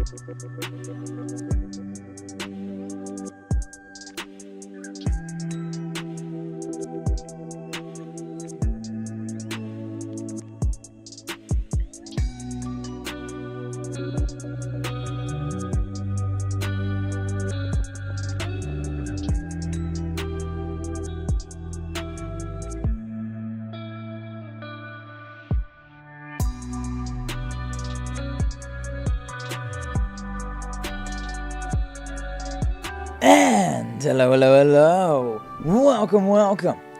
And hello,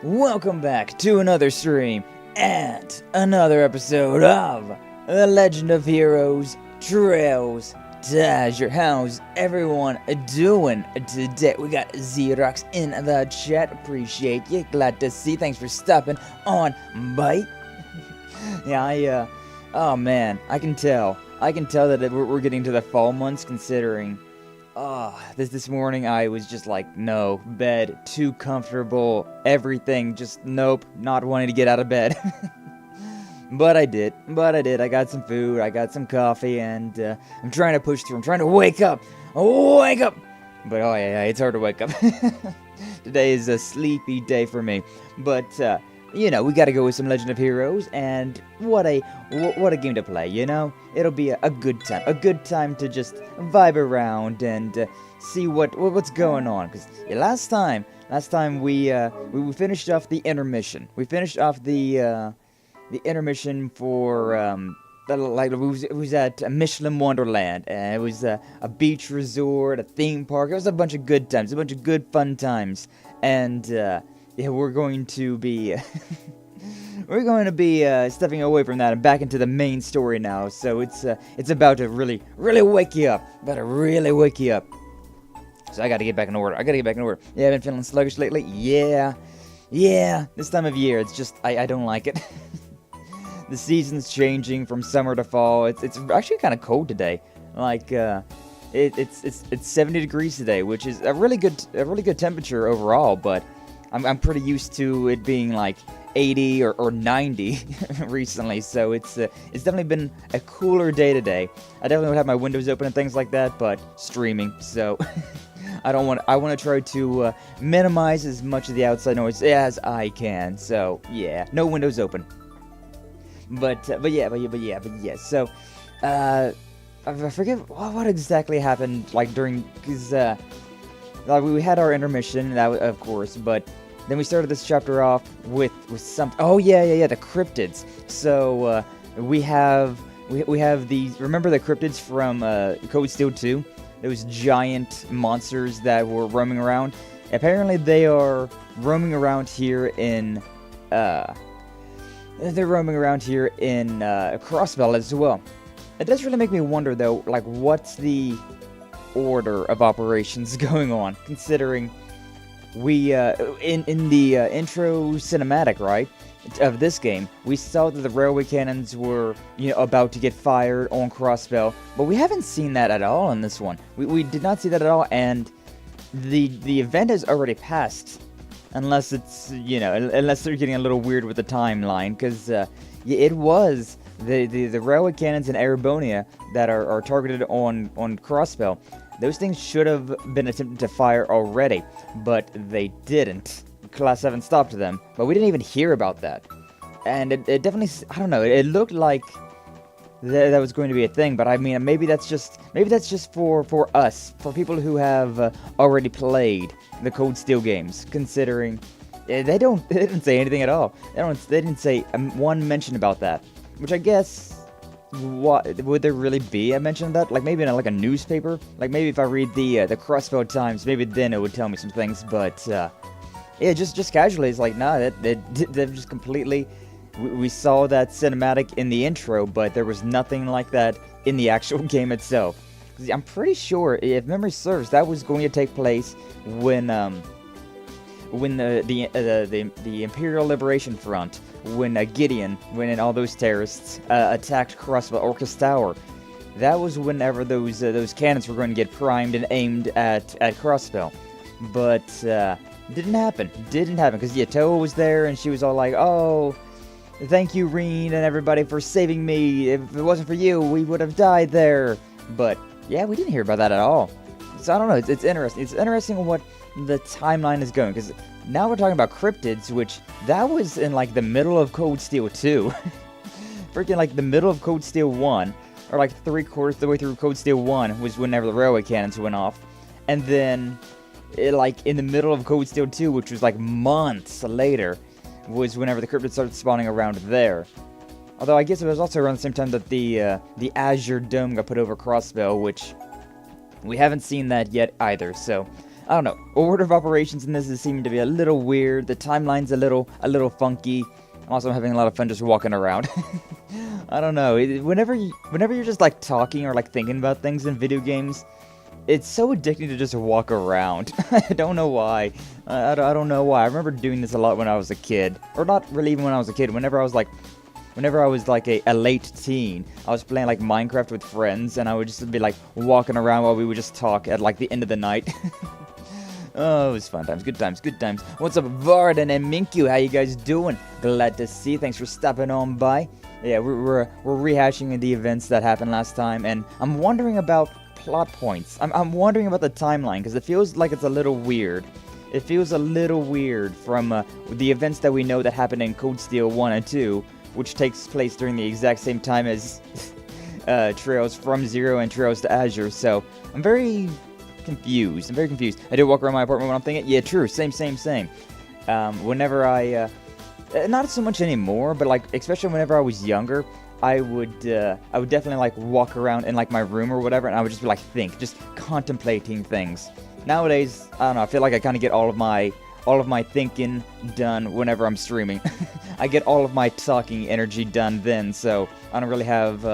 welcome back to another stream and another episode of The Legend of Heroes Trails to Azure. How's everyone doing today? We got Xerox in the chat, appreciate you, glad to see, thanks for stopping on by. Yeah, oh man, I can tell that we're getting to the fall months, considering this morning I was just like, no, bed, too comfortable, everything, just nope, not wanting to get out of bed. But I did, I got some food, I got some coffee, and I'm trying to push through, I'm trying to wake up, but oh yeah, it's hard to wake up. Today is a sleepy day for me, but you know, we gotta go with some Legend of Heroes, and what a game to play, you know? It'll be a good time to just vibe around and see what's going on, because last time we finished off the intermission. We finished off the intermission for, it was at Mishelam Wonderland, and it was a beach resort, a theme park. It was a bunch of good times, a bunch of good fun times, and yeah, we're going to be stepping away from that and back into the main story now. So it's about to really wake you up. So I got to get back in order. Yeah, I've been feeling sluggish lately. Yeah. This time of year, it's just I don't like it. The season's changing from summer to fall. It's actually kind of cold today. Like it's 70 degrees today, which is a really good temperature overall, but I'm pretty used to it being like 80 or 90 recently, so it's definitely been a cooler day today. I definitely would have my windows open and things like that, but streaming, so I want to try to minimize as much of the outside noise as I can. So yeah, no windows open. But yeah. So I forget what exactly happened, like during, because we had our intermission, that of course, but then we started this chapter off with some. Oh yeah, the cryptids. So we have these. Remember the cryptids from Code Steel 2? Those giant monsters that were roaming around. Apparently, they are roaming around here in. They're roaming around here in Crossbell as well. It does really make me wonder, though, like, what's the order of operations going on, considering we in the intro cinematic, right, of this game, we saw that the railway cannons were, you know, about to get fired on Crossbell, but we haven't seen that at all in this one. We did not see that at all, and the event has already passed, unless it's, you know, unless they're getting a little weird with the timeline, because it was the railway cannons in Erebonia that are targeted on Crossbell. Those things should have been attempted to fire already, but they didn't. Class 7 stopped them, but we didn't even hear about that. And it definitely, I don't know, it looked like that was going to be a thing, but I mean, maybe that's just for us, for people who have already played the Cold Steel games, considering they didn't say anything at all. They didn't say one mention about that, which I guess. What would there really be a mention of that? Like maybe in a newspaper? Like maybe if I read the Crossbell Times, maybe then it would tell me some things. But yeah, just casually, it's like nah, that just completely. We saw that cinematic in the intro, but there was nothing like that in the actual game itself. I'm pretty sure, if memory serves, that was going to take place when the Imperial Liberation Front, when Gideon, when all those terrorists attacked Crossbell Orcus Tower. That was whenever those cannons were going to get primed and aimed at Crossbell. But didn't happen because Toa was there and she was all like, "Oh, thank you, Reen and everybody, for saving me. If it wasn't for you, we would have died there." But Yeah, we didn't hear about that at all. So I don't know. It's interesting. It's interesting what the timeline is going, because now we're talking about cryptids, which that was in like the middle of Cold Steel 2. Freaking like the middle of Cold Steel 1, or like 3/4 of the way through Cold Steel 1 was whenever the railway cannons went off. And then, like in the middle of Cold Steel 2, which was like months later, was whenever the cryptids started spawning around there. Although I guess it was also around the same time that the Azure dome got put over Crossbell, which we haven't seen that yet either. So I don't know. Order of operations in this is seeming to be a little weird. The timeline's a little funky. I'm also having a lot of fun just walking around. I don't know. Whenever you're just like talking or like thinking about things in video games, it's so addicting to just walk around. I don't know why. I don't know why. I remember doing this a lot when I was a kid, or not really even when I was a kid. Whenever I was like a late teen, I was playing like Minecraft with friends, and I would just be like walking around while we would just talk at like the end of the night. Oh, it was fun times, good times, good times. What's up, Varden and Minkyu? How you guys doing? Glad to see. Thanks for stopping on by. Yeah, we're rehashing the events that happened last time, and I'm wondering about plot points. I'm wondering about the timeline, because it feels like it's a little weird. It feels a little weird from the events that we know that happened in Cold Steel 1 and 2, which takes place during the exact same time as Trails from Zero and Trails to Azure. So I'm very confused. I did walk around my apartment when I'm thinking, yeah, true, same. Whenever I, not so much anymore, but like, especially whenever I was younger, I would definitely like walk around in like my room or whatever, and I would just be like just contemplating things. Nowadays, I don't know, I feel like I kind of get all of my thinking done whenever I'm streaming. I get all of my talking energy done then, so I don't really have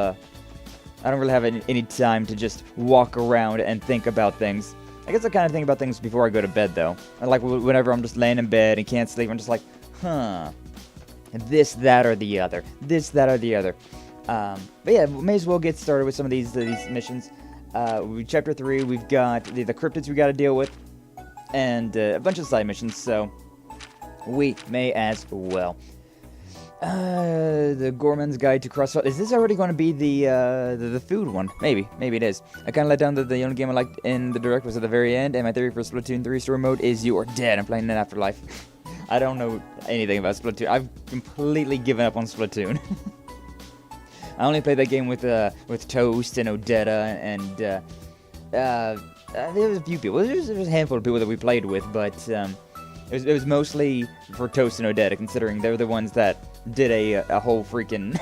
any time to just walk around and think about things. I guess I kind of think about things before I go to bed, though. And like whenever I'm just laying in bed and can't sleep, I'm just like, this, that, or the other. But yeah, we may as well get started with some of these missions. Chapter 3, we've got the cryptids we got to deal with, and a bunch of side missions, so we may as well. The Gorman's Guide to Crossbell. Is this already going to be the food one? Maybe it is. I kind of let down that the only game I liked in the direct was at the very end, and my theory for Splatoon 3 story mode is you are dead. I'm playing in Afterlife. I don't know anything about Splatoon. I've completely given up on Splatoon. I only played that game with Toast and Odetta, and there was a few people. There was a handful of people that we played with, but it was mostly for Toast and Odetta, considering they're the ones that did a whole freaking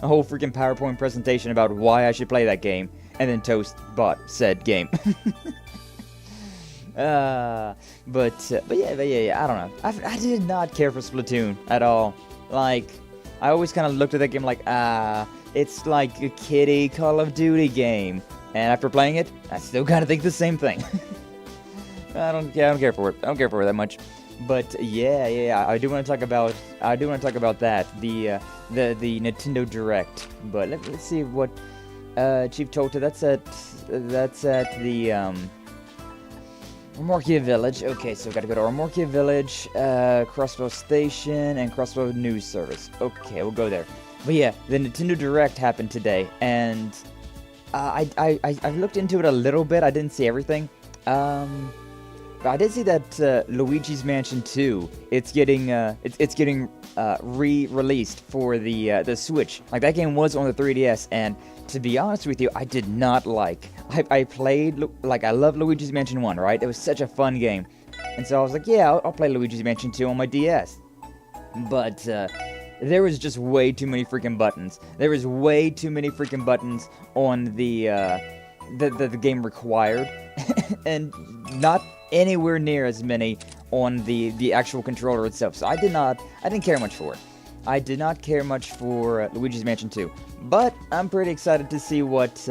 PowerPoint presentation about why I should play that game, and then Toast bought said game. But yeah, I don't know. I did not care for Splatoon at all. Like, I always kind of looked at that game like, it's like a kiddie Call of Duty game. And after playing it, I still kind of think the same thing. I don't care for it. I don't care for it that much. But yeah, I do want to talk about that, the Nintendo Direct. But let's see what Chief Tota. That's at the Ormorkia Village. Okay, so we gotta go to Ormorkia Village, Crossbell Station, and Crossbell News Service. Okay, we'll go there. But yeah, the Nintendo Direct happened today, and I looked into it a little bit. I didn't see everything. But I did see that Luigi's Mansion 2, it's getting re-released for the Switch. Like, that game was on the 3DS, and to be honest with you, I did not like. I played, like, I love Luigi's Mansion 1, right? It was such a fun game. And so I was like, yeah, I'll play Luigi's Mansion 2 on my DS. But there was just way too many freaking buttons. There was way too many freaking buttons on the game required, and not anywhere near as many on the actual controller itself. So I didn't care much for it. I did not care much for Luigi's Mansion 2, but I'm pretty excited to see what,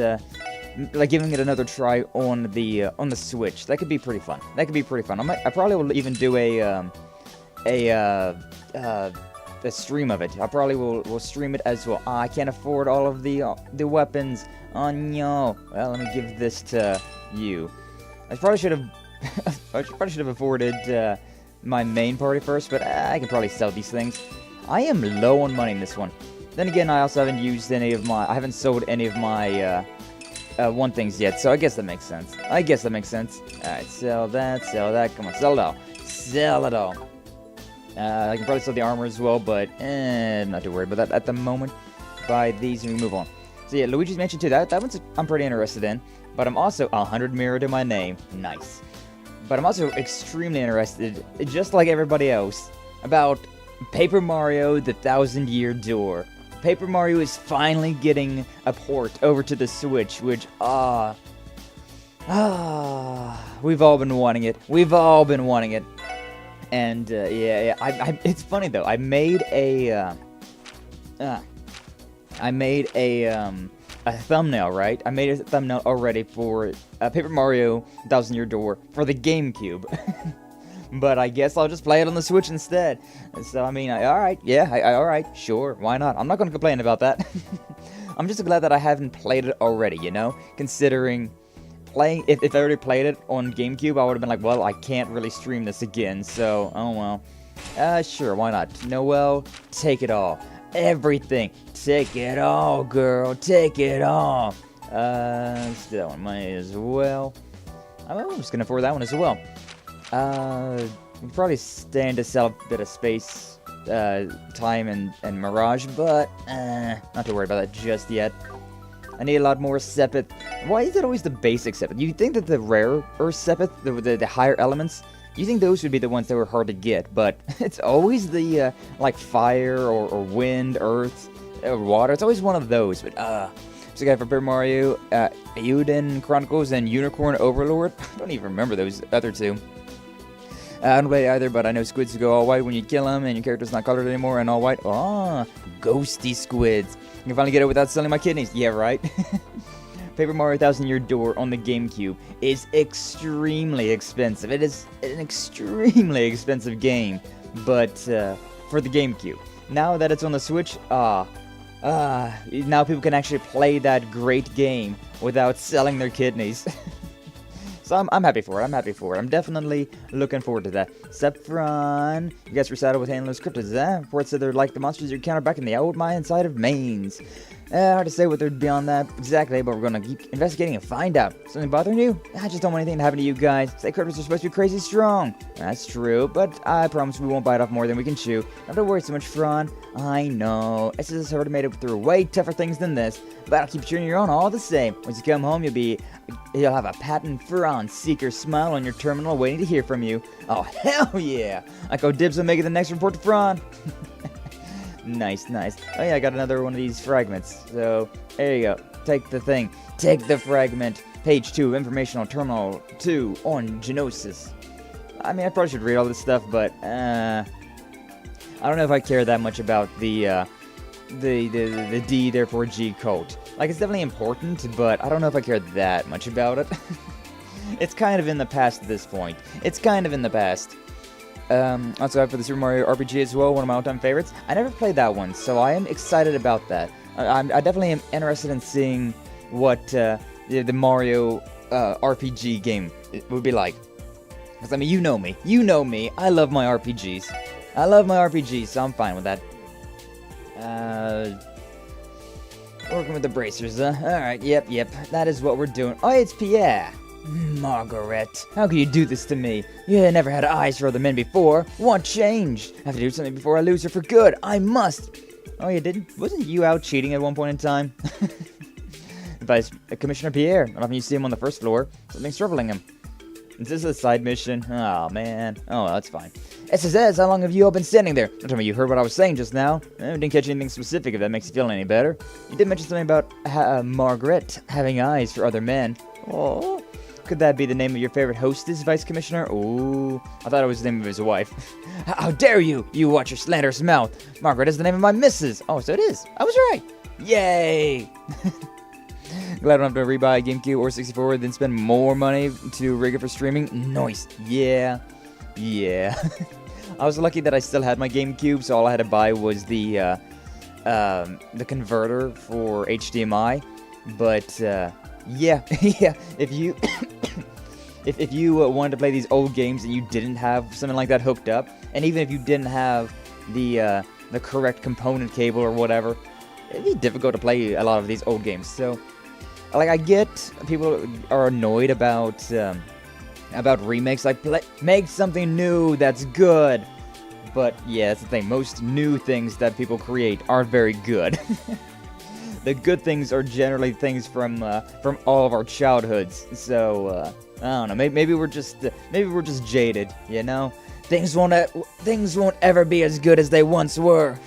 like, giving it another try on the Switch. That could be pretty fun. I probably will even do a stream of it. I probably will stream it as well. I can't afford all of the weapons. Oh no. Well, let me give this to you. I probably should have afforded my main party first, but I can probably sell these things. I am low on money in this one. Then again, I also haven't used I haven't sold any of my one things yet, so I guess that makes sense. Alright, sell that, come on, sell it all. Sell it all. I can probably sell the armor as well, but not too worried about that at the moment. Buy these and we move on. So yeah, Luigi's Mansion 2, that one's I'm pretty interested in. But I'm also 100 mirror to my name. Nice. But I'm also extremely interested, just like everybody else, about Paper Mario: The Thousand Year Door. Paper Mario is finally getting a port over to the Switch, which, we've all been wanting it. And, yeah, it's funny, though. I made a thumbnail, right? I made a thumbnail already for Paper Mario: 1000 Year Door for the GameCube. But I guess I'll just play it on the Switch instead. So, I mean, alright, sure, why not? I'm not going to complain about that. I'm just glad that I haven't played it already, you know? Considering playing, if I already played it on GameCube, I would have been like, well, I can't really stream this again, so, oh well. Sure, why not? Noelle, take it all. Everything. Take it all, girl, take it all. That one might as well. I'm just going to afford that one as well. We can probably stand to sell a bit of space, time, and Mirage, but, not to worry about that just yet. I need a lot more Sepith. Why is it always the basic Sepith? You think that the rarer Sepith, the higher elements, you think those would be the ones that were hard to get, but it's always the, like, fire, or wind, earth, or water. It's always one of those, but, so I got for Paper Mario, Euden Chronicles, and Unicorn Overlord. I don't even remember those other two. I don't play it either, but I know squids go all white when you kill them, and your character's not colored anymore and all white. Ghosty squids. I can finally get it without selling my kidneys. Yeah, right? Paper Mario 1000 Year Door on the GameCube is extremely expensive. It is an extremely expensive game, but for the GameCube. Now that it's on the Switch, now people can actually play that great game without selling their kidneys. So I'm happy for it. I'm definitely looking forward to that. Sephiron, you guys were saddled with handless cryptids, eh? Reports said they're like the monsters you encounter back in the old mine inside of Mainz. Hard to say what they're beyond that exactly, but we're gonna keep investigating and find out. Something bothering you? I just don't want anything to happen to you guys. Say cryptids are supposed to be crazy strong. That's true, but I promise we won't bite off more than we can chew. Not to worry so much, Fran. I know. SSS has already made it through way tougher things than this, but I'll keep cheering you on all the same. Once you come home, you'll have a patent Fran Seeker smile on your terminal waiting to hear from you. Oh, hell yeah! I go dibs on making the next report to Fran. Nice. Oh yeah, I got another one of these fragments. So, there you go. Take the thing. Take the fragment. Page 2, informational terminal 2 on Genosis. I mean, I probably should read all this stuff, but, I don't know if I care that much about the D, therefore G code. Like, it's definitely important, but I don't know if I care that much about it. It's kind of in the past at this point. Also out for the Super Mario RPG as well, one of my all-time favorites. I never played that one, so I am excited about that. I definitely am interested in seeing what the Mario RPG game would be like. Because, I mean, you know me, I love my RPGs. So I'm fine with that. Working with the bracers, huh? Alright, yep, that is what we're doing. Oh, it's Pierre. Margaret, how can you do this to me? You never had eyes for other men before. What changed? I have to do something before I lose her for good. I must. Oh, you didn't? Wasn't you out cheating at one point in time? Vice Commissioner Pierre. I don't know if you see him on the first floor. Something's troubling him. Is this a side mission? Oh, man. Oh, that's fine. SSS, how long have you all been standing there? Don't tell me you heard what I was saying just now. I didn't catch anything specific, if that makes you feel any better. You did mention something about Margaret having eyes for other men. Oh. Could that be the name of your favorite hostess, Vice Commissioner? Ooh, I thought it was the name of his wife. How dare you! You watch your slanderous mouth! Margaret is the name of my missus! Oh, so it is. I was right! Yay! Glad I don't have to rebuy a GameCube or 64, then spend more money to rig it for streaming. Nice. Yeah. I was lucky that I still had my GameCube, so all I had to buy was the converter for HDMI. But, yeah, if you if you wanted to play these old games and you didn't have something like that hooked up, and even if you didn't have the correct component cable or whatever, it'd be difficult to play a lot of these old games. So like, I get people are annoyed about remakes, like, make something new that's good. But yeah, that's the thing. Most new things that people create aren't very good. The good things are generally things from all of our childhoods. So I don't know. Maybe we're just jaded. You know, things won't ever be as good as they once were.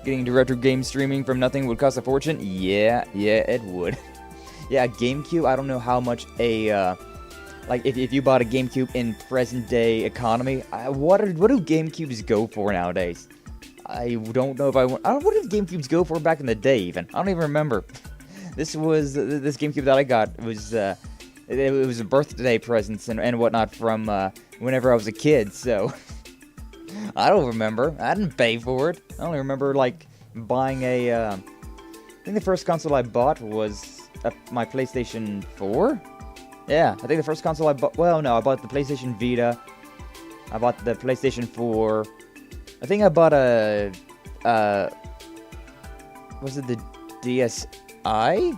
Getting into retro game streaming from nothing would cost a fortune. Yeah, it would. Yeah, GameCube. I don't know how much a like if you bought a GameCube in present day economy, what do GameCubes go for nowadays? I don't know if what did GameCubes go for back in the day even? I don't even remember. This GameCube that I got was it was a birthday presents and whatnot from whenever I was a kid, so I don't remember. I didn't pay for it. I only remember like buying I think the first console I bought was my PlayStation 4. Yeah, I think the first console I bought... Well, no, I bought the PlayStation Vita. I bought the PlayStation 4. I think I bought a... was it the DSi? I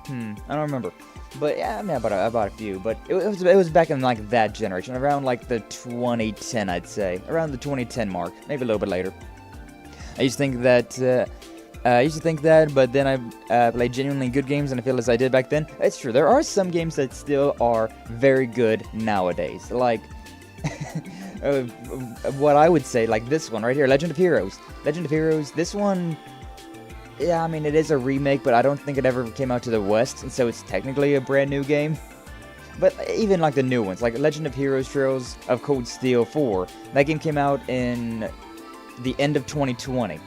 don't remember. But yeah, I mean, I bought a few. But it was back in like that generation. Around like the 2010, I'd say. Around the 2010 mark. Maybe a little bit later. I used to think that... but then I played genuinely good games, and I feel as I did back then. It's true, there are some games that still are very good nowadays. Like, what I would say, like this one right here, Legend of Heroes. Legend of Heroes, this one, yeah, I mean, it is a remake, but I don't think it ever came out to the West, and so it's technically a brand new game. But even like the new ones, like Legend of Heroes Trails of Cold Steel 4, that game came out in the end of 2020.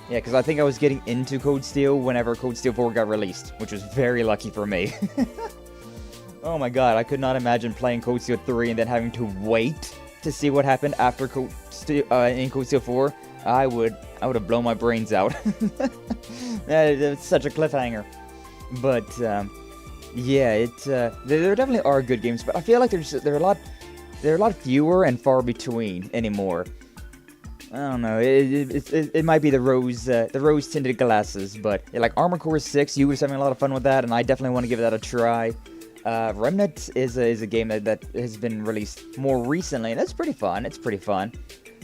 Yeah, because I think I was getting into Cold Steel whenever Cold Steel 4 got released, which was very lucky for me. Oh my god, I could not imagine playing Cold Steel 3 and then having to wait to see what happened after in Cold Steel 4. I would have blown my brains out. It's such a cliffhanger. But yeah, there definitely are good games, but I feel like there are a lot fewer and far between anymore. I don't know. It might be the rose tinted glasses, but yeah, like Armored Core 6, you was having a lot of fun with that, and I definitely want to give that a try. Remnant is a game that has been released more recently, and it's pretty fun. It's pretty fun.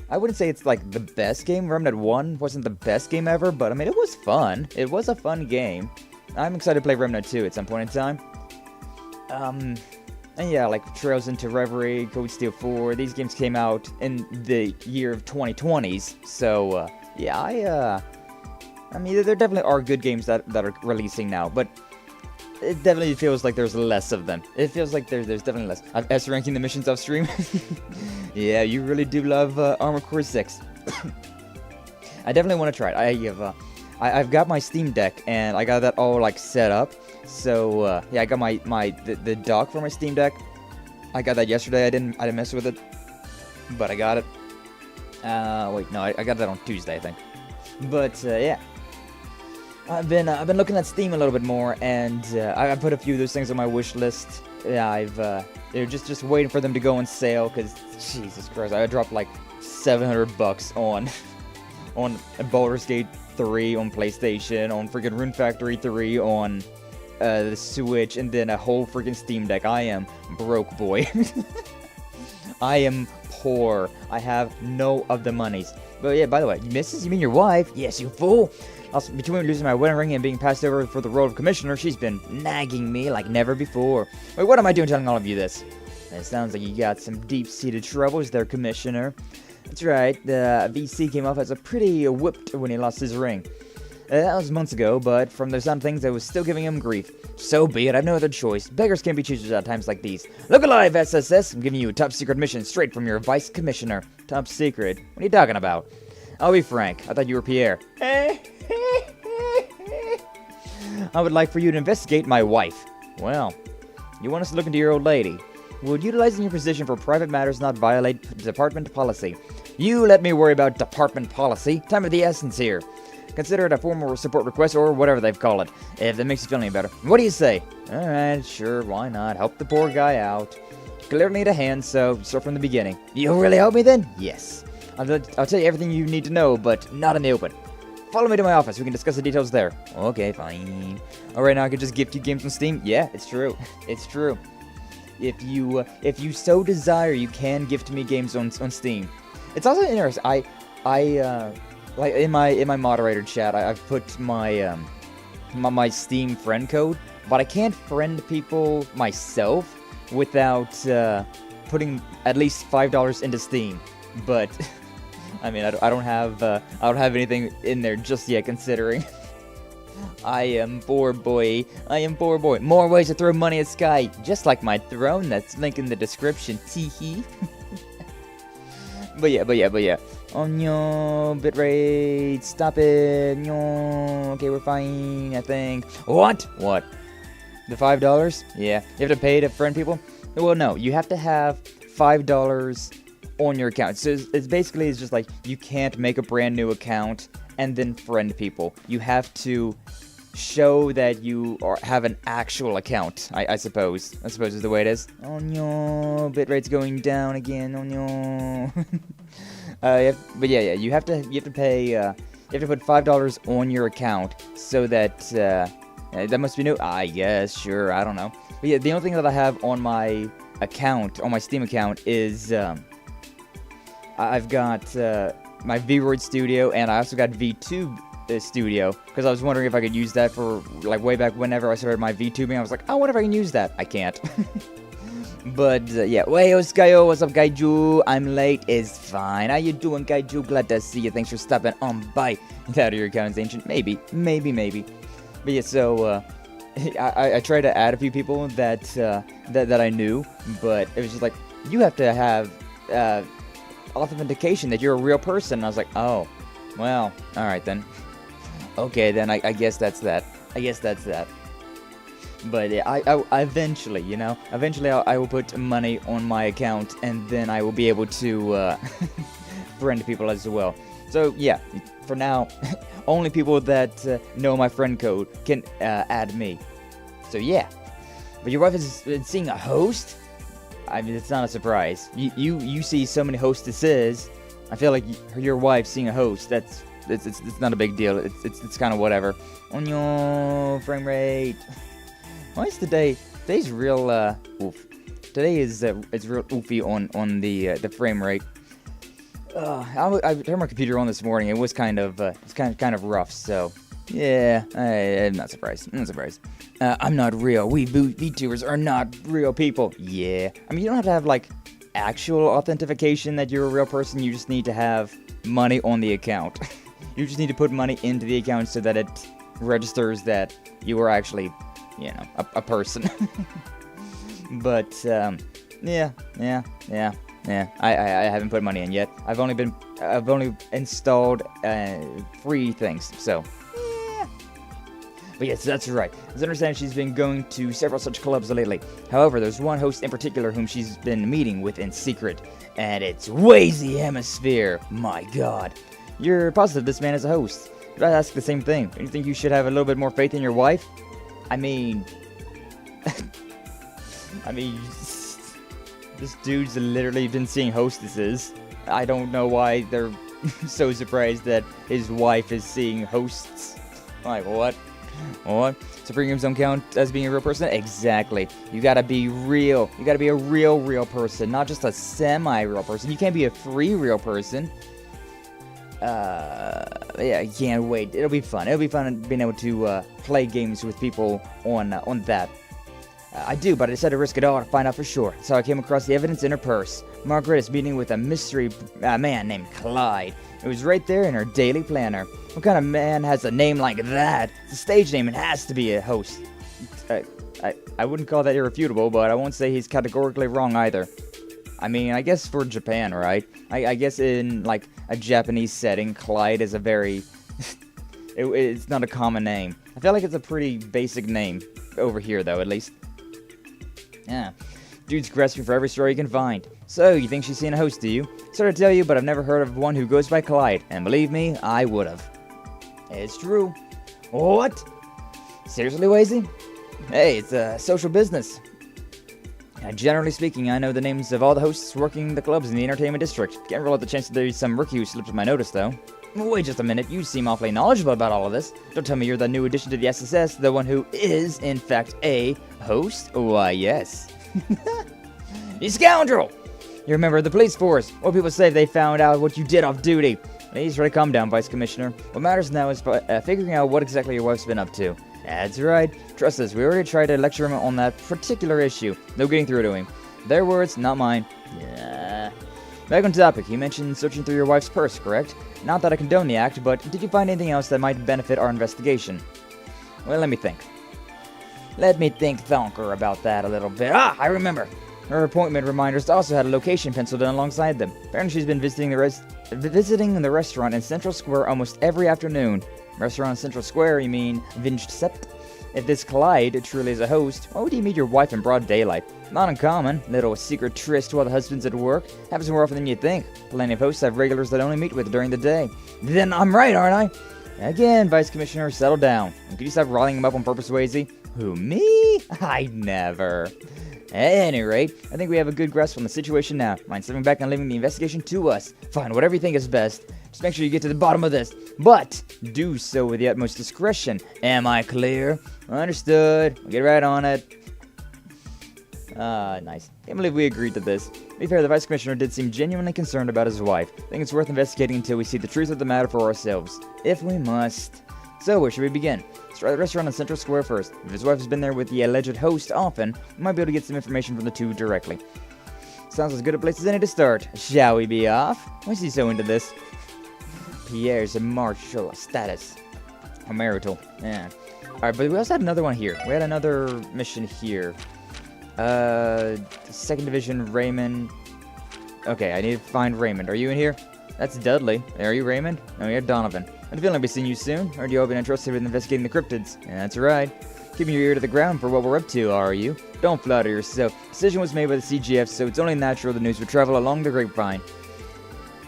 I wouldn't say it's like the best game. Remnant 1 wasn't the best game ever, but I mean it was fun. It was a fun game. I'm excited to play Remnant 2 at some point in time. And yeah, like Trails into Reverie, Cold Steel 4, these games came out in the year of 2020s, so yeah, I mean, there definitely are good games that are releasing now, but it definitely feels like there's less of them. It feels like there's definitely less. I'm S-ranking the missions off stream. Yeah, you really do love Armored Core 6. I definitely want to try it. I've got my Steam Deck, and I got that all like set up. So yeah, I got the dock for my Steam Deck. I got that yesterday. I didn't mess with it, but I got it. Wait, no, I got that on Tuesday, I think. But yeah, I've been looking at Steam a little bit more, and I put a few of those things on my wish list. Yeah, they're just waiting for them to go on sale, because Jesus Christ, I dropped like $700 on Baldur's Gate 3 on PlayStation, on freaking Rune Factory 3 on the Switch, and then a whole freaking Steam Deck. I am broke, boy. I am poor. I have no of the monies. But yeah, by the way, Mrs., you mean your wife? Yes, you fool. Also, between losing my wedding ring and being passed over for the role of commissioner, she's been nagging me like never before. Wait, what am I doing telling all of you this? It sounds like you got some deep-seated troubles there, Commissioner. That's right, the VC came off as a pretty whipped when he lost his ring. That was months ago, but from the sound of things, I was still giving him grief. So be it, I have no other choice. Beggars can't be choosers at times like these. Look alive, SSS! I'm giving you a top-secret mission straight from your Vice Commissioner. Top secret? What are you talking about? I'll be frank, I thought you were Pierre. I would like for you to investigate my wife. Well, you want us to look into your old lady. Would utilizing your position for private matters not violate department policy? You let me worry about department policy. Time of the essence here. Consider it a formal support request or whatever they've called it, if that makes you feel any better. What do you say? Alright, sure, why not? Help the poor guy out. Clearly need a hand, so start from the beginning. You'll really help me then? Yes. I'll tell you everything you need to know, but not in the open. Follow me to my office. We can discuss the details there. Okay, fine. Alright, now I can just gift you games on Steam? Yeah, it's true. It's true. If you so desire, you can gift me games on Steam. It's also interesting. Like in my moderator chat, I've put my my Steam friend code, but I can't friend people myself without putting at least $5 into Steam. But I mean, I don't have anything in there just yet, considering. I am poor boy. I am poor boy. More ways to throw money at sky, just like my throne. That's linked in the description. Teehee. But yeah. Oh no, bitrate. Stop it. No. Okay, we're fine, I think. What? What? The $5? Yeah. You have to pay to friend people? Well, no. You have to have $5 on your account. So it's basically just like you can't make a brand new account and then friend people. You have to show that you have an actual account, I suppose. I suppose is the way it is. Oh no, bitrate's going down again. Oh no. But yeah, you have to pay. You have to put $5 on your account so that that must be new. I guess, sure, I don't know. But yeah, the only thing that I have on my account, on my Steam account, is I've got my VRoid Studio, and I also got VTube Studio, because I was wondering if I could use that for, like, way back whenever I started my VTubing. I was like, I wonder if I can use that. I can't. But, yeah. Wayo, Skyo, what's up, Gaiju? I'm late. It's fine. How you doing, Gaiju? Glad to see you. Thanks for stopping on by. Out of your account is ancient. Maybe. But yeah, so, I tried to add a few people that I knew, but it was just like, you have to have, authentication that you're a real person. And I was like, oh, well, alright then. Okay, then I guess that's that. But yeah, I eventually, I will put money on my account, and then I will be able to friend people as well. So yeah, for now, only people that know my friend code can add me. So yeah. But your wife is seeing a host? I mean, it's not a surprise. You see so many hostesses. I feel like your wife seeing a host. It's not a big deal. It's kind of whatever. On your frame rate. Why is today's real oof. Today is it's real oofy on the frame rate. I turned my computer on this morning. It was kind of rough. So yeah, I'm not surprised. I'm not real. We VTubers are not real people. Yeah. I mean, you don't have to have, like, actual authentication that you're a real person. You just need to have money on the account. You just need to put money into the account so that it registers that you are actually, a person. But, yeah. I haven't put money in yet. I've only installed free things, so. But yes, that's right. As I understand, she's been going to several such clubs lately. However, there's one host in particular whom she's been meeting with in secret, and it's Wazy Hemisphere. My god. You're positive this man is a host. But I ask the same thing. Don't you think you should have a little bit more faith in your wife? I mean... this dude's literally been seeing hostesses. I don't know why they're so surprised that his wife is seeing hosts. Like, what? What? Supreme don't count as being a real person? Exactly. You gotta be real. You gotta be a real person, not just a semi-real person. You can't be a free real person. Yeah, I can't wait. It'll be fun. It'll be fun being able to play games with people on that. I do, but I decided to risk it all to find out for sure. So I came across the evidence in her purse. Margaret is meeting with a mystery man named Clyde. It was right there in her daily planner. What kind of man has a name like that? It's a stage name and has to be a host. I wouldn't call that irrefutable, but I won't say he's categorically wrong either. I mean, I guess for Japan, right? I guess in, like, a Japanese setting, Clyde is a very... it's not a common name. I feel like it's a pretty basic name. Over here, though, at least. Yeah. Dude's grasping for every story you can find. So, you think she's seen a host, do you? Sorry to tell you, but I've never heard of one who goes by Clyde. And believe me, I would've. It's true. What? Seriously, Wazy? Hey, it's a social business. Generally speaking, I know the names of all the hosts working the clubs in the entertainment district. Can't rule out the chance that there's some rookie who slipped my notice, though. Wait just a minute, you seem awfully knowledgeable about all of this. Don't tell me you're the new addition to the SSS, the one who is, in fact, a host? Why, yes. You scoundrel! You're a member of the police force. What people say if they found out what you did off duty. Please try to calm down, Vice Commissioner. What matters now is figuring out what exactly your wife's been up to. That's right. Trust us, we already tried to lecture him on that particular issue. No getting through to him. Their words, not mine. Yeah. Back on topic, you mentioned searching through your wife's purse, correct? Not that I condone the act, but did you find anything else that might benefit our investigation? Well, let me think. Let me think thonker about that a little bit. Ah, I remember. Her appointment reminders also had a location penciled in alongside them. Apparently she's been visiting the restaurant in Central Square almost every afternoon. Restaurant in Central Square, you mean Vincept? If this Clyde truly is a host, why would he meet your wife in broad daylight? Not uncommon. Little secret tryst while the husband's at work. Happens more often than you think. Plenty of hosts have regulars that only meet with during the day. Then I'm right, aren't I? Again, Vice Commissioner, settle down. And could you stop riling him up on purpose, Swayze? Who, me? I never. At any rate, I think we have a good grasp on the situation now. Mind stepping back and leaving the investigation to us. Fine, whatever you think is best. Just make sure you get to the bottom of this. But do so with the utmost discretion. Am I clear? Understood. We'll get right on it. Nice. Can't believe we agreed to this. To be fair, the Vice Commissioner did seem genuinely concerned about his wife. I think it's worth investigating until we see the truth of the matter for ourselves. If we must. So, where should we begin? Let's try the restaurant on Central Square first. If his wife has been there with the alleged host often, we might be able to get some information from the two directly. Sounds as good a place as any to start. Shall we be off? Why is he so into this? Pierre's martial status. Or marital. Yeah. Alright, but we also had another one here. We had another mission here. Second Division, Raymond. Okay, I need to find Raymond. Are you in here? That's Dudley. Are you Raymond? No, you're Donovan. I feel like we'll be seeing you soon. Heard you all been interested in investigating the cryptids. Yeah, that's right. Keeping your ear to the ground for what we're up to, are you? Don't flatter yourself. Decision was made by the CGF, so it's only natural the news would travel along the grapevine.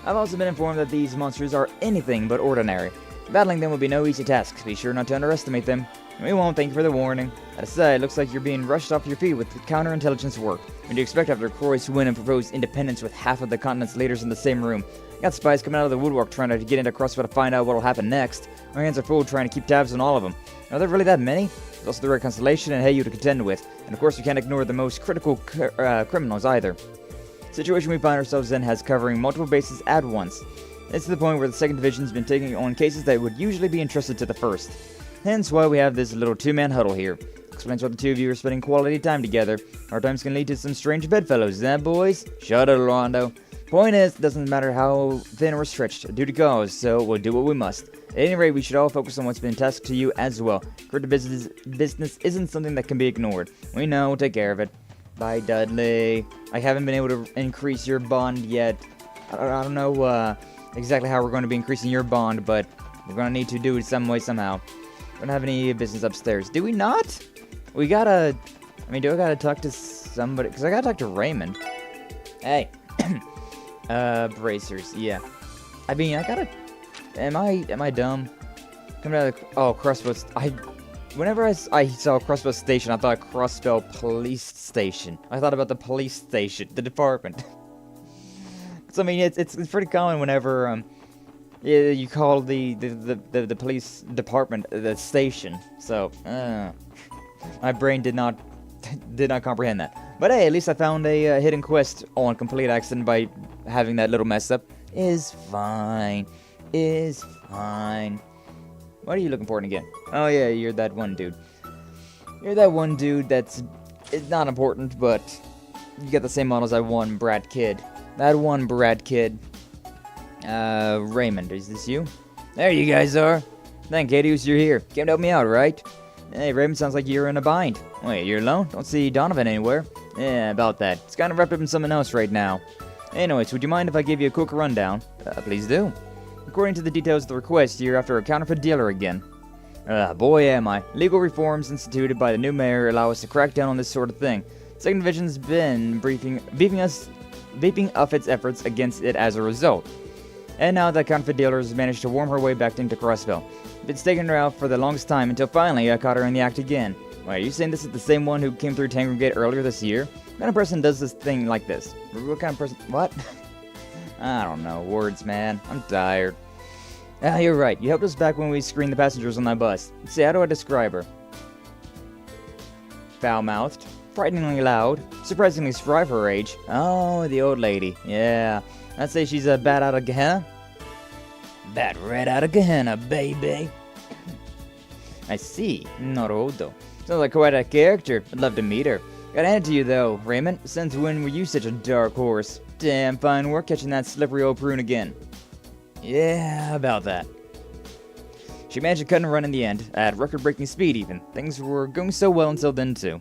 I've also been informed that these monsters are anything but ordinary. Battling them will be no easy task. Be sure not to underestimate them. We won't, thank you for the warning. That aside, it looks like you're being rushed off your feet with the counterintelligence work. What do you expect after Croy's win and proposed independence with half of the continent's leaders in the same room? Got spies coming out of the woodwork trying to get into Crossbell to find out what'll happen next. Our hands are full trying to keep tabs on all of them. Are there really that many? There's also the Red Constellation and Heyu to contend with. And of course we can't ignore the most critical criminals either. The situation we find ourselves in has covering multiple bases at once. It's to the point where the second division's been taking on cases that would usually be entrusted to the first. Hence why we have this little two-man huddle here. Explains why the two of you are spending quality time together. Our times can lead to some strange bedfellows, eh, boys? Shut it, Rondo. Point is, it doesn't matter how thin or stretched, duty calls, so we'll do what we must. At any rate, we should all focus on what's been tasked to you as well. Crypto business isn't something that can be ignored. We know, we'll take care of it. Bye, Dudley. I haven't been able to increase your bond yet. I don't know exactly how we're going to be increasing your bond, but we're going to need to do it some way, somehow. Don't have any business upstairs. Do we not? We gotta... I mean, do I gotta talk to somebody? Because I gotta talk to Raymond. Hey. Bracers. Yeah. I mean, I gotta... Am I dumb? Coming out of the... Oh, Crossbell... Whenever I saw Crossbell Station, I thought Crossbell Police Station. I thought about the police station. The department. So, I mean, it's pretty common whenever, yeah, you call the police department the station. So, my brain did not comprehend that. But hey, at least I found a hidden quest on complete accident by having that little mess up. Is fine. Is fine. What are you looking for again? Oh yeah, you're that one dude. You're that one dude that's... It's not important, but you get the same model as that one Brad kid. That one Brad kid. Raymond, is this you? There you guys are. Thank Adios, you're here. Came to help me out, right? Hey, Raymond, sounds like you're in a bind. Wait, you're alone? Don't see Donovan anywhere. Yeah, about that. It's kind of wrapped up in something else right now. Anyways, would you mind if I give you a quick rundown? Please do. According to the details of the request, you're after a counterfeit dealer again. Boy am I. Legal reforms instituted by the new mayor allow us to crack down on this sort of thing. Second Division's been beefing up its efforts against it as a result. And now that counterfeit dealer has managed to worm her way back into Crossbell. It's taken her out for the longest time until finally I caught her in the act again. Wait, are you saying this is the same one who came through Tangram Gate earlier this year? What kind of person does this thing like this? What kind of person? What? I don't know. Words, man. I'm tired. Ah, you're right. You helped us back when we screened the passengers on that bus. Let's see, how do I describe her? Foul-mouthed, frighteningly loud, surprisingly spry for her age. Oh, the old lady. Yeah. I'd say she's a bat out of Gehenna. Bat right out of Gehenna, baby. I see. Naruto. Sounds like quite a character. I'd love to meet her. Gotta hand it to you, though, Raymond. Since when were you such a dark horse? Damn fine work catching that slippery old prune again. Yeah, about that. She managed to cut and run in the end, at record-breaking speed even. Things were going so well until then, too.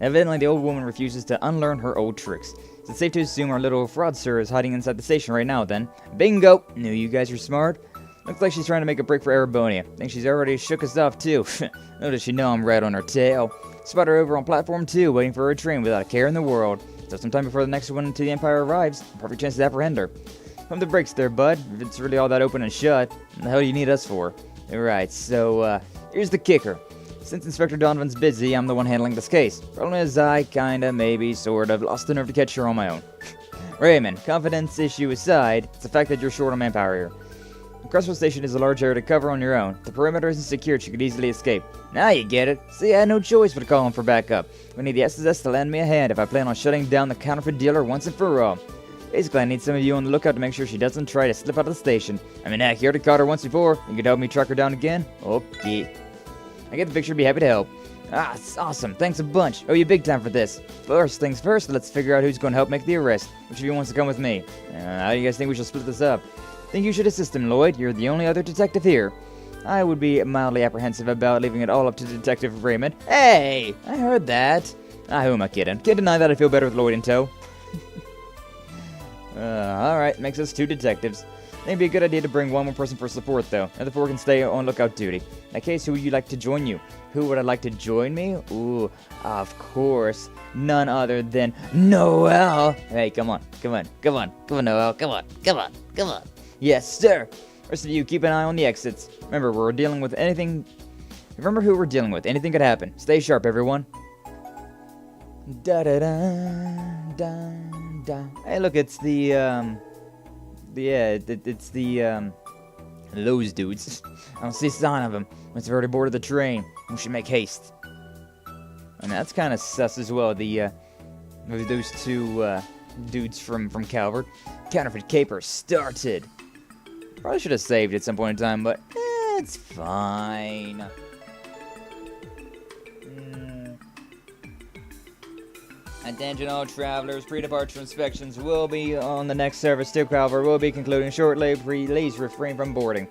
Evidently, the old woman refuses to unlearn her old tricks. Is it safe to assume our little fraudster is hiding inside the station right now, then? Bingo! Knew you guys were smart. Looks like she's trying to make a break for Erebonnia. Think she's already shook us off, too. Little does she know I'm right on her tail. Spot her over on platform 2, waiting for her train without a care in the world. So sometime before the next one to the Empire arrives, perfect chance to apprehend her. Pump the brakes there, bud. If it's really all that open and shut, what the hell do you need us for? Alright, so, here's the kicker. Since Inspector Donovan's busy, I'm the one handling this case. Problem is, I kinda, maybe, sort of, lost the nerve to catch her on my own. Raymond, confidence issue aside, it's the fact that you're short on manpower here. The Crossbell station is a large area to cover on your own. The perimeter isn't secured, you could easily escape. Now you get it. See, I had no choice but to call him for backup. We need the SSS to lend me a hand if I plan on shutting down the counterfeit dealer once and for all. Basically, I need some of you on the lookout to make sure she doesn't try to slip out of the station. I mean, heck, you already caught her once before. You could help me track her down again? Okay. I get the picture, be happy to help. Ah, it's awesome. Thanks a bunch. Oh, you big time for this. First things first, let's figure out who's going to help make the arrest. Which of you wants to come with me? How do you guys think we should split this up? Think you should assist him, Lloyd. You're the only other detective here. I would be mildly apprehensive about leaving it all up to Detective Raymond. Hey! I heard that. Ah, who am I kidding? Can't deny that I feel better with Lloyd in tow. Alright, makes us 2 detectives. Think it'd be a good idea to bring one more person for support, though. The other 4 can stay on lookout duty. In that case, who would you like to join you? Who would I like to join me? Ooh, of course. None other than Noel. Hey, come on, Noel. Come on. Yes, sir. Rest of you, keep an eye on the exits. Remember, we're dealing with anything. Remember who we're dealing with. Anything could happen. Stay sharp, everyone. Da da da da da. Hey, look, it's it's those dudes. I don't see a sign of them. Must have already boarded the train. We should make haste. And that's kind of sus as well. Those 2 dudes from Calvert. Counterfeit caper started. Probably should have saved at some point in time, but it's fine. Attention all travelers, pre-departure inspections will be on the next service to Calvert. Will be concluding shortly. Please refrain from boarding.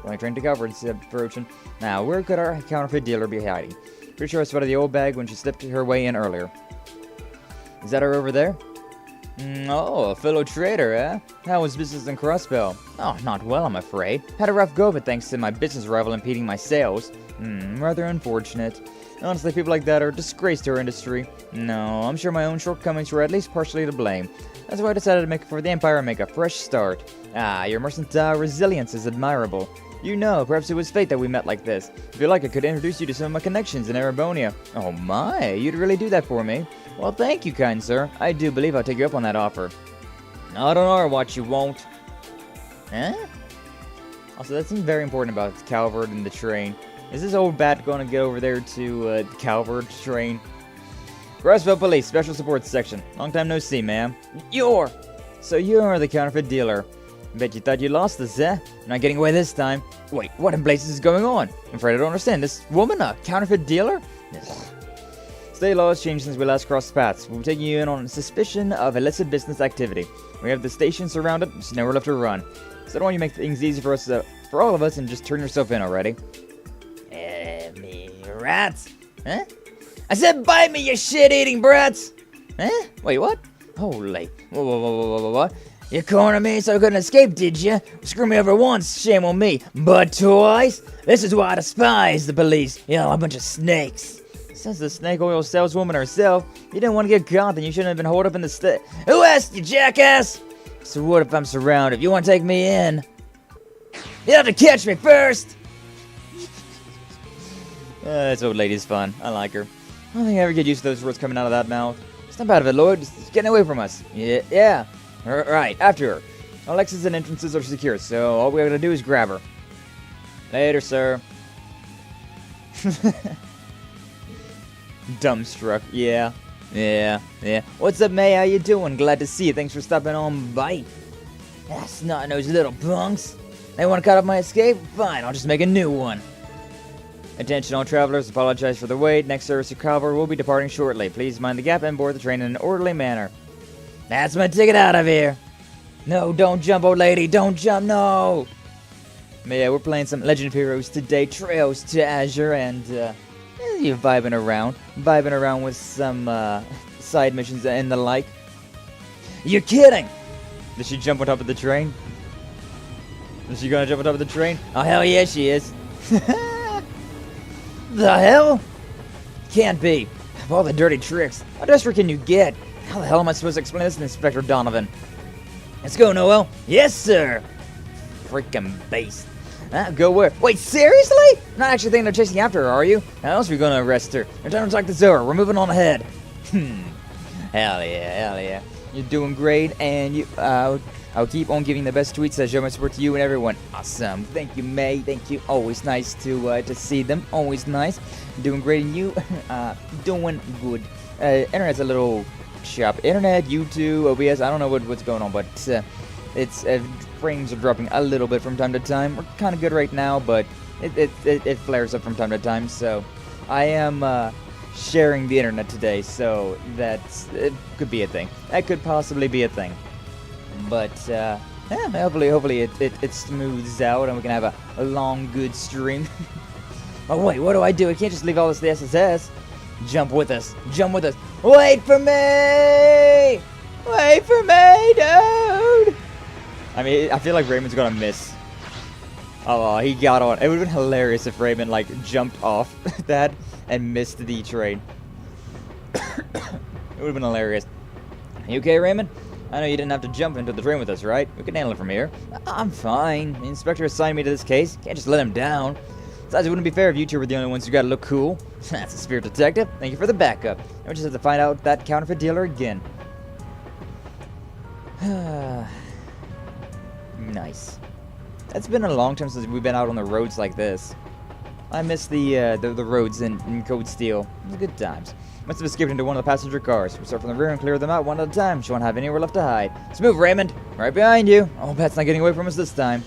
Only train to Calvert is approaching. Now, where could our counterfeit dealer be hiding? Pretty sure I spotted the old bag when she slipped her way in earlier. Is that her over there? Oh, a fellow trader, eh? How was business in Crossbell? Oh, not well, I'm afraid. Had a rough go of it thanks to my business rival impeding my sales. Rather unfortunate. Honestly, people like that are a disgrace to our industry. No, I'm sure my own shortcomings were at least partially to blame. That's why I decided to make for the Empire and make a fresh start. Ah, your mercantile resilience is admirable. You know, perhaps it was fate that we met like this. If you like, I could introduce you to some of my connections in Erebonia. Oh my, you'd really do that for me? Well, thank you, kind sir. I do believe I'll take you up on that offer. Not on our watch, you won't. Huh? Also, that's something very important about Calvert and the train. Is this old bat going to get over there to the Calvert train? Crossbell Police, Special Support Section. Long time no see, ma'am. So you're the counterfeit dealer. Bet you thought you lost us, eh? Not getting away this time. Wait, what in blazes is going on? I'm afraid I don't understand. This woman, a counterfeit dealer? State law has changed since we last crossed paths. We'll be taking you in on suspicion of illicit business activity. We have the station surrounded, there's nowhere left to run. So I don't want you to make things easy for us, for all of us, and just turn yourself in already. Me rats? Huh? I said bite me, you shit-eating brats! Huh? Wait, what? Holy. Whoa. You cornered me so I couldn't escape, did you? Screw me over once, shame on me. But twice? This is why I despise the police. You know, a bunch of snakes. Says the snake oil saleswoman herself. You didn't want to get caught, then you shouldn't have been holed up in the Who asked you, jackass? So what if I'm surrounded? You want to take me in? You have to catch me first! This old lady's fun. I like her. I don't think I ever get used to those words coming out of that mouth. Snap out of it, Lloyd. Just getting away from us. Yeah. Right, after her. All exits and entrances are secure, so all we gotta do is grab her. Later, sir. Dumbstruck. Yeah. What's up, May? How you doing? Glad to see you. Thanks for stopping on by. That's not those little punks. They want to cut off my escape? Fine, I'll just make a new one. Attention all travelers, apologize for the wait. Next service to cover will be departing shortly. Please mind the gap and board the train in an orderly manner. That's my ticket out of here. No, don't jump, old lady. Don't jump, no. But yeah, we're playing some Legend of Heroes today. Trails to Azure, and you're vibing around with some side missions and the like. You're kidding! Did she jump on top of the train? Is she gonna jump on top of the train? Oh, hell yeah, she is. The hell? Can't be. Of all the dirty tricks, how desperate can you get? How the hell am I supposed to explain this to Inspector Donovan? Let's go, Noel. Yes, sir. Freaking beast. Go where? Wait, seriously? Not actually thinking they're chasing after her, are you? How else are we gonna arrest her? Our time to talk this over. We're moving on ahead. Hell yeah. You're doing great, and you. I'll keep on giving the best tweets. I show my support to you and everyone. Awesome. Thank you, May. Thank you. Always nice to see them. Always nice. Doing great, and you doing good. Internet's a little shop. Internet, YouTube, OBS. I don't know what's going on, but it's frames are dropping a little bit from time to time. We're kind of good right now, but it flares up from time to time. So I am sharing the internet today, so it could be a thing. That could possibly be a thing. But yeah, hopefully it smooths out and we can have a long, good stream. Oh wait, what do? I can't just leave all this to the SSS. Jump with us. Wait for me! Wait for me, dude! I mean, I feel like Raymond's gonna miss. Oh, he got on. It would have been hilarious if Raymond, like, jumped off that and missed the train. It would have been hilarious. You okay, Raymond? I know you didn't have to jump into the train with us, right? We can handle it from here. I'm fine. The inspector assigned me to this case. Can't just let him down. Besides, it wouldn't be fair if you two were the only ones who gotta look cool. That's a spirit detective. Thank you for the backup. And we just have to find out that counterfeit dealer again. Nice. It's been a long time since we've been out on the roads like this. I miss the roads in Code Steel. It was good times. Must have escaped into one of the passenger cars. We'll start from the rear and clear them out one at a time. She won't have anywhere left to hide. Let's move, Raymond. Right behind you. Oh, Pat's not getting away from us this time.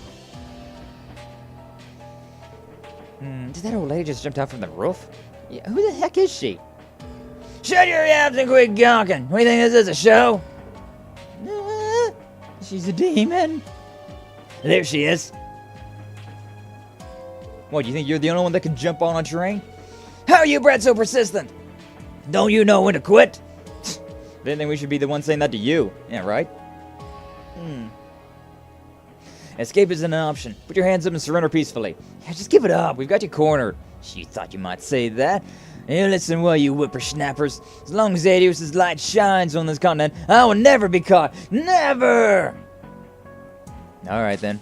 Did that old lady just jump out from the roof? Yeah, who the heck is she? Shut your yaps and quit gawking. What do you think this is, a show? She's a demon. There she is. What, do you think you're the only one that can jump on a train? How are you bred so persistent? Don't you know when to quit? Didn't think we should be the one saying that to you. Yeah, right? Escape isn't an option. Put your hands up and surrender peacefully. Yeah, just give it up. We've got you cornered. You thought you might say that. Yeah, listen well, you whippersnappers. As long as Adios' light shines on this continent, I will never be caught. Never! Alright then.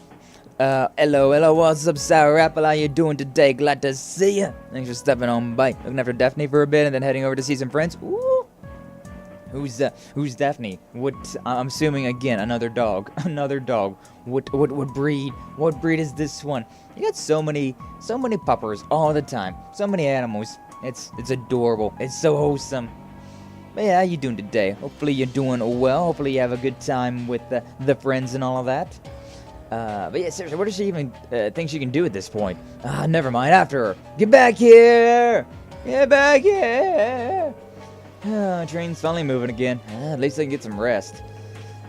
Hello, what's up, Sour Apple? How you doing today? Glad to see ya. Thanks for stepping on by. Looking after Daphne for a bit and then heading over to see some friends. Ooh. Who's Daphne? What? I'm assuming again another dog. Another dog. What breed? What breed is this one? You got so many puppers all the time. So many animals. It's adorable. It's so wholesome. But yeah, how you doing today? Hopefully you're doing well. Hopefully you have a good time with the friends and all of that. But yeah, seriously, what does she even think she can do at this point? Never mind, after her. Get back here! Get back here! Train's finally moving again. At least I can get some rest.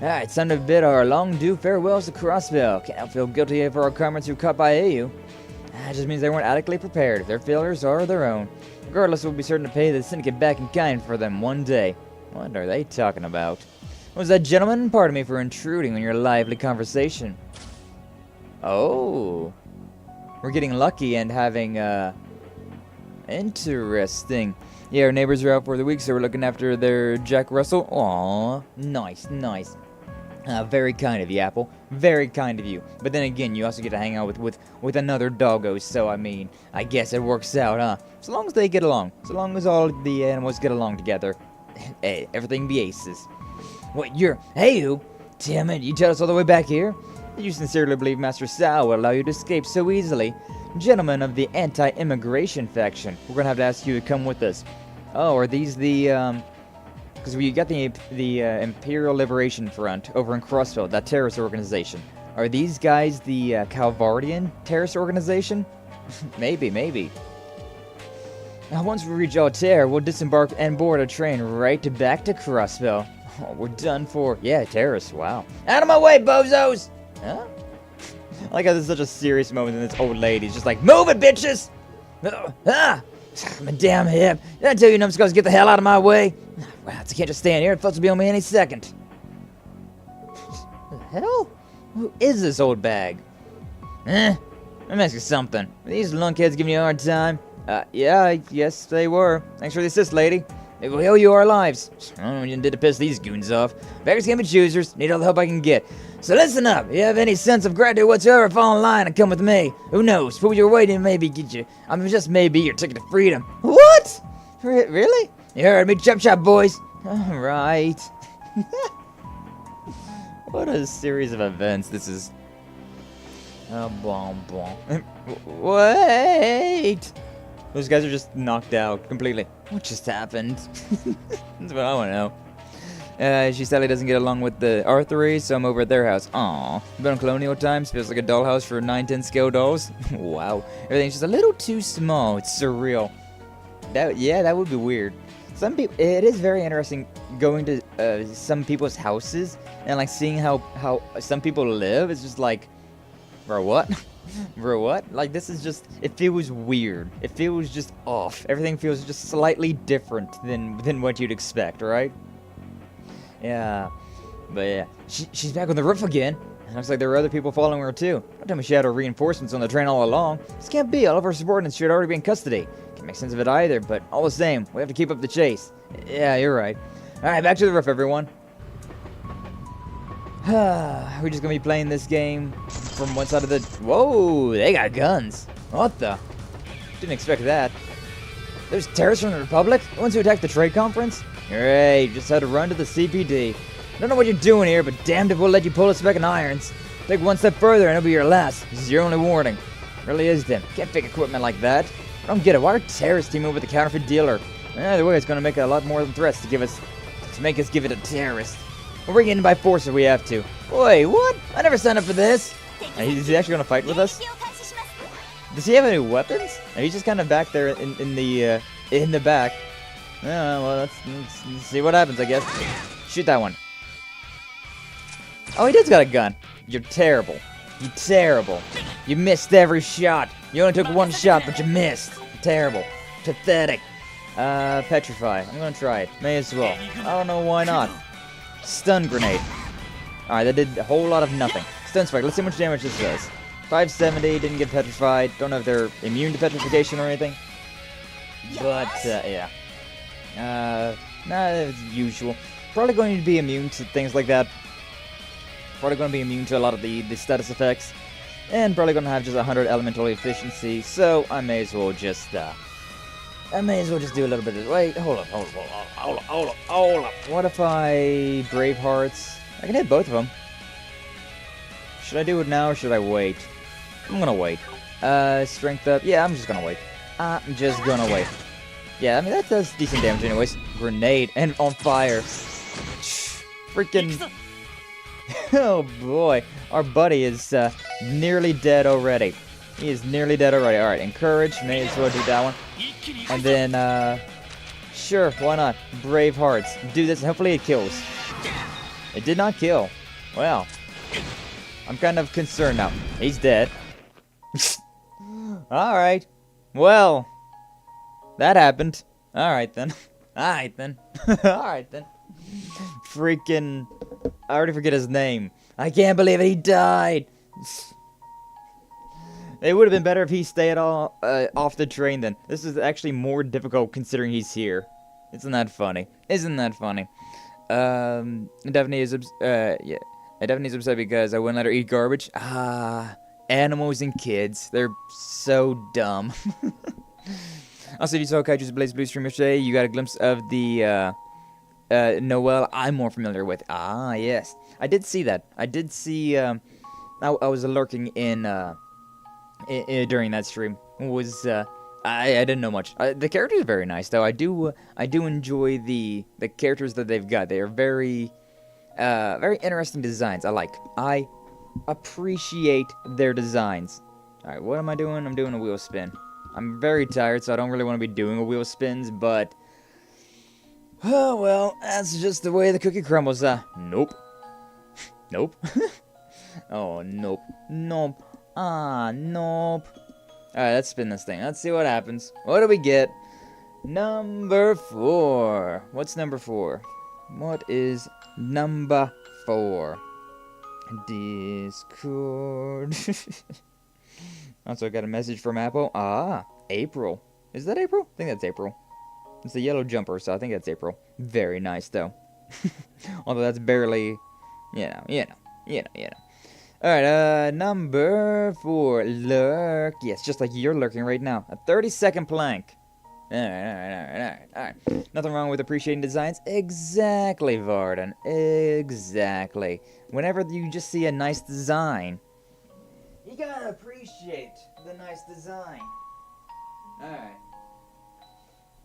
Alright, it's time to bid our long-due farewells to Crossbell. Can't help feel guilty for our comrades who caught by AU. That just means they weren't adequately prepared. Their failures are their own. Regardless, we'll be certain to pay the syndicate back in kind for them one day. What are they talking about? What was that, gentlemen? Pardon me for intruding on your lively conversation. Oh. We're getting lucky and having, interesting. Yeah, our neighbors are out for the week, so we're looking after their Jack Russell. Aw, nice. Very kind of you, Apple. Very kind of you. But then again, you also get to hang out with another doggo, so I mean, I guess it works out, huh? So long as they get along. So long as all the animals get along together. Hey, everything be aces. What, you're... Hey, you? damn it, you tell us all the way back here? Did you sincerely believe Master Ciel will allow you to escape so easily? Gentlemen of the anti-immigration faction, we're gonna have to ask you to come with us. Oh, are these the, because we got the Imperial Liberation Front over in Crossbell, that terrorist organization. Are these guys the Calvardian terrorist organization? Maybe. Now, once we reach Altair, we'll disembark and board a train back to Crossbell. Oh, we're done for. Yeah, terrorists, wow. Out of my way, bozos! Huh? I like how this is such a serious moment and this old lady's just like, move it, bitches! My damn hip. Did I tell you numbskulls get the hell out of my way? Wow, I can't just stand here. The fuss will be on me any second. The hell? Who is this old bag? Let me ask you something. Were these lunkheads giving you a hard time? Yeah, yes, they were. Thanks for the assist, lady. Maybe we owe you our lives. I don't know what you did to piss these goons off. Beggars can't be choosers. Need all the help I can get. So listen up. If you have any sense of gratitude whatsoever, fall in line and come with me. Who knows? Put your weight in, maybe get you. I mean, just maybe your ticket to freedom. What? Really? You heard me. Chop chop, boys. All right. What a series of events this is. Wait. Those guys are just knocked out completely. What just happened? That's what I want to know. She sadly doesn't get along with the Arthurys, so I'm over at their house. Aww. Been on colonial times, feels like a dollhouse for 9-10 scale dolls. Wow. Everything's just a little too small. It's surreal. That would be weird. Some people, it is very interesting going to some people's houses and like seeing how some people live. It's just like, bro, what? Bro, what? Like, this is just, it feels weird. It feels just off. Everything feels just slightly different than what you'd expect, right? Yeah. But yeah, she's back on the roof again. Looks like there were other people following her too. Don't tell me she had her reinforcements on the train all along. This can't be. All of her subordinates should already be in custody. Can't make sense of it either, but all the same, we have to keep up the chase. Yeah, you're right. Alright, back to the roof, everyone. We're just gonna be playing this game from one side of the... Whoa, they got guns. What the? Didn't expect that. There's terrorists from the Republic? The ones who attacked the trade conference? Great, just had to run to the CPD. I don't know what you're doing here, but damned if we'll let you pull us back in irons. Take one step further and it'll be your last. This is your only warning. It really is them. Can't fake equipment like that. I don't get it. Why are terrorists teaming up with a counterfeit dealer? Either way, it's gonna make it a lot more than threats to make us give it a terrorist. We'll bring it in by force if we have to. Wait, what? I never signed up for this. Is he actually gonna fight with us? Does he have any weapons? He's just kind of back there in the back. Well, let's see what happens, I guess. Shoot that one. Oh, he does got a gun. You're terrible. You're terrible. You missed every shot. You only took one shot, but you missed. Terrible. Pathetic. Petrify. I'm gonna try it. May as well. I don't know why not. Stun grenade. Alright, that did a whole lot of nothing. Stun spike. Let's see how much damage this does. 570. Didn't get petrified. Don't know if they're immune to petrification or anything. But, yeah. It's usual. Probably going to be immune to things like that. Probably going to be immune to a lot of the status effects. And probably going to have just 100 elemental efficiency. So, I may as well just do a little bit of... Wait, hold up. What if I Brave Hearts? I can hit both of them. Should I do it now or should I wait? I'm gonna wait. Strength up. Yeah, I'm just gonna wait. Yeah, I mean, that does decent damage anyways. Grenade and on fire. Freaking... Oh boy. Our buddy is nearly dead already. He is nearly dead already. Alright, encourage. May as well do that one. And then, sure, why not? Brave Hearts. Do this and hopefully it kills. It did not kill. Well, I'm kind of concerned now. He's dead. Alright. Well, that happened. Alright then. Alright then. Alright then. Freaking... I already forget his name. I can't believe it, he died. It would have been better if he stayed all off the train then. This is actually more difficult considering he's here. Isn't that funny? Isn't that funny? Daphne is upset because I wouldn't let her eat garbage. Animals and kids. They're so dumb. Also, if you saw Kaiju's Blaze Blue stream yesterday, you got a glimpse of the Noelle I'm more familiar with. Yes. I did see that. I did see, I was lurking in during that stream. I didn't know much. The characters are very nice, though. I do enjoy the characters that they've got. They are very interesting designs. I appreciate their designs. Alright, what am I doing? I'm doing a wheel spin. I'm very tired, so I don't really want to be doing a wheel spins, but... Oh, well, that's just the way the cookie crumbles, Nope. Nope. Oh, nope. Nope. Nope. Alright, let's spin this thing. Let's see what happens. What do we get? Number 4. What's number 4? What is number 4? Discord. Also, I got a message from Apple. April. Is that April? I think that's April. It's a yellow jumper, so I think that's April. Very nice, though. Although that's barely, you know. Alright, number 4. Lurk. Yes, just like you're lurking right now. A 30-second plank. Alright. Nothing wrong with appreciating designs. Exactly, Varden. Exactly. Whenever you just see a nice design, you gotta appreciate the nice design. Alright.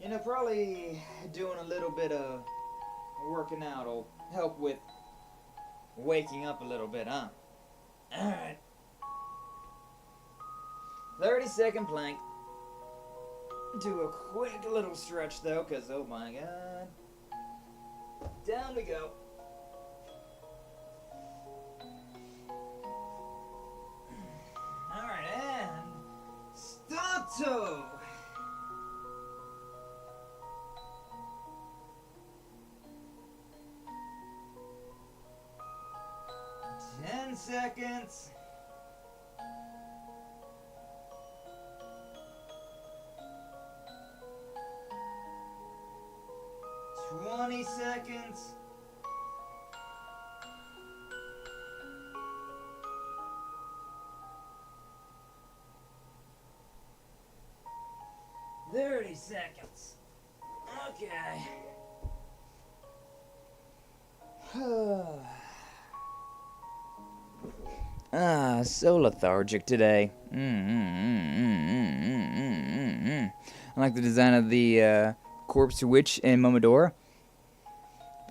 You know, probably doing a little bit of working out will help with waking up a little bit, huh? Alright. 30-second plank. Do a quick little stretch, though, because, oh my god. Down we go. Alright, and... Stato! 10 seconds. 20 seconds. 30 seconds. Okay. So lethargic today. I like the design of the Corpse Witch in Momodora.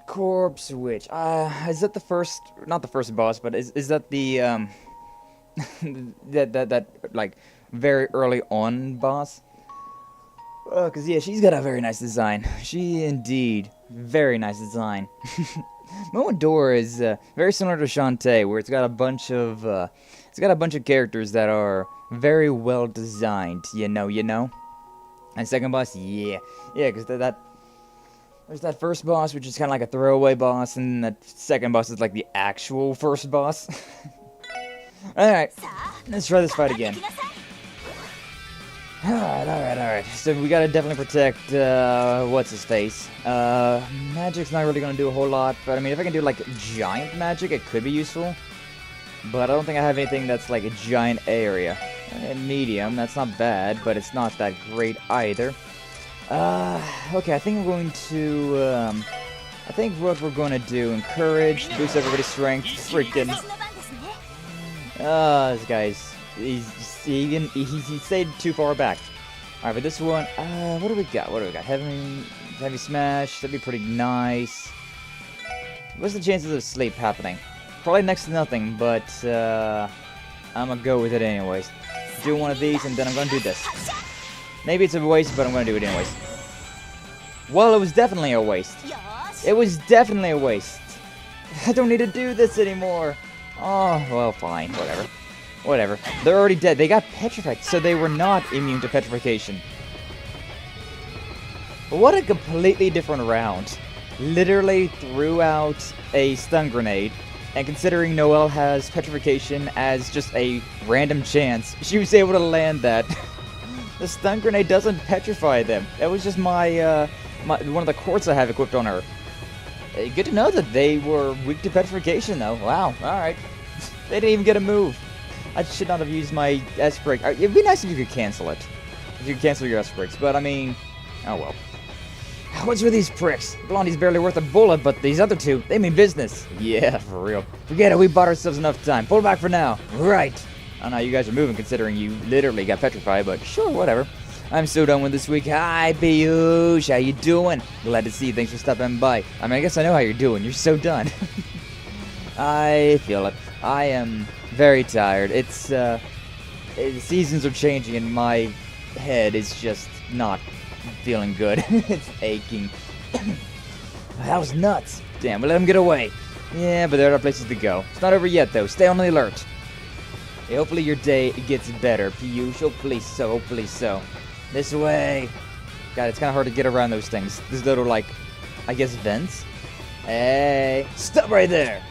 Corpse Witch. Is that the first? Not the first boss, but is that the that like very early on boss? Cause yeah, she's got a very nice design. She indeed, very nice design. Momodora is very similar to Shantae, where it's got a bunch of characters that are very well designed. You know. And second boss, yeah, cause there's that first boss, which is kind of like a throwaway boss, and that second boss is like the actual first boss. Alright, let's try this fight again. Alright. So we gotta definitely protect, what's-his-face. Magic's not really gonna do a whole lot, but I mean, if I can do, like, giant magic, it could be useful. But I don't think I have anything that's, like, a giant area. Medium, that's not bad, but it's not that great either. Okay, I think I'm going to, I think what we're going to do, encourage, boost everybody's strength, freaking... this guy's, he stayed too far back. Alright, but this one, what do we got? Heavy smash, that'd be pretty nice. What's the chances of sleep happening? Probably next to nothing, but, I'm gonna go with it anyways. Do one of these, and then I'm gonna do this. Maybe it's a waste, but I'm gonna do it anyways. Well, it was definitely a waste. It was definitely a waste. I don't need to do this anymore. Oh, well, fine. Whatever. They're already dead. They got petrified, so they were not immune to petrification. What a completely different round. Literally threw out a stun grenade, and considering Noelle has petrification as just a random chance, she was able to land that. The stun grenade doesn't petrify them. That was just my one of the quartz I have equipped on her. Good to know that they were weak to petrification, though. Wow, alright. They didn't even get a move. I should not have used my S-break. It'd be nice if you could cancel it. If you could cancel your S-breaks, but I mean, oh well. What's with these pricks? Blondie's barely worth a bullet, but these other two, they mean business. Yeah, for real. Forget it, we bought ourselves enough time. Pull back for now. Right. I don't know how you guys are moving considering you literally got petrified, but sure, whatever. I'm so done with this week. Hi, Piyush. How you doing? Glad to see you. Thanks for stopping by. I mean, I guess I know how you're doing. You're so done. I feel it. I am very tired. It's, the seasons are changing and my head is just not feeling good. It's aching. That was nuts. Damn, we let him get away. Yeah, but there are places to go. It's not over yet, though. Stay on the alert. Hey, hopefully your day gets better, Piyush. Hopefully so. Hopefully so. This way. God, it's kind of hard to get around those things. These little, like, I guess vents. Hey, stop right there.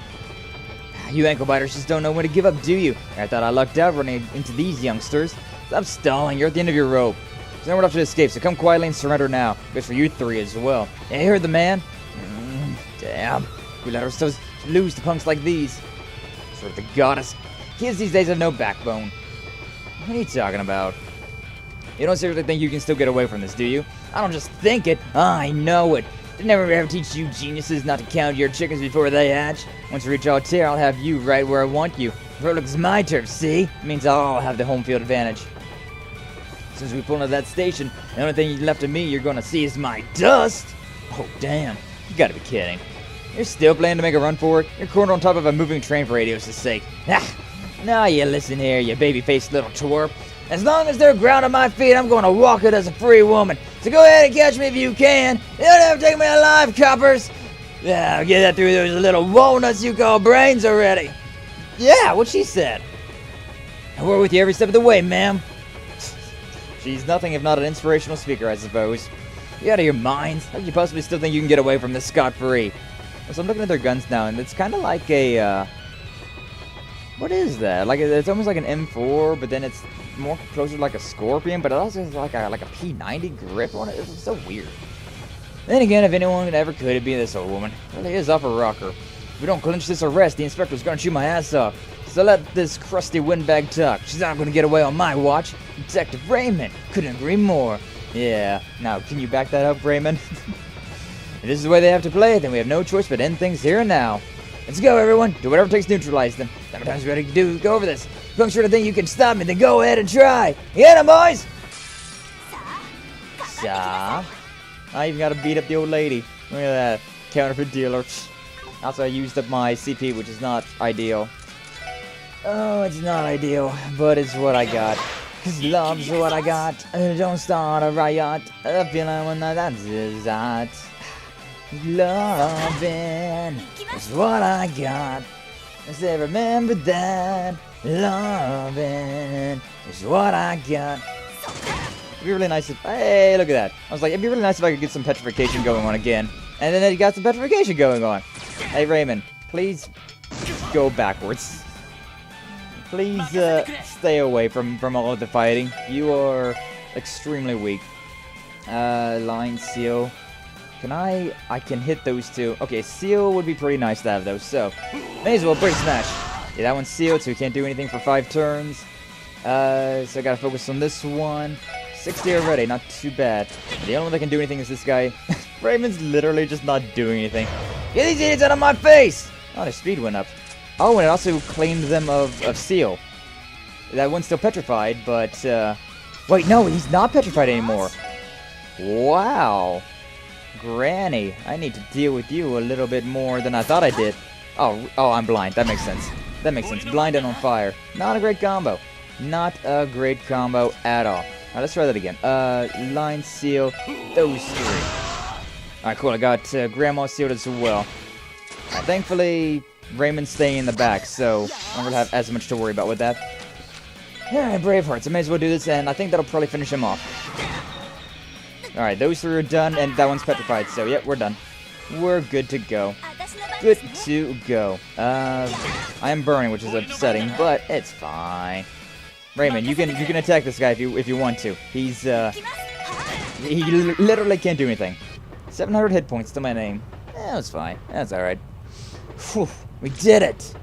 You ankle biters just don't know when to give up, do you? I thought I lucked out running into these youngsters. Stop stalling. You're at the end of your rope. There's nowhere left to escape, so come quietly and surrender now. Good for you three as well. Yeah, you heard the man? Damn. We let ourselves lose to punks like these. Sort of the goddess. Kids these days have no backbone. What are you talking about? You don't seriously think you can still get away from this, do you? I don't just think it. I know it. Didn't ever teach you geniuses not to count your chickens before they hatch? Once we reach our tier, I'll have you right where I want you. Vertic's my turf, see? It means I'll have the home field advantage. As soon as we pull into that station, the only thing left of me you're gonna see is my dust. Oh, damn. You gotta be kidding. You're still planning to make a run for it? You're cornered on top of a moving train for radio's sake. Ah! Now you listen here, you baby-faced little twerp. As long as they're ground on my feet, I'm gonna walk it as a free woman. So go ahead and catch me if you can. You don't have to take me alive, coppers. Yeah, I'll get that through those little walnuts you call brains already. Yeah, what she said. We're with you every step of the way, ma'am. She's nothing if not an inspirational speaker, I suppose. You out of your minds? How could you possibly still think you can get away from this scot-free? So I'm looking at their guns now, and it's kind of like a, what is that? Like, it's almost like an M4, but then it's more closer to like a Scorpion, but it also has like a P90 grip on it. It's so weird. Then again, if anyone ever could, it'd be this old woman. It really is off a rocker. If we don't clinch this arrest, the inspector's gonna shoot my ass off. So let this crusty windbag talk. She's not gonna get away on my watch. Detective Raymond. Couldn't agree more. Yeah. Now, can you back that up, Raymond? If this is the way they have to play, then we have no choice but end things here and now. Let's go, everyone. Do whatever it takes to neutralize them. How many times we ready to do? Go over this. If you're sure to think you can stop me, then go ahead and try. Get him, boys! Sa. I even gotta beat up the old lady. Look at that. Counterfeit dealer. Also, I used up my CP, which is not ideal. Oh, it's not ideal, but it's what I got. Cause love's what I got. Don't start a riot. A feeling when the dance is hot. Loving is what I got. I say remember that. Loving is what I got. It'd be really nice if... Hey, look at that. I was like, it'd be really nice if I could get some petrification going on again. And then you got some petrification going on. Hey, Raymond, please go backwards. Please stay away from all of the fighting. You are extremely weak. Line Ciel. I can hit those two. Okay, Ciel would be pretty nice to have those, so may as well break smash. Yeah, that one's sealed, so he can't do anything for 5 turns. So I gotta focus on this one. 60 already, not too bad. The only one that can do anything is this guy. Raymond's literally just not doing anything. Get these idiots out of my face! Oh, their speed went up. Oh, and it also claimed them of Ciel. That one's still petrified, but, wait, no, he's not petrified anymore. Wow. Granny, I need to deal with you a little bit more than I thought I did. Oh, I'm blind. That makes sense. That makes sense. Blind and on fire. Not a great combo. Not a great combo at all. Alright, let's try that again. Line Ciel. Those 3. Alright, cool. I got Grandma sealed as well. Alright, thankfully, Raymond's staying in the back, so I don't really have as much to worry about with that. Alright, Bravehearts. I may as well do this, and I think that'll probably finish him off. Alright, those 3 are done, and that one's petrified, so yep, we're done. We're good to go. Good to go. I am burning, which is upsetting, but it's fine. Raymond, you can attack this guy if you want to. He literally can't do anything. 700 hit points to my name. That's fine. That's alright. We did it!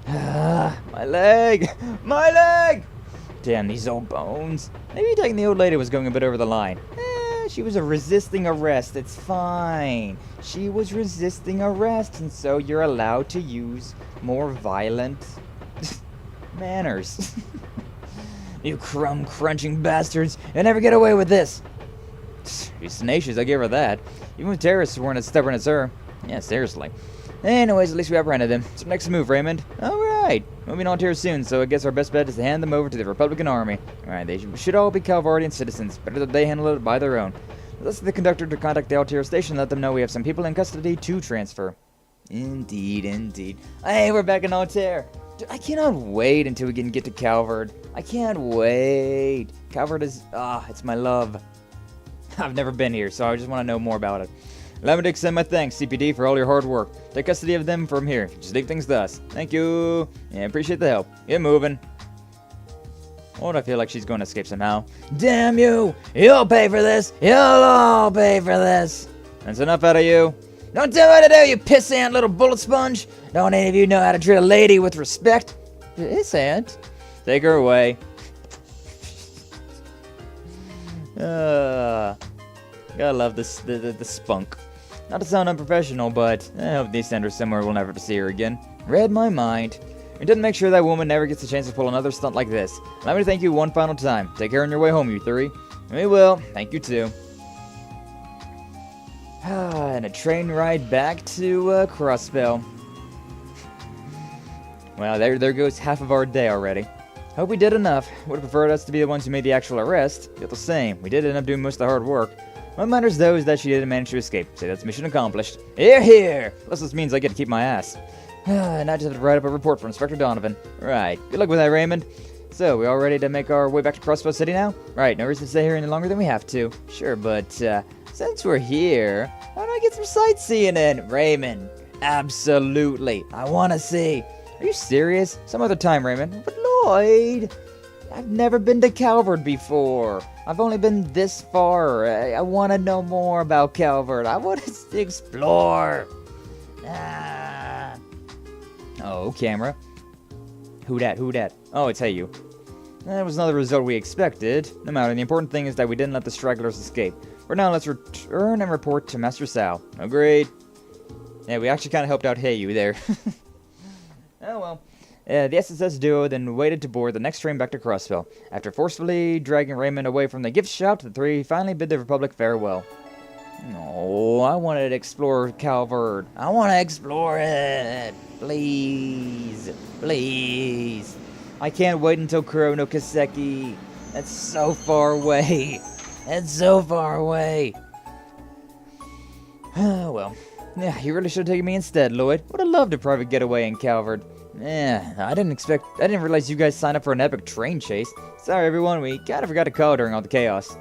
My leg! My leg! Damn, these old bones. Maybe taking the old lady was going a bit over the line. she was resisting arrest. It's fine. She was resisting arrest, and so you're allowed to use more violent manners. You crumb-crunching bastards. You'll never get away with this. She's tenacious, I give her that. Even with terrorists weren't as stubborn as her. Yeah, seriously. Anyways, at least we apprehended them. So next move, Raymond. Alright. Moving on to her soon, so I guess our best bet is to hand them over to the Republican Army. Alright, they should all be Calvardian citizens. Better that they handle it by their own. Let's ask the conductor to contact the Altier station and let them know we have some people in custody to transfer. Indeed, indeed. Hey, we're back in Altier. Dude, I cannot wait until we can get to Calvard. I can't wait. Calvard is, it's my love. I've never been here, so I just want to know more about it. Allow me to extend my thanks, CPD, for all your hard work. Take custody of them from here. Just leave things to us. Thank you. Yeah, appreciate the help. Get moving. Oh, I feel like she's going to escape somehow. Damn you! You'll pay for this! You'll all pay for this! That's enough out of you. Don't tell me what to do, you pissant little bullet sponge! Don't any of you know how to treat a lady with respect? Pissant. Take her away. Gotta love this, the spunk. Not to sound unprofessional, but I hope they send her somewhere we'll never see her again. Read my mind. We didn't make sure that woman never gets a chance to pull another stunt like this. Allow me to thank you one final time. Take care on your way home, you three. We will. Thank you, too. And a train ride back to Crossbell. Well, there goes half of our day already. Hope we did enough. Would have preferred us to be the ones who made the actual arrest. Yet the same, we did end up doing most of the hard work. What matters, though, is that she didn't manage to escape. So that's mission accomplished. Hear, hear! Unless this means I get to keep my ass. And I just have to write up a report for Inspector Donovan. Right. Good luck with that, Raymond. So, we all ready to make our way back to Crossbell City now? Right, no reason to stay here any longer than we have to. Sure, but, since we're here, why don't I get some sightseeing in? Raymond, absolutely. I want to see. Are you serious? Some other time, Raymond. But Lloyd, I've never been to Calvard before. I've only been this far. I want to know more about Calvard. I want to explore. Oh, camera. Who dat? Who dat? Oh, it's hey you. That was not the result we expected. No matter, the important thing is that we didn't let the stragglers escape. For now, let's return and report to Master Ciel. Agreed. Yeah, we actually kind of helped out hey you there. Oh well. The SSS duo then waited to board the next train back to Crossbell. After forcefully dragging Raymond away from the gift shop, the three finally bid the Republic farewell. Oh, I wanted to explore Calvard. I want to explore it. Please. Please. I can't wait until Kurono Kaseki. That's so far away. That's so far away. Oh, well. Yeah, you really should have taken me instead, Lloyd. Would have loved a private getaway in Calvard. Yeah, I didn't realize you guys signed up for an epic train chase. Sorry, everyone, we kind of forgot to call during all the chaos.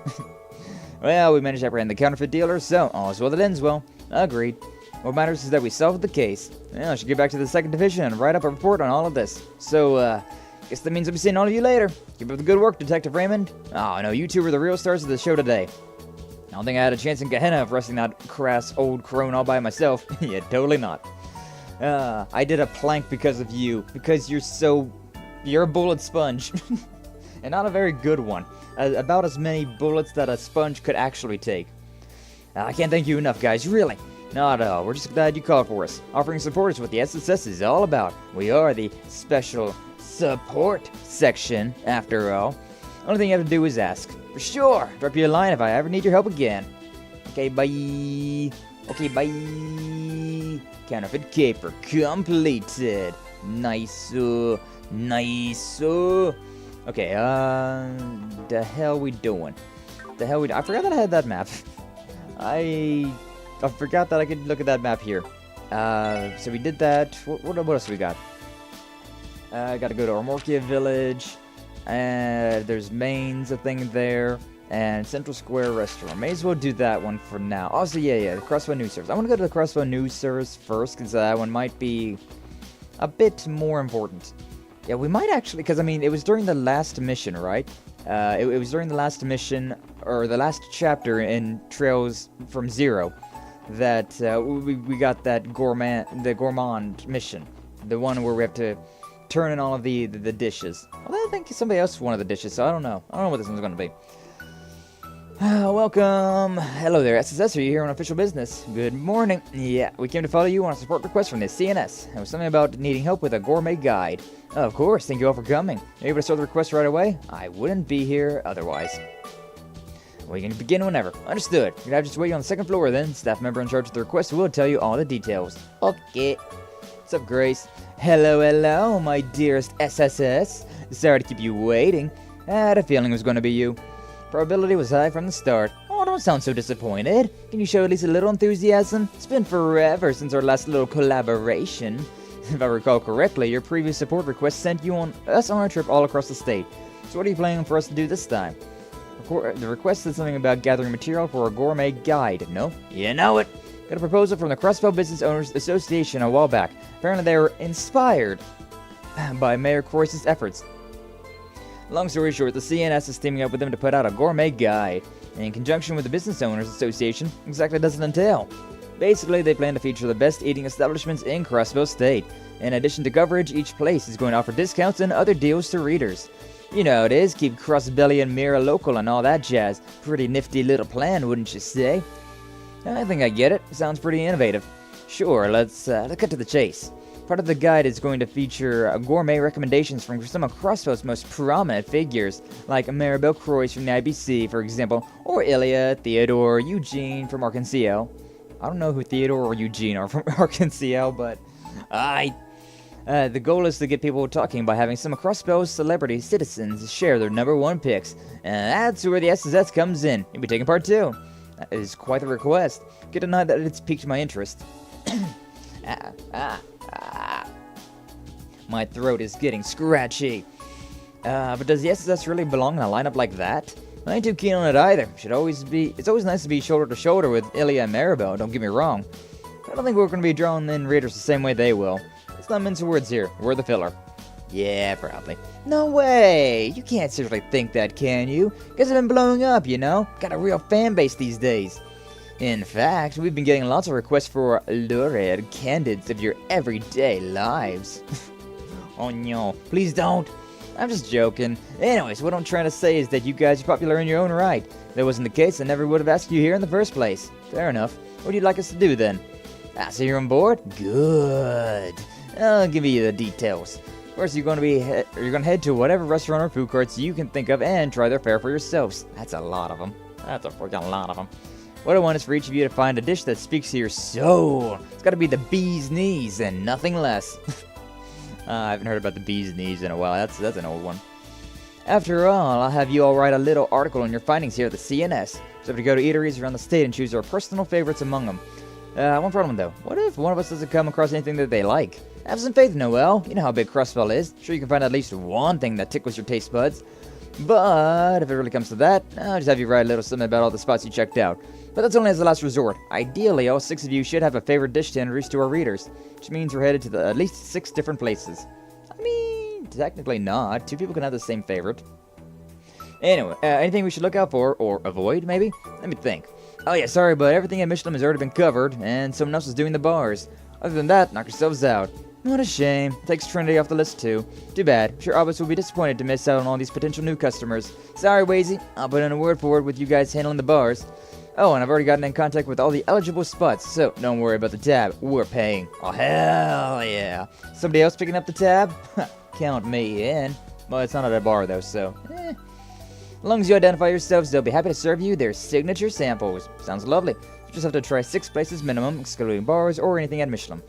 Well, we managed to apprehend the counterfeit dealer, so all's well that ends well. Agreed. What matters is that we solved the case. Well, I should get back to the 2nd Division and write up a report on all of this. So, guess that means I'll be seeing all of you later. Keep up the good work, Detective Raymond. Oh, no, you two were the real stars of the show today. I don't think I had a chance in Gehenna of wrestling that crass old crone all by myself. Yeah, totally not. I did a plank because of you. Because you're a bullet sponge. And not a very good one. About as many bullets that a sponge could actually take. I can't thank you enough, guys, really. Not at all. We're just glad you called for us. Offering support is what the SSS is all about. We are the special support section, after all. Only thing you have to do is ask. For sure. Drop you a line if I ever need your help again. Okay, bye. Okay, bye. Counterfeit caper completed. Nice. Nice. Okay, the hell we doing? I forgot that I had that map. I forgot that I could look at that map here. So we did that. What else we got? Gotta go to Ormorkia Village. There's Main's a thing there. And Central Square Restaurant. May as well do that one for now. Also, yeah, the Crossbell News Service. I want to go to the Crossbell News Service first, because that one might be a bit more important. Yeah, we might actually, because, I mean, it was during the last mission, right? It was during the last mission, or the last chapter in Trails from Zero, that we got that gourmand mission. The one where we have to turn in all of the dishes. Although I think somebody else wanted the dishes, so I don't know. I don't know what this one's going to be. Welcome. Hello there, SSS. Are you here on official business? Good morning. Yeah, we came to follow you on a support request from the CNS. It was something about needing help with a gourmet guide. Of course, thank you all for coming. Are you able to start the request right away? I wouldn't be here otherwise. We can begin whenever. Understood. You're gonna have to just wait on the second floor then. Staff member in charge of the request will tell you all the details. Okay. What's up, Grace? Hello, my dearest SSS. Sorry to keep you waiting. I had a feeling it was going to be you. Probability was high from the start. Oh, don't sound so disappointed. Can you show at least a little enthusiasm? It's been forever since our last little collaboration. If I recall correctly, your previous support request sent you on a trip all across the state. So what are you planning for us to do this time? The request said something about gathering material for a gourmet guide. No? You know it! Got a proposal from the Crossbell Business Owners Association a while back. Apparently they were inspired by Mayor Croyce's efforts. Long story short, the CNS is teaming up with them to put out a gourmet guide. In conjunction with the Business Owners Association, exactly does it entail? Basically, they plan to feature the best eating establishments in Crossbell State. In addition to coverage, each place is going to offer discounts and other deals to readers. You know how it is, keep Crossbelly and Mira local and all that jazz. Pretty nifty little plan, wouldn't you say? I think I get it. Sounds pretty innovative. Sure, let's cut to the chase. Part of the guide is going to feature gourmet recommendations from some of Crossbell's most prominent figures, like Maribel Croyce from the IBC, for example, or Ilya, Theodore, Eugene from Arkansas. I don't know who Theodore or Eugene are from Arkansas, but the goal is to get people talking by having some of Crossbell's celebrity citizens share their #1 picks, and that's where the SSS comes in. You'll be taking part too. That is quite the request. Get deny that it's piqued my interest. My throat is getting scratchy. But does the SSS really belong in a lineup like that? I ain't too keen on it either. It's always nice to be shoulder to shoulder with Ilya and Maribel, don't get me wrong. I don't think we're going to be drawing in readers the same way they will. Let's not mince words here. We're the filler. Yeah, probably. No way! You can't seriously think that, can you? Guys have been blowing up, you know? Got a real fan base these days. In fact, we've been getting lots of requests for lurid candidates of your everyday lives. Oh no, please don't. I'm just joking. Anyways, what I'm trying to say is that you guys are popular in your own right. If that wasn't the case, I never would have asked you here in the first place. Fair enough. What would you like us to do then? So you're on board? Good. I'll give you the details. First, you're going to head to whatever restaurant or food courts you can think of and try their fare for yourselves. That's a lot of them. That's a freaking lot of them. What I want is for each of you to find a dish that speaks to your soul. It's got to be the bee's knees and nothing less. I haven't heard about the bee's knees in a while. That's an old one. After all, I'll have you all write a little article on your findings here at the CNS. So to go to eateries around the state and choose our personal favorites among them. One problem though. What if one of us doesn't come across anything that they like? Have some faith, Noel. You know how big Crossbell is. Sure you can find at least one thing that tickles your taste buds. But if it really comes to that, I'll just have you write a little something about all the spots you checked out. But that's only as a last resort. Ideally, all 6 of you should have a favorite dish to introduce to our readers, which means we're headed to at least 6 different places. I mean, technically not. 2 people can have the same favorite. Anyway, anything we should look out for, or avoid, maybe? Let me think. Oh yeah, sorry, but everything at Mishelam has already been covered, and someone else is doing the bars. Other than that, knock yourselves out. What a shame. Takes Trinity off the list too. Too bad. I'm sure Albus will be disappointed to miss out on all these potential new customers. Sorry, Wazy. I'll put in a word for it with you guys handling the bars. Oh, and I've already gotten in contact with all the eligible spots, so don't worry about the tab. We're paying. Oh, hell yeah. Somebody else picking up the tab? Count me in. Well, it's not at a bar, though, so As long as you identify yourselves, they'll be happy to serve you their signature samples. Sounds lovely. You just have to try 6 places minimum, excluding bars or anything at Mishelam.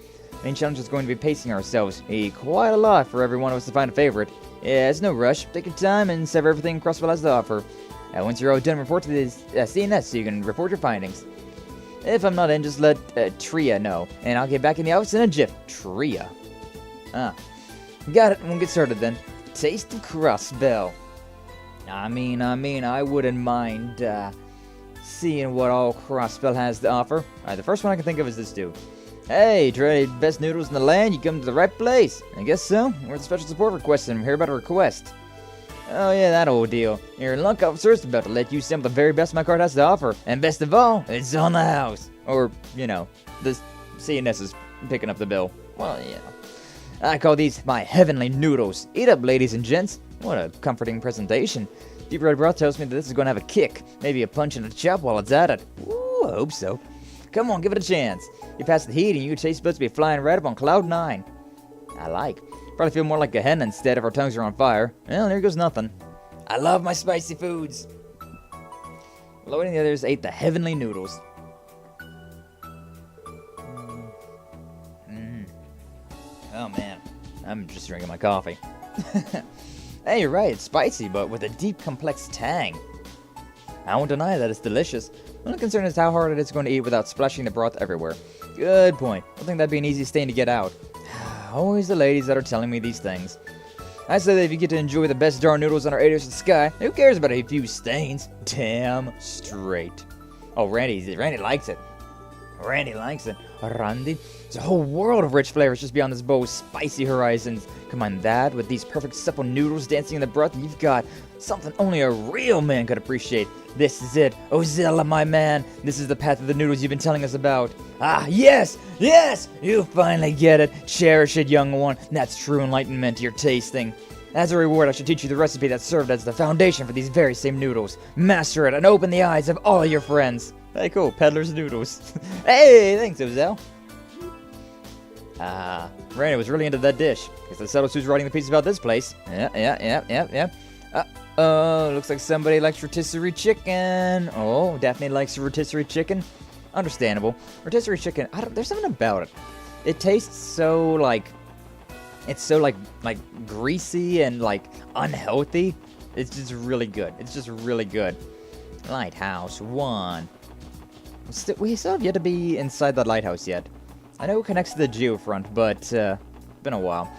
Main challenge is going to be pacing ourselves. Quite a lot for every one of us to find a favorite. Yeah, it's no rush. Take your time and savor everything Crossbell has to offer. Once you're all done, report to the CNS so you can report your findings. If I'm not in, just let Tria know, and I'll get back in the office in a jiff. Tria. Got it. We'll get started then. Taste of Crossbell. I mean, I wouldn't mind seeing what all Crossbell has to offer. Alright, the first one I can think of is this dude. Hey, try the best noodles in the land, you come to the right place. I guess so. We're the special support request and we're here about a request. Oh yeah, that old deal. Your lunk officer is about to let you sample the very best my card has to offer. And best of all, it's on the house. Or, you know, the CNS is picking up the bill. Well, yeah. I call these my heavenly noodles. Eat up, ladies and gents. What a comforting presentation. Deep red broth tells me that this is going to have a kick. Maybe a punch and a chop while it's at it. Ooh, I hope so. Come on, give it a chance. You pass the heat and your taste buds be flying right up on cloud 9. I like. Probably feel more like a hen instead if our tongues are on fire. Well, there goes nothing. I love my spicy foods. Lloyd and the others ate the heavenly noodles. Oh man, I'm just drinking my coffee. Hey, you're right, it's spicy, but with a deep, complex tang. I won't deny that it's delicious. The only concern is how hard it is going to eat without splashing the broth everywhere. Good point. I don't think that'd be an easy stain to get out. Always the ladies that are telling me these things. I say that if you get to enjoy the best darn noodles on our 8 acres of sky, who cares about a few stains? Damn straight. Oh, Randy likes it. Randy likes it. Randy? There's a whole world of rich flavors just beyond this bowl's spicy horizons. Combine that with these perfect supple noodles dancing in the broth, and you've got something only a real man could appreciate. This is it. Oh, Zilla, my man. This is the path of the noodles you've been telling us about. Ah, yes! Yes! You finally get it. Cherish it, young one. That's true enlightenment you're tasting. As a reward, I should teach you the recipe that served as the foundation for these very same noodles. Master it and open the eyes of all your friends. Hey, cool. Peddler's noodles. Hey, thanks, Cecile. Randy was really into that dish. Guess the settles who's writing the piece about this place. Yeah. Looks like somebody likes rotisserie chicken. Oh, Daphne likes rotisserie chicken. Understandable. Rotisserie chicken, there's something about it. It tastes so, it's so, like greasy and, unhealthy. It's just really good. It's just really good. Lighthouse 1. We still have yet to be inside that lighthouse yet. I know it connects to the geofront, but, been a while.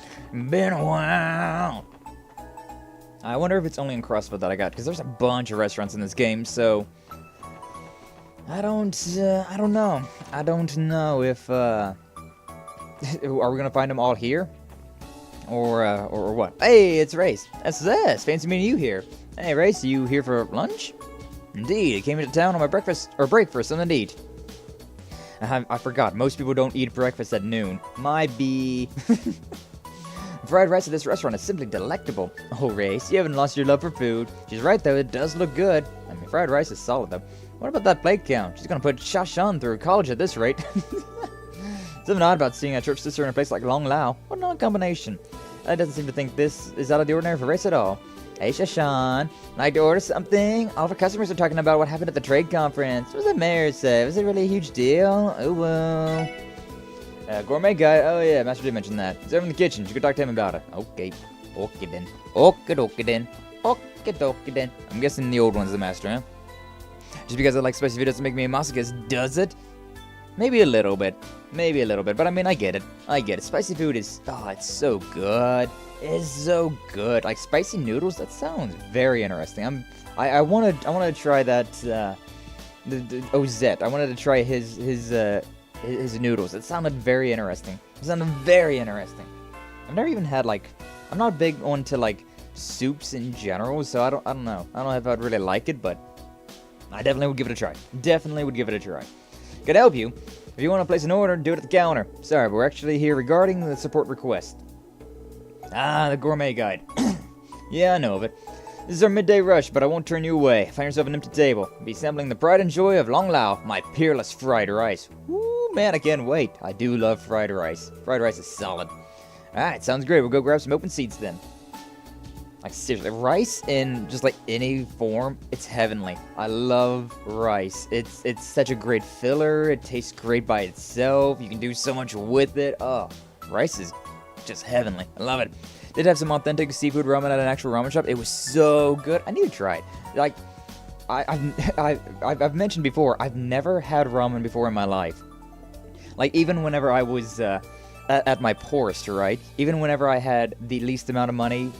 I wonder if it's only in Crossbell that I got, because there's a bunch of restaurants in this game, so... I don't know. I don't know if, are we gonna find them all here? Or what? Hey, it's Race. SS, fancy meeting you here. Hey, Race, you here for lunch? Indeed, I came into town on my break for something to eat. I forgot, most people don't eat breakfast at noon. My bee. Fried rice at this restaurant is simply delectable. Oh, Race, you haven't lost your love for food. She's right, though, it does look good. I mean, fried rice is solid, though. What about that plate count? She's gonna put Shashan through college at this rate. Something odd about seeing a church sister in a place like Long Lao. What an odd combination. I doesn't seem to think this is out of the ordinary for Race at all. Hey, Shashan, like to order something? All of our customers are talking about what happened at the trade conference. What was the mayor say? Was it really a huge deal? Oh, well. Gourmet guy, oh yeah, Master did mention that. He's over in the kitchen. You could talk to him about it. Okay. Okay then. Okay then. Okay then. I'm guessing the old one's the master, huh? Just because I like spicy food doesn't make me a masochist, does it? Maybe a little bit. Maybe a little bit. But I mean, I get it. Spicy food is, it's so good. It's so good. Like spicy noodles, that sounds very interesting. I wanted to try that, the Ozette. I wanted to try his noodles. It sounded very interesting. I've never even had, I'm not big onto, soups in general, so I don't know. I don't know if I'd really like it, but I definitely would give it a try. Could help you. If you want to place an order, do it at the counter. Sorry, but we're actually here regarding the support request. The gourmet guide. Yeah, I know of it. This is our midday rush, but I won't turn you away. Find yourself an empty table. Be sampling the pride and joy of Long Lao, my peerless fried rice. Woo, man, I can't wait. I do love fried rice. Fried rice is solid. Alright, sounds great. We'll go grab some open seats then. Seriously, rice in just any form, it's heavenly. I love rice. It's such a great filler. It tastes great by itself. You can do so much with it. Oh, rice is just heavenly. I love it. Did have some authentic seafood ramen at an actual ramen shop. It was so good. I need to try it. I've mentioned before, I've never had ramen before in my life. Even whenever I was at my poorest, right? Even whenever I had the least amount of money.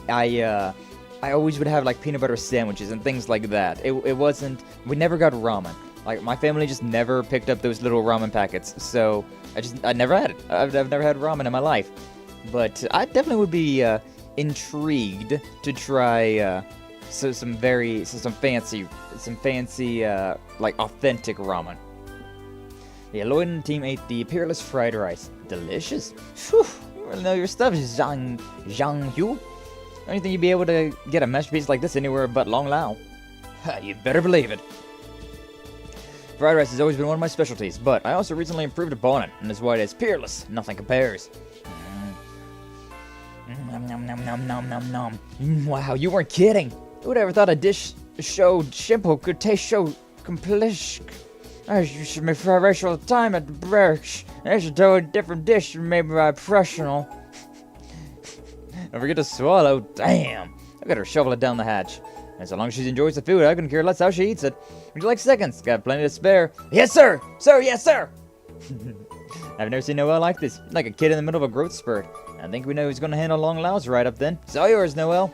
I always would have peanut butter sandwiches and things like that. It wasn't, we never got ramen. My family just never picked up those little ramen packets, so I never had it. I've never had ramen in my life. But I definitely would be intrigued to try some fancy authentic ramen. Yeah, Lloyd and the team ate the peerless fried rice. Delicious. Whew, you really know your stuff, Zhang Hu. Don't you think you'd be able to get a masterpiece like this anywhere but Long Lao? You better believe it. Fried rice has always been one of my specialties, but I also recently improved upon it, and that's why it is peerless. Nothing compares. Nom nom nom nom nom nom nom. Wow, you weren't kidding. Who would ever thought a dish so simple could taste so complex? I should make fried rice all the time at the brunch. I should do a different dish made by a professional. Don't forget to swallow. Damn. I gotta shovel it down the hatch. And so long as she enjoys the food, I couldn't care less how she eats it. Would you like seconds? Got plenty to spare. Yes, sir! Sir, yes, sir! I've never seen Noel like this. Like a kid in the middle of a growth spurt. I think we know who's gonna handle Long Lao's right up then. It's all yours, Noel.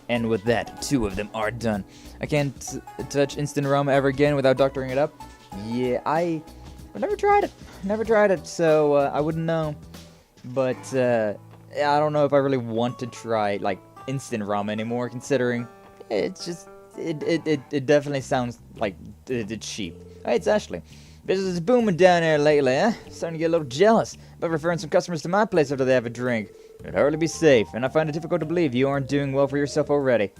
And with that, 2 of them are done. I can't touch instant rum ever again without doctoring it up. Yeah, I've never tried it. Never tried it, so I wouldn't know. But I don't know if I really want to try like instant rum anymore, considering it's just it definitely sounds like it's cheap. Hey, it's Ashley. Business is booming down there lately, huh? Starting to get a little jealous about referring some customers to my place after they have a drink. It'd hardly be safe, and I find it difficult to believe you aren't doing well for yourself already.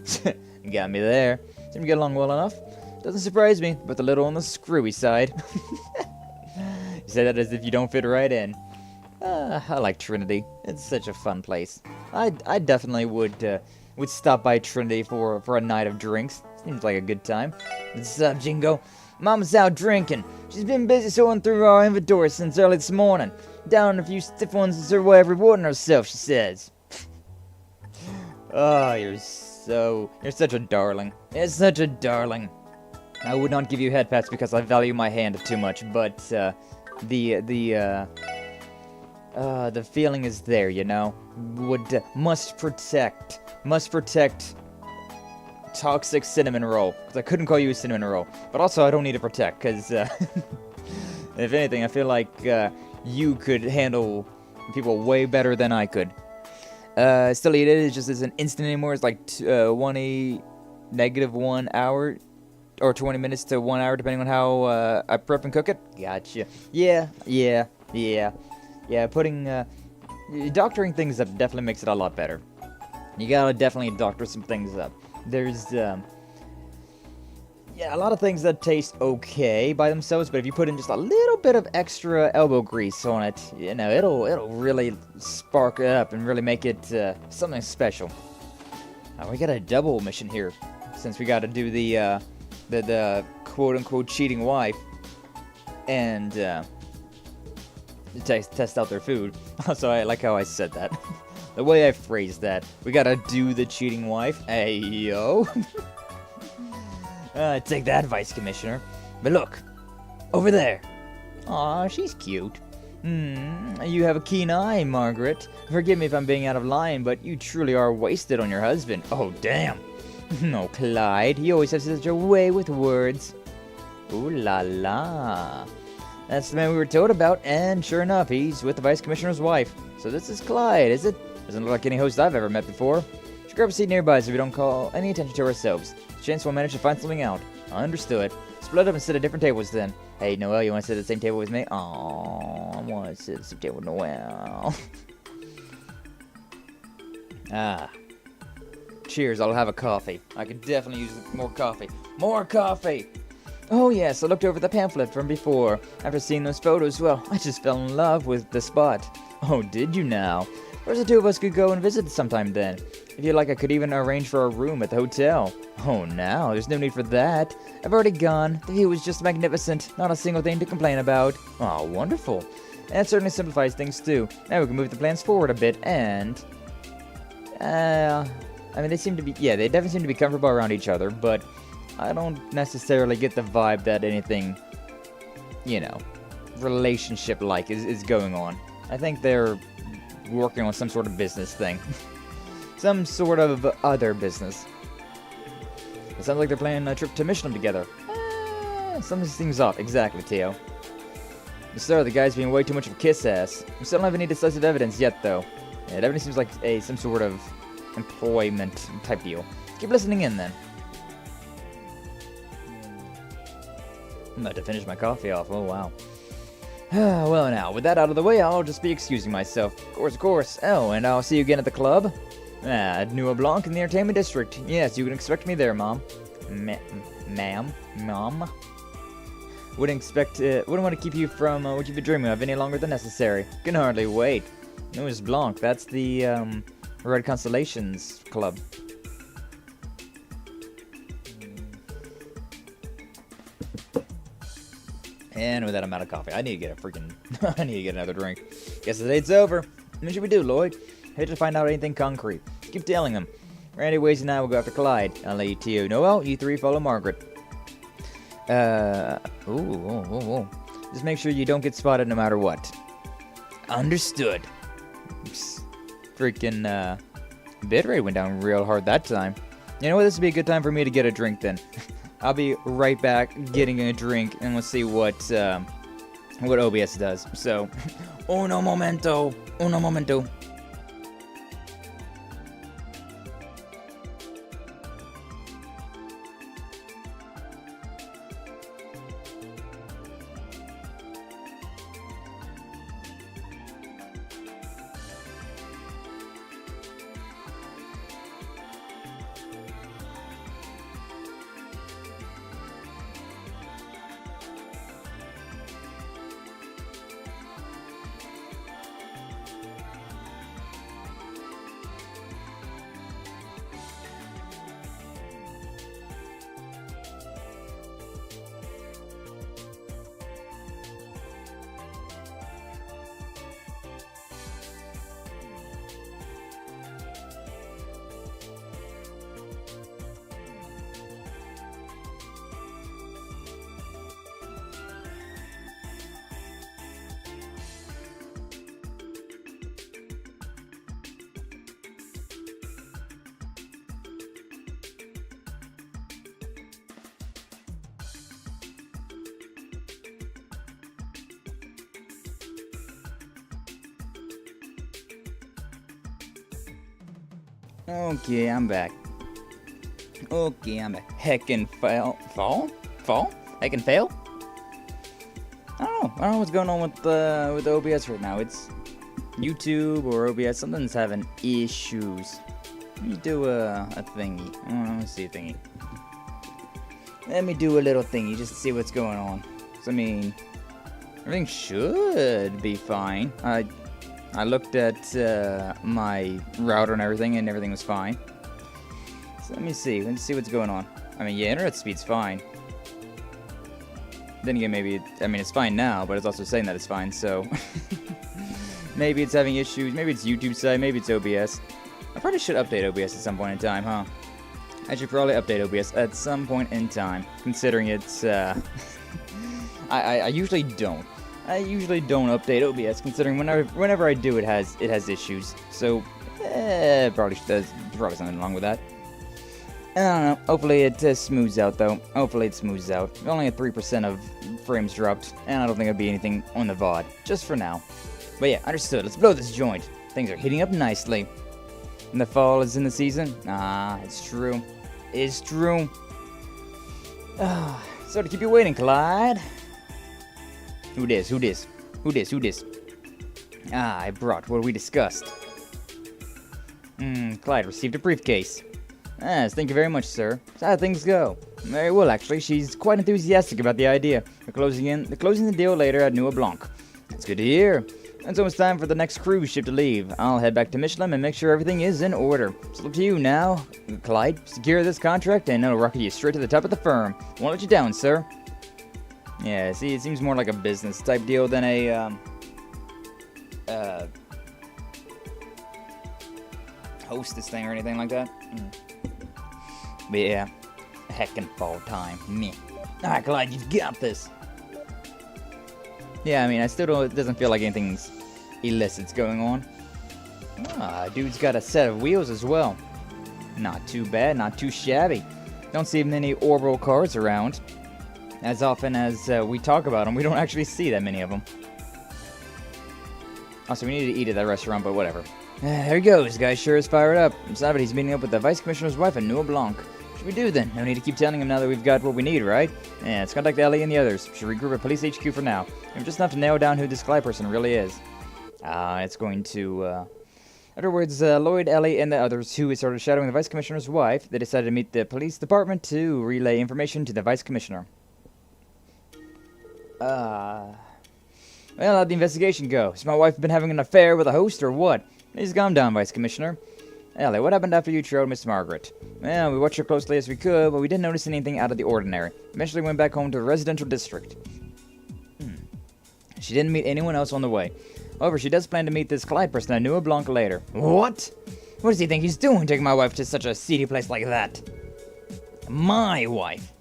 You got me there. Seem to get along well enough. Doesn't surprise me, but a little on the screwy side. You say that as if you don't fit right in. I like Trinity. It's such a fun place. I definitely would stop by Trinity for a night of drinks. Seems like a good time. What's up, Jingo? Mama's out drinking. She's been busy sorting through our inventory since early this morning. Down a few stiff ones to serve every rewarding herself, she says. Oh, you're such a darling. You're such a darling. I would not give you head pats because I value my hand too much, but the feeling is there, you know. Must protect toxic cinnamon roll, because I couldn't call you a cinnamon roll, but also I don't need to protect, because if anything, I feel like you could handle people way better than I could. Still eat it. It just isn't instant anymore. It's like -1 hour or 20 minutes to 1 hour, depending on how I prep and cook it. Gotcha. Yeah. Putting doctoring things up definitely makes it a lot better. You gotta definitely doctor some things up. There's a lot of things that taste okay by themselves, but if you put in just a little bit of extra elbow grease on it, you know, it'll really spark it up and really make it something special. We got a double mission here, since we got to do the quote-unquote cheating wife and test out their food. Also, I like how I said that. The way I phrased that. We gotta do the cheating wife. Hey, yo. Take that, Vice Commissioner. But look, over there. Aw, she's cute. You have a keen eye, Margaret. Forgive me if I'm being out of line, but you truly are wasted on your husband. Oh, damn. No, Clyde. He always has such a way with words. Ooh la la. That's the man we were told about, and sure enough, he's with the Vice Commissioner's wife. So this is Clyde, is it? Doesn't look like any host I've ever met before. Should grab a seat nearby so we don't call any attention to ourselves. Chance we'll manage to find something out. Understood. Split up and sit at different tables then. Hey, Noel, you want to sit at the same table with me? Aww, I want to sit at the same table with Noel. Cheers, I'll have a coffee. I could definitely use more coffee. More coffee! Oh yes, I looked over the pamphlet from before. After seeing those photos, well, I just fell in love with the spot. Oh, did you now? Perhaps the 2 of us could go and visit sometime then. If you'd like, I could even arrange for a room at the hotel. Oh, now, there's no need for that. I've already gone. The view was just magnificent. Not a single thing to complain about. Oh, wonderful. And it certainly simplifies things, too. Now we can move the plans forward a bit, and... I mean, they definitely seem to be comfortable around each other, but I don't necessarily get the vibe that anything, you know, relationship-like is going on. I think they're working on some sort of business thing. Some sort of other business. It sounds like they're planning a trip to Mishelam together. Something seems off. Exactly, Theo. Sir, the guy's being way too much of a kiss-ass. We still don't have any decisive evidence yet, though. Yeah, it definitely seems like some sort of employment type deal. Keep listening in, then. I'm about to finish my coffee off. Oh, wow. Well, now, with that out of the way, I'll just be excusing myself. Of course. Oh, and I'll see you again at the club. Nuit Blanc in the entertainment district. Yes, you can expect me there, Mom. Ma'am? Mom? Wouldn't want to keep you from what you've been dreaming of any longer than necessary. Can hardly wait. Nuit Blanc, that's the, Red Constellations Club. And with that, I'm out of coffee. I need to get a freaking... I need to get another drink. Guess the date's over. What should we do, Lloyd? Hate to find out anything concrete. Keep telling him. Randy, Waze, and I will go after Clyde. I'll lead to you. Noel, you three follow Margaret. Just make sure you don't get spotted no matter what. Understood. Oops. Freaking, bit rate went down real hard that time. You know what? This would be a good time for me to get a drink then. I'll be right back getting a drink, and we'll see what OBS does. So, uno momento. Okay, I'm back. Heckin' fall? Heckin' fail? I don't know what's going on with OBS right now. It's YouTube or OBS. Something's having issues. Let me do a thingy. Let me see a thingy. Let me do a little thingy just to see what's going on. So, I mean, everything should be fine. I looked at my router and everything was fine. So let me see what's going on. I mean, yeah, internet speed's fine. Then again, it's fine now, but it's also saying that it's fine, so... maybe it's having issues, maybe it's YouTube side, maybe it's OBS. I probably should update OBS at some point in time, huh? I should probably update OBS at some point in time, considering it's, I usually don't. I usually don't update OBS, considering whenever I do, it has issues. So, probably something wrong with that. I don't know. Hopefully it smooths out, though. Hopefully it smooths out. We only had 3% of frames dropped, and I don't think it'll be anything on the VOD, just for now. But yeah, understood. Let's blow this joint. Things are heating up nicely. And the fall is in the season? Ah, it's true. It's true. So to keep you waiting, Clyde. Who dis? I brought what we discussed. Clyde received a briefcase. Yes, thank you very much, sir. So how things go? Very well, actually. She's quite enthusiastic about the idea. We're closing the deal later at Nuit Blanc. It's good to hear. It's almost time for the next cruise ship to leave. I'll head back to Mishelam and make sure everything is in order. It's up to you now. Clyde, secure this contract and it'll rocket you straight to the top of the firm. Won't let you down, sir. Yeah, see, it seems more like a business type deal than a, hostess thing or anything like that. But yeah, heckin' fall time. Meh. Alright, Clyde, you've got this. Yeah, I mean, it doesn't feel like anything's illicit's going on. Dude's got a set of wheels as well. Not too bad, not too shabby. Don't see many orbital cars around. As often as we talk about them, we don't actually see that many of them. Also, we need to eat at that restaurant, but whatever. There he goes, guy sure is fired up. Besides, he's meeting up with the Vice Commissioner's wife at Nuit Blanc. What should we do then? No need to keep telling him now that we've got what we need, right? Yeah, let's contact Ellie and the others. Should regroup at Police HQ for now. We have just enough to narrow down who this Clyde person really is. It's going to Afterwards, Lloyd, Ellie, and the others who started shadowing the Vice Commissioner's wife, they decided to meet the police department to relay information to the Vice Commissioner. Well, how'd the investigation go? Has my wife been having an affair with a host or what? Please calm down, Vice Commissioner. Ellie, what happened after you trailed Miss Margaret? Well, we watched her closely as we could, but we didn't notice anything out of the ordinary. Eventually went back home to the residential district. She didn't meet anyone else on the way. However, she does plan to meet this Clyde person at Nueva Blanca later. What? What does he think he's doing, taking my wife to such a seedy place like that? My wife?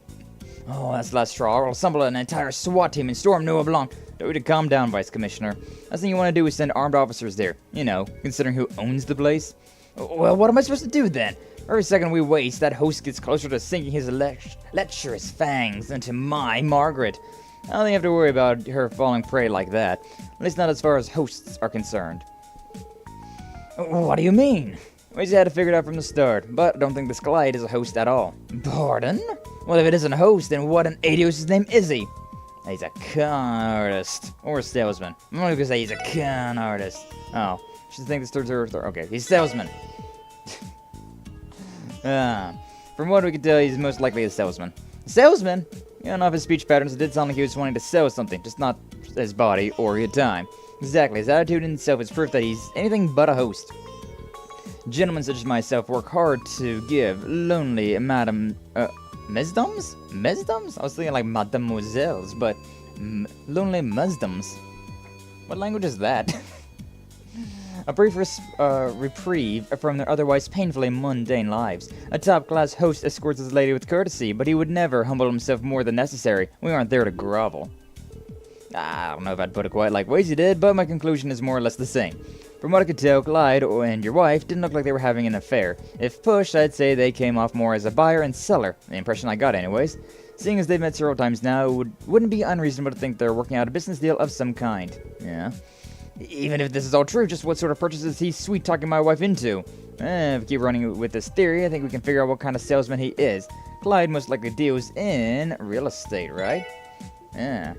Oh, that's the last straw. I'll assemble an entire SWAT team and storm Nueva Blanca. Don't need to calm down, Vice Commissioner. Last thing you want to do is send armed officers there. You know, considering who owns the place. Well, what am I supposed to do then? Every second we waste, that host gets closer to sinking his lecherous fangs into my Margaret. I don't think I have to worry about her falling prey like that. At least not as far as hosts are concerned. What do you mean? We just had to figure it out from the start, but I don't think this Clyde is a host at all. Pardon? Well, if it isn't a host, then what in Adios' name is he? He's a con artist. Or a salesman. I'm only gonna say he's a con artist. Oh, should think this third. Okay, he's a salesman. From what we can tell, he's most likely a salesman. Salesman? Yeah, off his speech patterns, it did sound like he was wanting to sell something, just not his body or his time. Exactly, his attitude in itself is proof that he's anything but a host. Gentlemen such as myself work hard to give lonely mesdames? Mesdames? I was thinking like mademoiselles, but lonely mesdames. What language is that? A brief reprieve from their otherwise painfully mundane lives. A top-class host escorts his lady with courtesy, but he would never humble himself more than necessary. We aren't there to grovel. I don't know if I'd put it quite like Wazy did, but my conclusion is more or less the same. From what I could tell, Clyde and your wife didn't look like they were having an affair. If pushed, I'd say they came off more as a buyer and seller. The impression I got anyways. Seeing as they've met several times now, it wouldn't be unreasonable to think they're working out a business deal of some kind. Yeah. Even if this is all true, just what sort of purchases is he sweet-talking my wife into? If we keep running with this theory, I think we can figure out what kind of salesman he is. Clyde most likely deals in real estate, right? Yeah.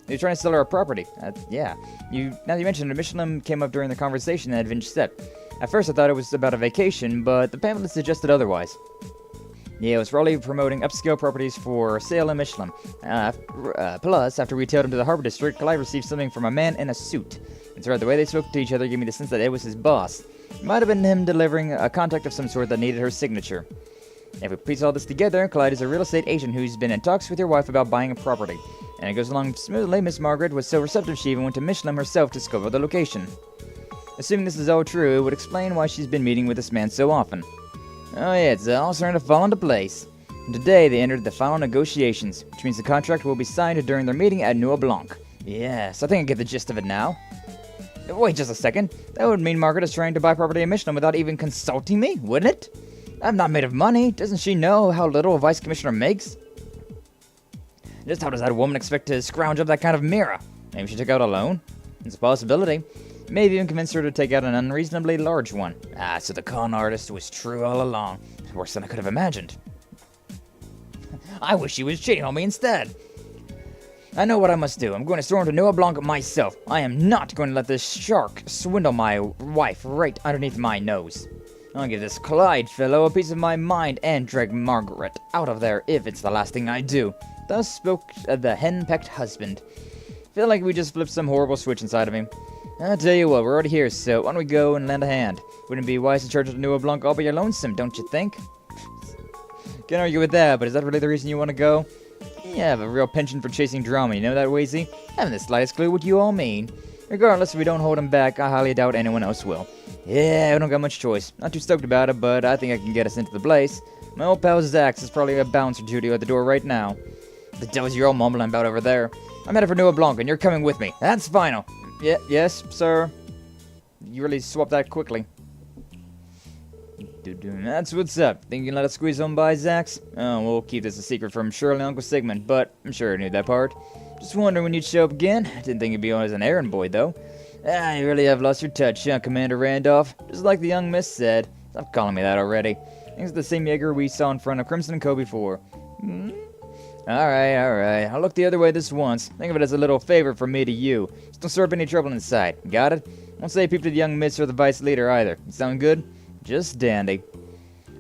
You're trying to sell her a property. Yeah. Now that you mentioned it, Mishelam came up during the conversation that Vince said. At first I thought it was about a vacation, but the pamphlet suggested otherwise. Yeah, it was probably promoting upscale properties for sale in Mishelam. Plus, after we tailed him to the Harbor District, Clyde received something from a man in a suit. That's right, the way they spoke to each other gave me the sense that it was his boss. It might have been him delivering a contact of some sort that needed her signature. If we piece all this together, Clyde is a real estate agent who's been in talks with your wife about buying a property. And it goes along smoothly. Miss Margaret was so receptive she even went to Mishelam herself to scope out the location. Assuming this is all true, it would explain why she's been meeting with this man so often. Oh yeah, it's all starting to fall into place. And today they entered the final negotiations, which means the contract will be signed during their meeting at Nueva Blanca. Yes, I think I get the gist of it now. Wait just a second. That would mean Margaret is trying to buy property in Mishelam without even consulting me, wouldn't it? I'm not made of money. Doesn't she know how little a vice commissioner makes? Just how does that woman expect to scrounge up that kind of mirror? Maybe she took out a loan? It's a possibility. Maybe even convince her to take out an unreasonably large one. So the con artist was true all along. Worse than I could have imagined. I wish she was cheating on me instead. I know what I must do. I'm going to storm to Nueva Blanca myself. I am not going to let this shark swindle my wife right underneath my nose. I'll give this Clyde fellow a piece of my mind and drag Margaret out of there if it's the last thing I do. Thus spoke the hen-pecked husband. Feel like we just flipped some horrible switch inside of him. I'll tell you what, we're already here, so why don't we go and lend a hand? Wouldn't it be wise to charge to Nueva Blanca all by your lonesome, don't you think? Can't argue with that, but is that really the reason you want to go? You have a real penchant for chasing drama, you know that, Wazy? I haven't the slightest clue what you all mean. Regardless, if we don't hold him back, I highly doubt anyone else will. Yeah, we don't got much choice. Not too stoked about it, but I think I can get us into the place. My old pal Zax is probably a bouncer duty at the door right now. The devil's you're all mumbling about over there. I'm headed for Nueva Blanca, and you're coming with me. That's final. Yes, sir. You really swapped that quickly. That's what's up. Think you can let us squeeze on by, Zax? Oh, we'll keep this a secret from Shirley and Uncle Sigmund, but I'm sure I knew that part. Just wondering when you'd show up again. Didn't think you'd be on as an errand boy, though. You really have lost your touch, huh, Commander Randolph? Just like the young miss said. Stop calling me that already. I think it's the same Jaeger we saw in front of Crimson & Co. before. Alright. I'll look the other way this once. Think of it as a little favor from me to you. Just don't stir up any trouble inside. Got it? Won't say peep to the young miss or the vice leader either. Sound good? Just dandy.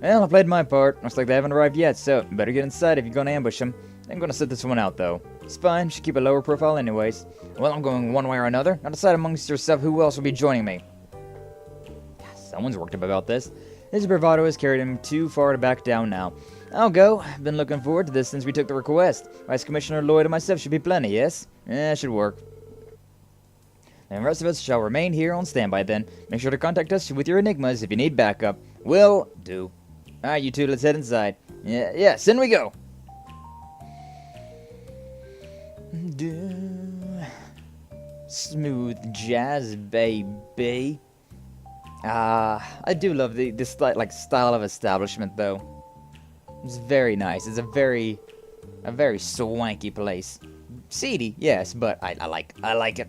Well, I played my part. Looks like they haven't arrived yet, so better get inside if you're gonna ambush them. I'm gonna sit this one out, though. It's fine, should keep a lower profile anyways. Well, I'm going one way or another. Now decide amongst yourself who else will be joining me. Someone's worked up about this. His bravado has carried him too far to back down now. I'll go. I've been looking forward to this since we took the request. Vice Commissioner Lloyd and myself should be plenty, yes? Yeah, should work. And the rest of us shall remain here on standby then. Make sure to contact us with your enigmas if you need backup. Will do. Alright, you two, let's head inside. Yes, in we go. Smooth jazz, baby. I do love this style of establishment, though. It's very nice. It's a very swanky place. Seedy, yes, but I like it.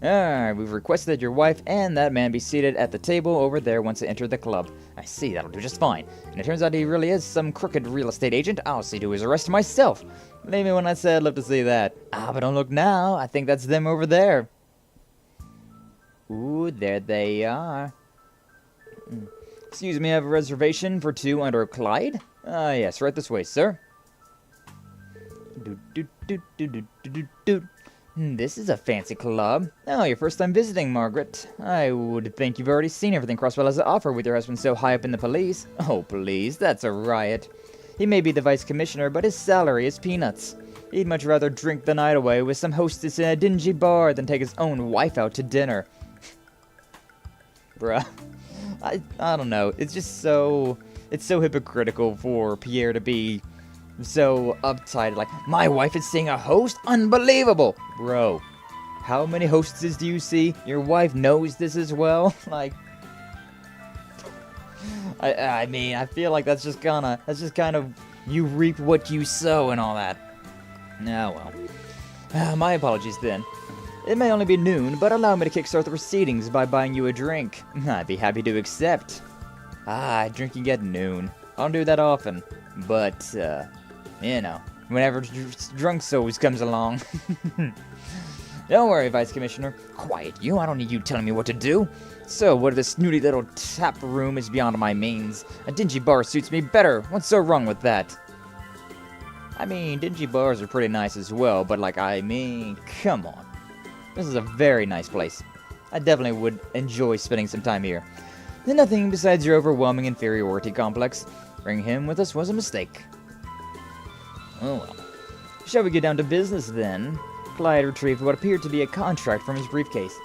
Alright, we've requested that your wife and that man be seated at the table over there once they enter the club. I see, that'll do just fine. And it turns out he really is some crooked real estate agent. I'll see to his arrest myself. Believe me when I say I'd love to see that. But don't look now. I think that's them over there. Ooh, there they are. Excuse me, I have a reservation for 2 under Clyde? Yes, right this way, sir. This is a fancy club. Oh, your first time visiting, Margaret. I would think you've already seen everything Crossbell has to offer with your husband so high up in the police. Oh, please, that's a riot. He may be the vice commissioner, but his salary is peanuts. He'd much rather drink the night away with some hostess in a dingy bar than take his own wife out to dinner. Bruh. I don't know. It's just so... It's so hypocritical for Pierre to be so uptight. Like, my wife is seeing a host? Unbelievable! Bro, how many hostesses do you see? Your wife knows this as well? Like... I mean, I feel like that's just kind of... You reap what you sow and all that. Oh, well. My apologies then. It may only be noon, but allow me to kickstart the proceedings by buying you a drink. I'd be happy to accept. Drinking at noon. I don't do that often. But, you know, whenever drunk souls comes along. Don't worry, Vice Commissioner. Quiet, you. I don't need you telling me what to do. So, what if this snooty little tap room is beyond my means? A dingy bar suits me better. What's so wrong with that? I mean, dingy bars are pretty nice as well, but like, I mean, come on. This is a very nice place. I definitely would enjoy spending some time here. Nothing besides your overwhelming inferiority complex. Bringing him with us was a mistake. Oh well. Shall we get down to business then? Clyde retrieved what appeared to be a contract from his briefcase.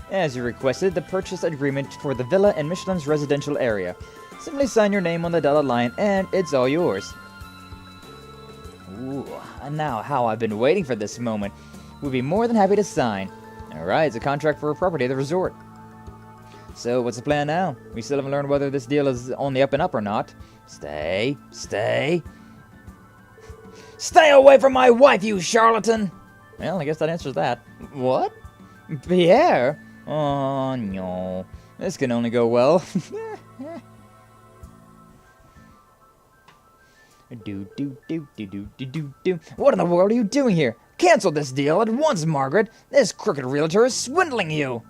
As you requested, the purchase agreement for the villa in Michelin's residential area. Simply sign your name on the dotted line and it's all yours. Ooh, and now how I've been waiting for this moment. We'd be more than happy to sign. Alright, it's a contract for a property at the resort. So, what's the plan now? We still haven't learned whether this deal is on the up and up or not. Stay. Stay away from my wife, you charlatan! Well, I guess that answers that. What? Pierre? Oh, no. This can only go well. What in the world are you doing here? Cancel this deal at once, Margaret. This crooked realtor is swindling you.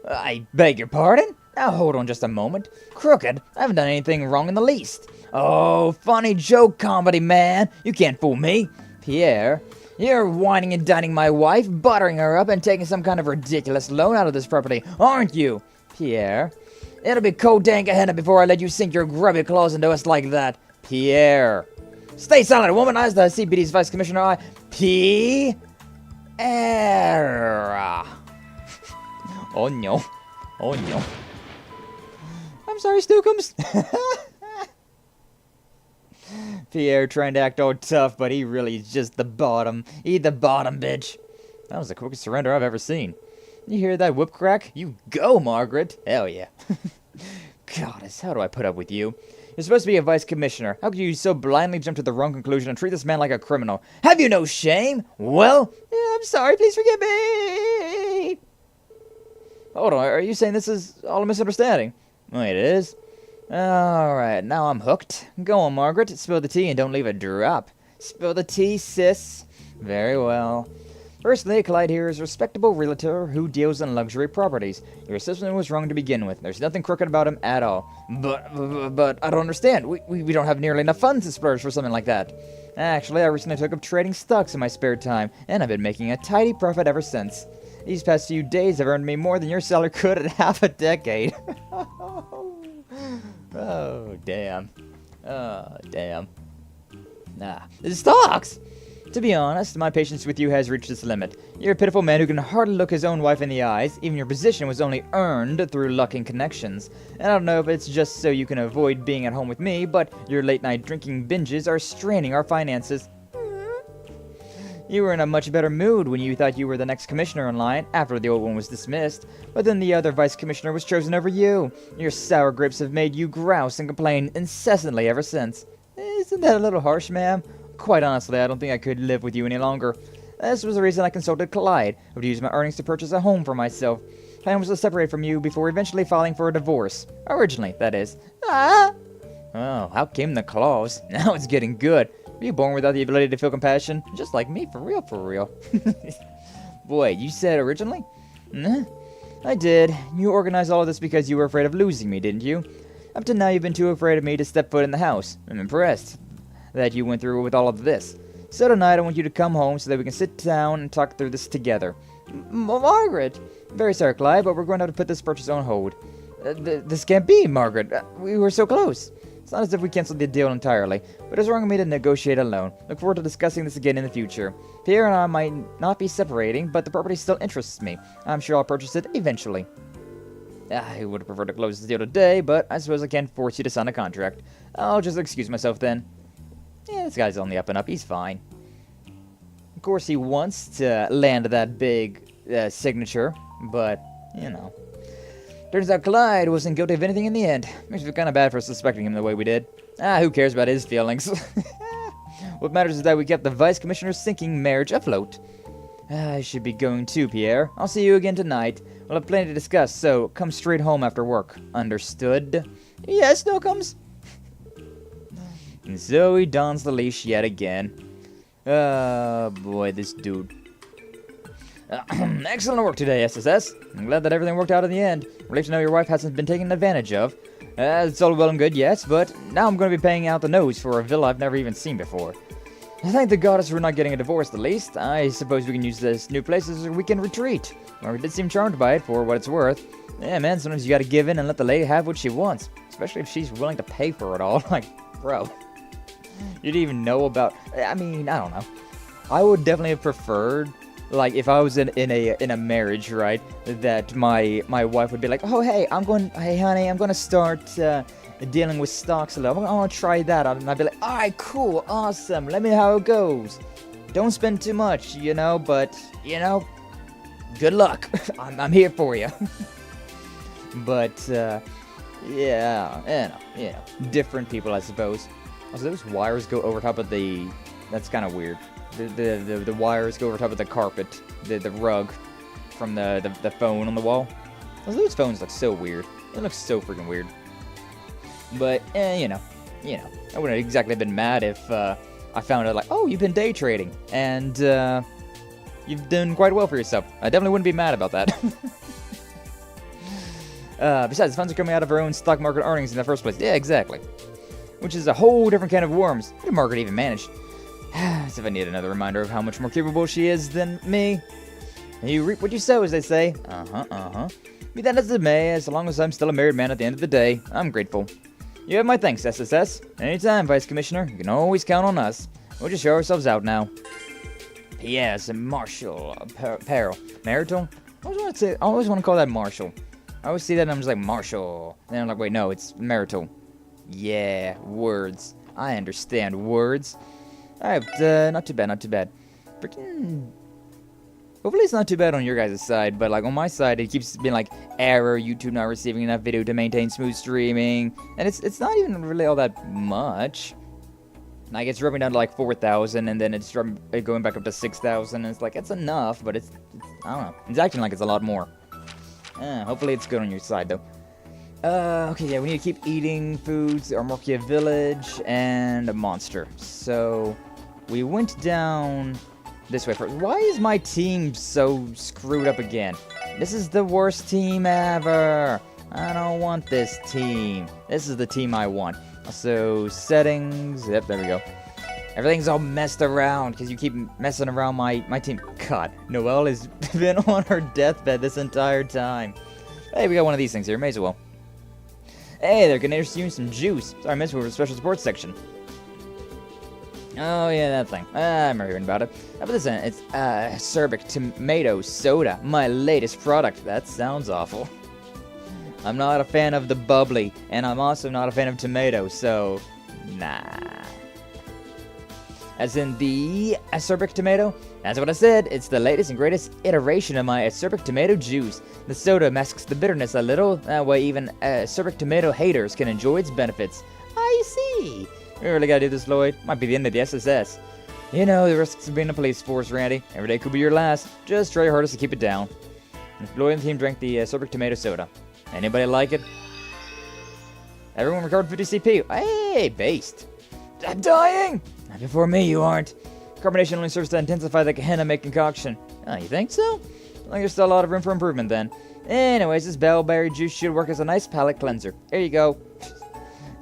I beg your pardon? Now hold on just a moment. Crooked? I haven't done anything wrong in the least. Oh, funny joke comedy, man. You can't fool me. Pierre, you're whining and dining my wife, buttering her up, and taking some kind of ridiculous loan out of this property, aren't you? Pierre, it'll be cold dang ahead before I let you sink your grubby claws into us like that. Pierre. Stay silent, woman. As the CPD's Vice Commissioner, Pierre. Oh no. Oh no. I'm sorry, Stookums. Pierre trying to act all tough, but he really is just the bottom. He the bottom, bitch. That was the quickest surrender I've ever seen. You hear that whip crack? You go, Margaret. Hell yeah. Goddess, how do I put up with you? You're supposed to be a vice commissioner. How could you so blindly jump to the wrong conclusion and treat this man like a criminal? Have you no shame? Well, I'm sorry, please forgive me. Hold on, are you saying this is all a misunderstanding? Wait, it is? Alright, now I'm hooked. Go on, Margaret. Spill the tea and don't leave a drop. Spill the tea, sis. Very well. Firstly, Clyde here is a respectable realtor who deals in luxury properties. Your assessment was wrong to begin with. There's nothing crooked about him at all. But I don't understand. We don't have nearly enough funds to splurge for something like that. Actually, I recently took up trading stocks in my spare time, and I've been making a tidy profit ever since. These past few days have earned me more than your salary could in half a decade. Oh, damn. Oh, damn. Nah. The stocks! To be honest, my patience with you has reached its limit. You're a pitiful man who can hardly look his own wife in the eyes. Even your position was only earned through luck and connections. And I don't know if it's just so you can avoid being at home with me, but your late-night drinking binges are straining our finances. You were in a much better mood when you thought you were the next commissioner in line after the old one was dismissed, but then the other vice commissioner was chosen over you. Your sour grapes have made you grouse and complain incessantly ever since. Isn't that a little harsh, ma'am? Quite honestly, I don't think I could live with you any longer. This was the reason I consulted Clyde. I would use my earnings to purchase a home for myself. Plan was to separate from you before eventually filing for a divorce. Originally, that is. Ah! Oh, how came the claws? Now it's getting good. Were you born without the ability to feel compassion? Just like me, for real, for real. Boy, you said originally? I did. You organized all of this because you were afraid of losing me, didn't you? Up to now, you've been too afraid of me to step foot in the house. I'm impressed that you went through with all of this. So tonight, I want you to come home so that we can sit down and talk through this together. Margaret! Very sorry, Clyde, but we're going to have to put this purchase on hold. This can't be, Margaret. We were so close. It's not as if we canceled the deal entirely, but it's wrong of me to negotiate alone. Look forward to discussing this again in the future. Pierre and I might not be separating, but the property still interests me. I'm sure I'll purchase it eventually. I would have preferred to close the deal today, but I suppose I can't force you to sign a contract. I'll just excuse myself then. Yeah, this guy's on the up and up. He's fine. Of course, he wants to land that big signature, but, you know. Turns out Clyde wasn't guilty of anything in the end. Makes me feel kind of bad for suspecting him the way we did. Who cares about his feelings? What matters is that we kept the Vice Commissioner's sinking marriage afloat. I should be going too, Pierre. I'll see you again tonight. We'll have plenty to discuss, so come straight home after work. Understood? Yes, Snookums. And so he dons the leash yet again. Oh, boy, this dude. Excellent work today, SSS. I'm glad that everything worked out in the end. Relieved to know your wife hasn't been taken advantage of. It's all well and good, yes, but now I'm going to be paying out the nose for a villa I've never even seen before. I thank the goddess for not getting a divorce, at least. I suppose we can use this new place as a weekend retreat. Margaret did seem charmed by it, for what it's worth. Yeah, man, sometimes you gotta give in and let the lady have what she wants. Especially if she's willing to pay for it all. Like, bro. You didn't even know about... I mean, I don't know. I would definitely have preferred... Like, if I was in a marriage, right, that my wife would be like, oh, hey, honey, I'm gonna start dealing with stocks a little. I want to try that out. And I'd be like, all right, cool, awesome, let me know how it goes. Don't spend too much, you know, but, you know, good luck. I'm here for you. But, yeah, you know, different people, I suppose. Also, those wires go over top of the... That's kind of weird. The wires go over top of the carpet, the rug from the phone on the wall. Those phones look so weird. It looks so freaking weird. But, you know, I wouldn't have exactly been mad if I found out, like, oh, you've been day trading, and you've done quite well for yourself. I definitely wouldn't be mad about that. Besides, the funds are coming out of our own stock market earnings in the first place. Yeah, exactly. Which is a whole different can of worms. How did Margaret even manage? As if I need another reminder of how much more capable she is than me. You reap what you sow, as they say. Be that as it may, as long as I'm still a married man at the end of the day, I'm grateful. You have my thanks, SSS. Anytime, Vice Commissioner. You can always count on us. We'll just show ourselves out now. P.S. Marshall. Peril. Marital? I always want to call that Marshall. I always see that and I'm just like, Marshall. And then I'm like, wait, no, it's marital. Yeah, words. I understand words. Alright, not too bad. Freaking... Hopefully it's not too bad on your guys' side, but like on my side it keeps being like, error, YouTube not receiving enough video to maintain smooth streaming. And it's not even really all that much. Like it's dropping down to like 4,000 and then it's going back up to 6,000 and it's like, it's enough, but it's I don't know. It's acting like it's a lot more. Hopefully it's good on your side though. Okay, yeah, we need to keep eating foods, Armorkia Village, and a monster. So, we went down this way first. Why is my team so screwed up again? This is the worst team ever. I don't want this team. This is the team I want. So, settings. Yep, there we go. Everything's all messed around because you keep messing around my team. God, Noelle has been on her deathbed this entire time. Hey, we got one of these things here. May as well. Hey, they're gonna introduce you some juice. Sorry, I missed the special support section. Oh, yeah, that thing. I remember hearing about it. How about this? It's acerbic tomato soda. My latest product. That sounds awful. I'm not a fan of the bubbly, and I'm also not a fan of tomato, so nah. As in the acerbic tomato? That's what I said. It's the latest and greatest iteration of my acerbic tomato juice. The soda masks the bitterness a little. That way even acerbic tomato haters can enjoy its benefits. I see. We really gotta do this, Lloyd. Might be the end of the SSS. You know, the risks of being in the police force, Randy. Every day could be your last. Just try your hardest to keep it down. If Lloyd and the team drank the acerbic tomato soda. Anybody like it? Everyone recovered 50 CP. Hey, based. I'm dying! Not before me, you aren't. Carbonation only serves to intensify the Gehenna-make concoction. Oh, you think so? Well, there's still a lot of room for improvement, then. Anyways, this bellberry juice should work as a nice palate cleanser. Here you go.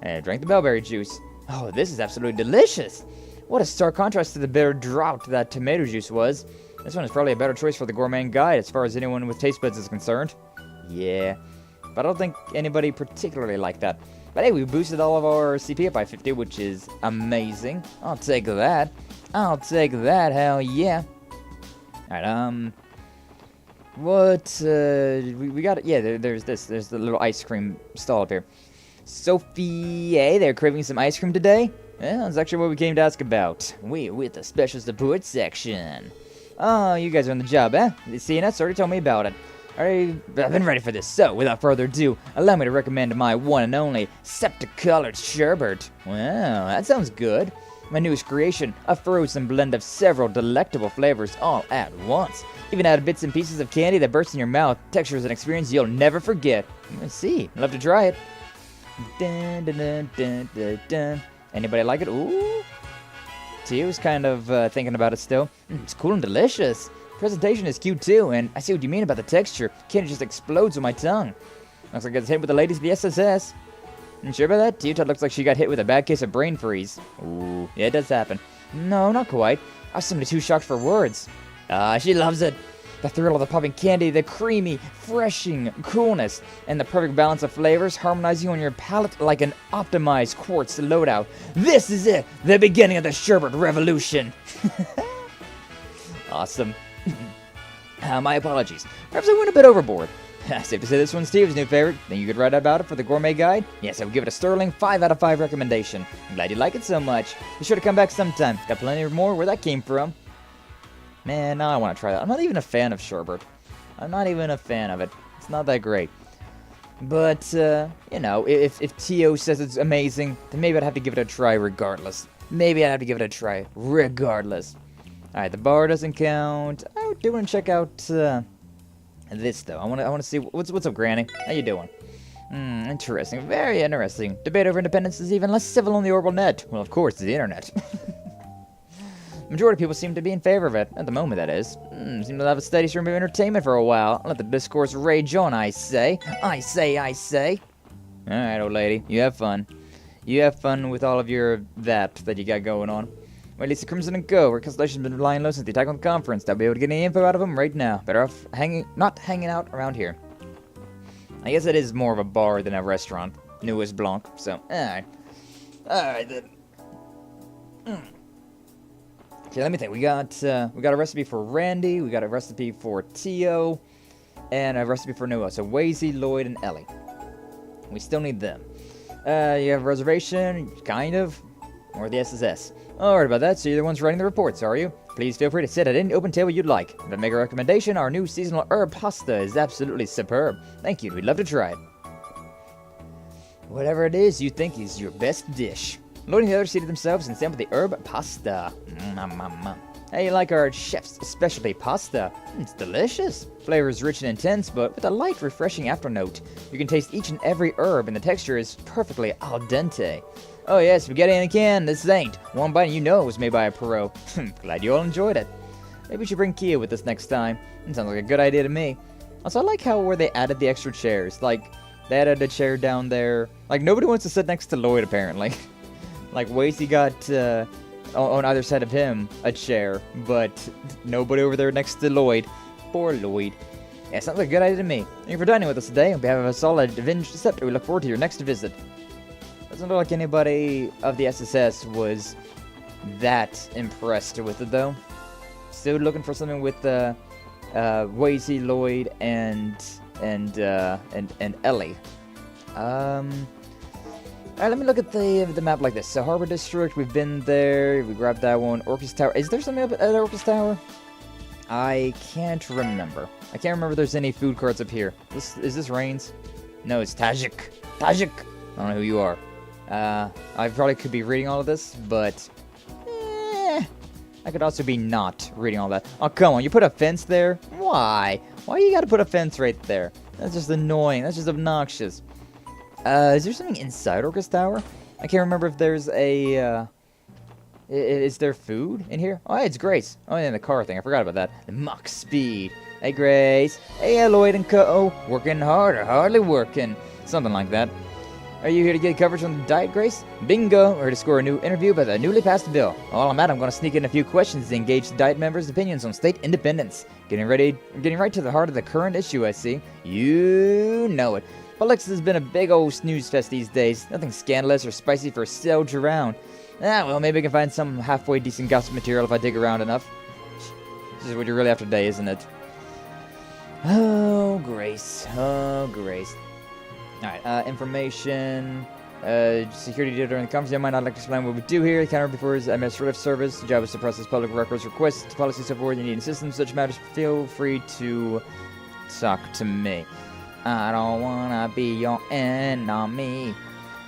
And drank the bellberry juice. Oh, this is absolutely delicious. What a stark contrast to the bitter drought that tomato juice was. This one is probably a better choice for the gourmet guide as far as anyone with taste buds is concerned. Yeah, but I don't think anybody particularly liked that. But hey, we boosted all of our CP up by 50, which is amazing. I'll take that. I'll take that, hell yeah. Alright, what, we got, yeah, there's this. There's the little ice cream stall up here. Sophie, hey, they're craving some ice cream today? Yeah, that's actually what we came to ask about. We're with the special support section. Oh, you guys are on the job, eh? See, that's already told me about it. I've been ready for this, so without further ado, allow me to recommend my one and only septicolored sherbet. Wow, that sounds good. My newest creation, a frozen blend of several delectable flavors all at once. Even add bits and pieces of candy that burst in your mouth. Texture is an experience you'll never forget. Let's see, I'd love to try it. Dun, dun, dun, dun, dun, dun. Anybody like it? Ooh. Tio's kind of thinking about it still. It's cool and delicious. Presentation is cute too, and I see what you mean about the texture. Candy just explodes on my tongue. Looks like it's hit with the ladies of the SSS. You sure about that? Tio looks like she got hit with a bad case of brain freeze. Ooh, yeah, it does happen. No, not quite. I was simply too shocked for words. She loves it. The thrill of the popping candy, the creamy, freshing coolness, and the perfect balance of flavors harmonizing on your palate like an optimized quartz loadout. This is it, the beginning of the sherbet revolution. Awesome. My apologies. Perhaps I went a bit overboard. Safe to say this one's Steve's new favorite. Think you could write about it for the gourmet guide? Yes, I would give it a sterling 5 out of 5 recommendation. I'm glad you like it so much. Be sure to come back sometime. Got plenty more where that came from. Man, now I want to try that. I'm not even a fan of sherbet. I'm not even a fan of it. It's not that great. But, you know, if Tio says it's amazing, then maybe I'd have to give it a try regardless. Maybe I'd have to give it a try regardless. Alright, the bar doesn't count. I do want to check out, this, though. I want to see... What's up, Granny? How you doing? Interesting. Very interesting. Debate over independence is even less civil on the orbital net. Well, of course, the internet. Majority of people seem to be in favor of it. At the moment, that is. Seem to have a steady stream of entertainment for a while. Let the discourse rage on, I say. I say. Alright, old lady. You have fun. You have fun with all of your that you got going on. Well, at least the Crimson & Co. where Constellation's been lying low since the attack on the conference. They'll be able to get any info out of them right now. Better off not hanging out around here. I guess it is more of a bar than a restaurant. Nuit Blanc, so, alright. Alright, then. Okay, let me think. We got a recipe for Randy, we got a recipe for Tio, and a recipe for Noah. So, Wazy, Lloyd, and Ellie. We still need them. You have a reservation? Kind of. Or the SSS. Alright about that, so you're the ones writing the reports, are you? Please feel free to sit at any open table you'd like. If I make a recommendation, our new seasonal herb pasta is absolutely superb. Thank you, we'd love to try it. Whatever it is you think is your best dish. Lloyd and the others seated themselves and sampled the herb pasta. How you like our chef's specialty pasta? It's delicious. Flavor is rich and intense, but with a light, refreshing afternote. You can taste each and every herb, and the texture is perfectly al dente. Oh yeah, spaghetti in a can, this ain't. One bite and you know it was made by a pro. Glad you all enjoyed it. Maybe we should bring Kia with us next time. It sounds like a good idea to me. Also, I like how where they added the extra chairs. Like, they added a chair down there. Like, nobody wants to sit next to Lloyd, apparently. Like, Wasey got, on either side of him, a chair. But nobody over there next to Lloyd. Poor Lloyd. Yeah, sounds like a good idea to me. Thank you for dining with us today. On behalf of us all at Avenged Scepter, we look forward to your next visit. Doesn't look like anybody of the SSS was that impressed with it, though. Still looking for something with Wasey, Lloyd, and Ellie. Alright, let me look at the map like this. So Harbor District, we've been there. We grabbed that one. Orcus Tower. Is there something up at Orcus Tower? I can't remember. I can't remember if there's any food carts up here. Is this Rains? No, it's Tajik. Tajik! I don't know who you are. I probably could be reading all of this, but I could also be not reading all that. Oh, come on, you put a fence there? Why? Why you gotta put a fence right there? That's just annoying. That's just obnoxious. Is there something inside Orcus Tower? I can't remember if there's a, is there food in here? Oh, hey, it's Grace. Oh, yeah, the car thing. I forgot about that. The Mach Speed. Hey, Grace. Hey, Lloyd and Co. Working hard or hardly working. Something like that. Are you here to get coverage on the diet, Grace? Bingo! Or to score a new interview about the newly passed bill. While I'm at, I'm going to sneak in a few questions to engage the diet members' opinions on state independence. Getting right to the heart of the current issue, I see. You know it. Politics has been a big old snooze fest these days. Nothing scandalous or spicy for Ciel around. Ah, well, maybe I can find some halfway decent gossip material if I dig around enough. This is what you're really after today, isn't it? Oh, Grace. Oh, Grace. Alright, information, security data during the conference. I might not like to explain what we do here. The counter before his administrative service. The job is to process public records, requests, policies, so forth. You need assistance, such matters. Feel free to talk to me. I don't wanna be your enemy.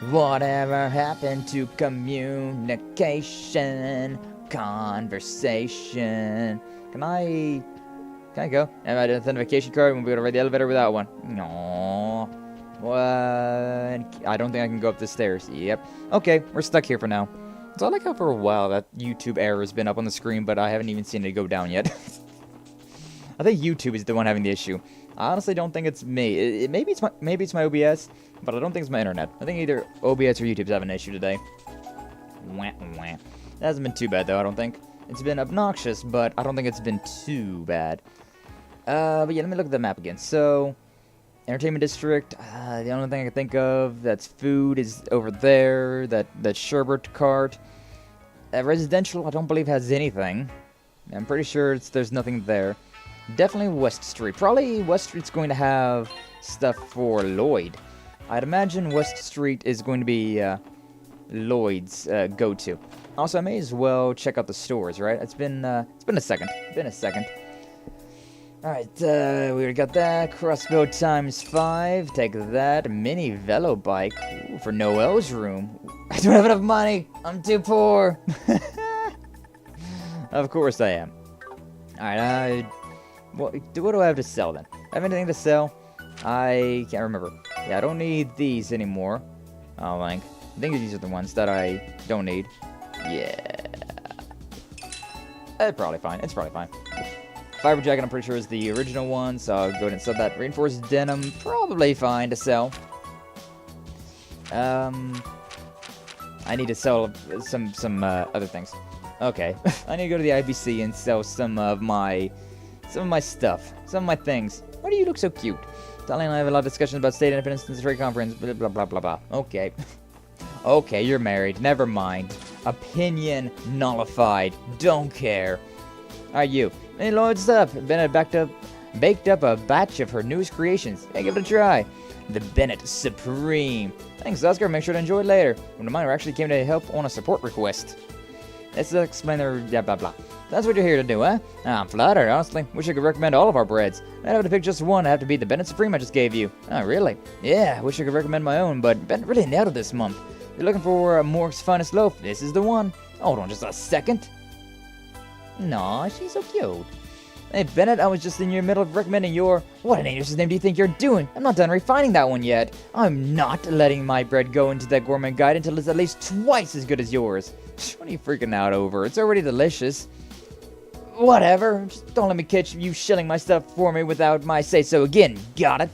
Whatever happened to communication, conversation? Can I go? I have an authentication card. We'll be able to ride the elevator without one. No. What? I don't think I can go up the stairs. Yep. Okay, we're stuck here for now. So I like how for a while that YouTube error has been up on the screen, but I haven't even seen it go down yet. I think YouTube is the one having the issue. I honestly don't think it's me. Maybe it's my OBS, but I don't think it's my internet. I think either OBS or YouTube's having an issue today. Wah, wah. That hasn't been too bad though, I don't think. It's been obnoxious, but I don't think it's been too bad. But yeah, let me look at the map again. So, Entertainment District, the only thing I can think of that's food is over there, that sherbet cart. Residential, I don't believe has anything. I'm pretty sure there's nothing there. Definitely West Street. Probably West Street's going to have stuff for Lloyd. I'd imagine West Street is going to be Lloyd's go-to. Also, I may as well check out the stores, right? It's been a second. Alright, we already got that. Crossbell ×5. Take that. Mini velo bike. Ooh, for Noel's room. I don't have enough money. I'm too poor. Of course I am. Alright, what do I have to sell then? I have anything to sell? I can't remember. Yeah, I don't need these anymore. Oh, I think these are the ones that I don't need. Yeah. It's probably fine. Fiber jacket, I'm pretty sure, is the original one, so I'll go ahead and sell that. Reinforced denim, probably fine to sell. I need to sell some other things. Okay, I need to go to the IBC and sell some of my stuff, some of my things. Why do you look so cute? Sally and I have a lot of discussions about state independence in the trade conference. Blah blah blah blah blah. Okay, okay, you're married. Never mind. Opinion nullified. Don't care. Alright, you. Hey, Lloyd, stuff. Bennett baked up a batch of her newest creations. Hey, give it a try. The Bennett Supreme. Thanks, Oscar. Make sure to enjoy it later. One of mine actually came to help on a support request. Let's explain their blah blah blah. That's what you're here to do, huh? I'm flattered, honestly. Wish I could recommend all of our breads. I'd have to pick just one. I'd have to be the Bennett Supreme I just gave you. Oh, really? Yeah, wish I could recommend my own, but Bennett really nailed it this month. If you're looking for Mork's finest loaf, this is the one. Hold on just a second. Nah, she's so cute. Hey, Bennett, I was just in your middle of recommending your... What in angel's name do you think you're doing? I'm not done refining that one yet. I'm not letting my bread go into that gourmet guide until it's at least twice as good as yours. What are you freaking out over? It's already delicious. Whatever. Just don't let me catch you shilling my stuff for me without my say-so again. Got it?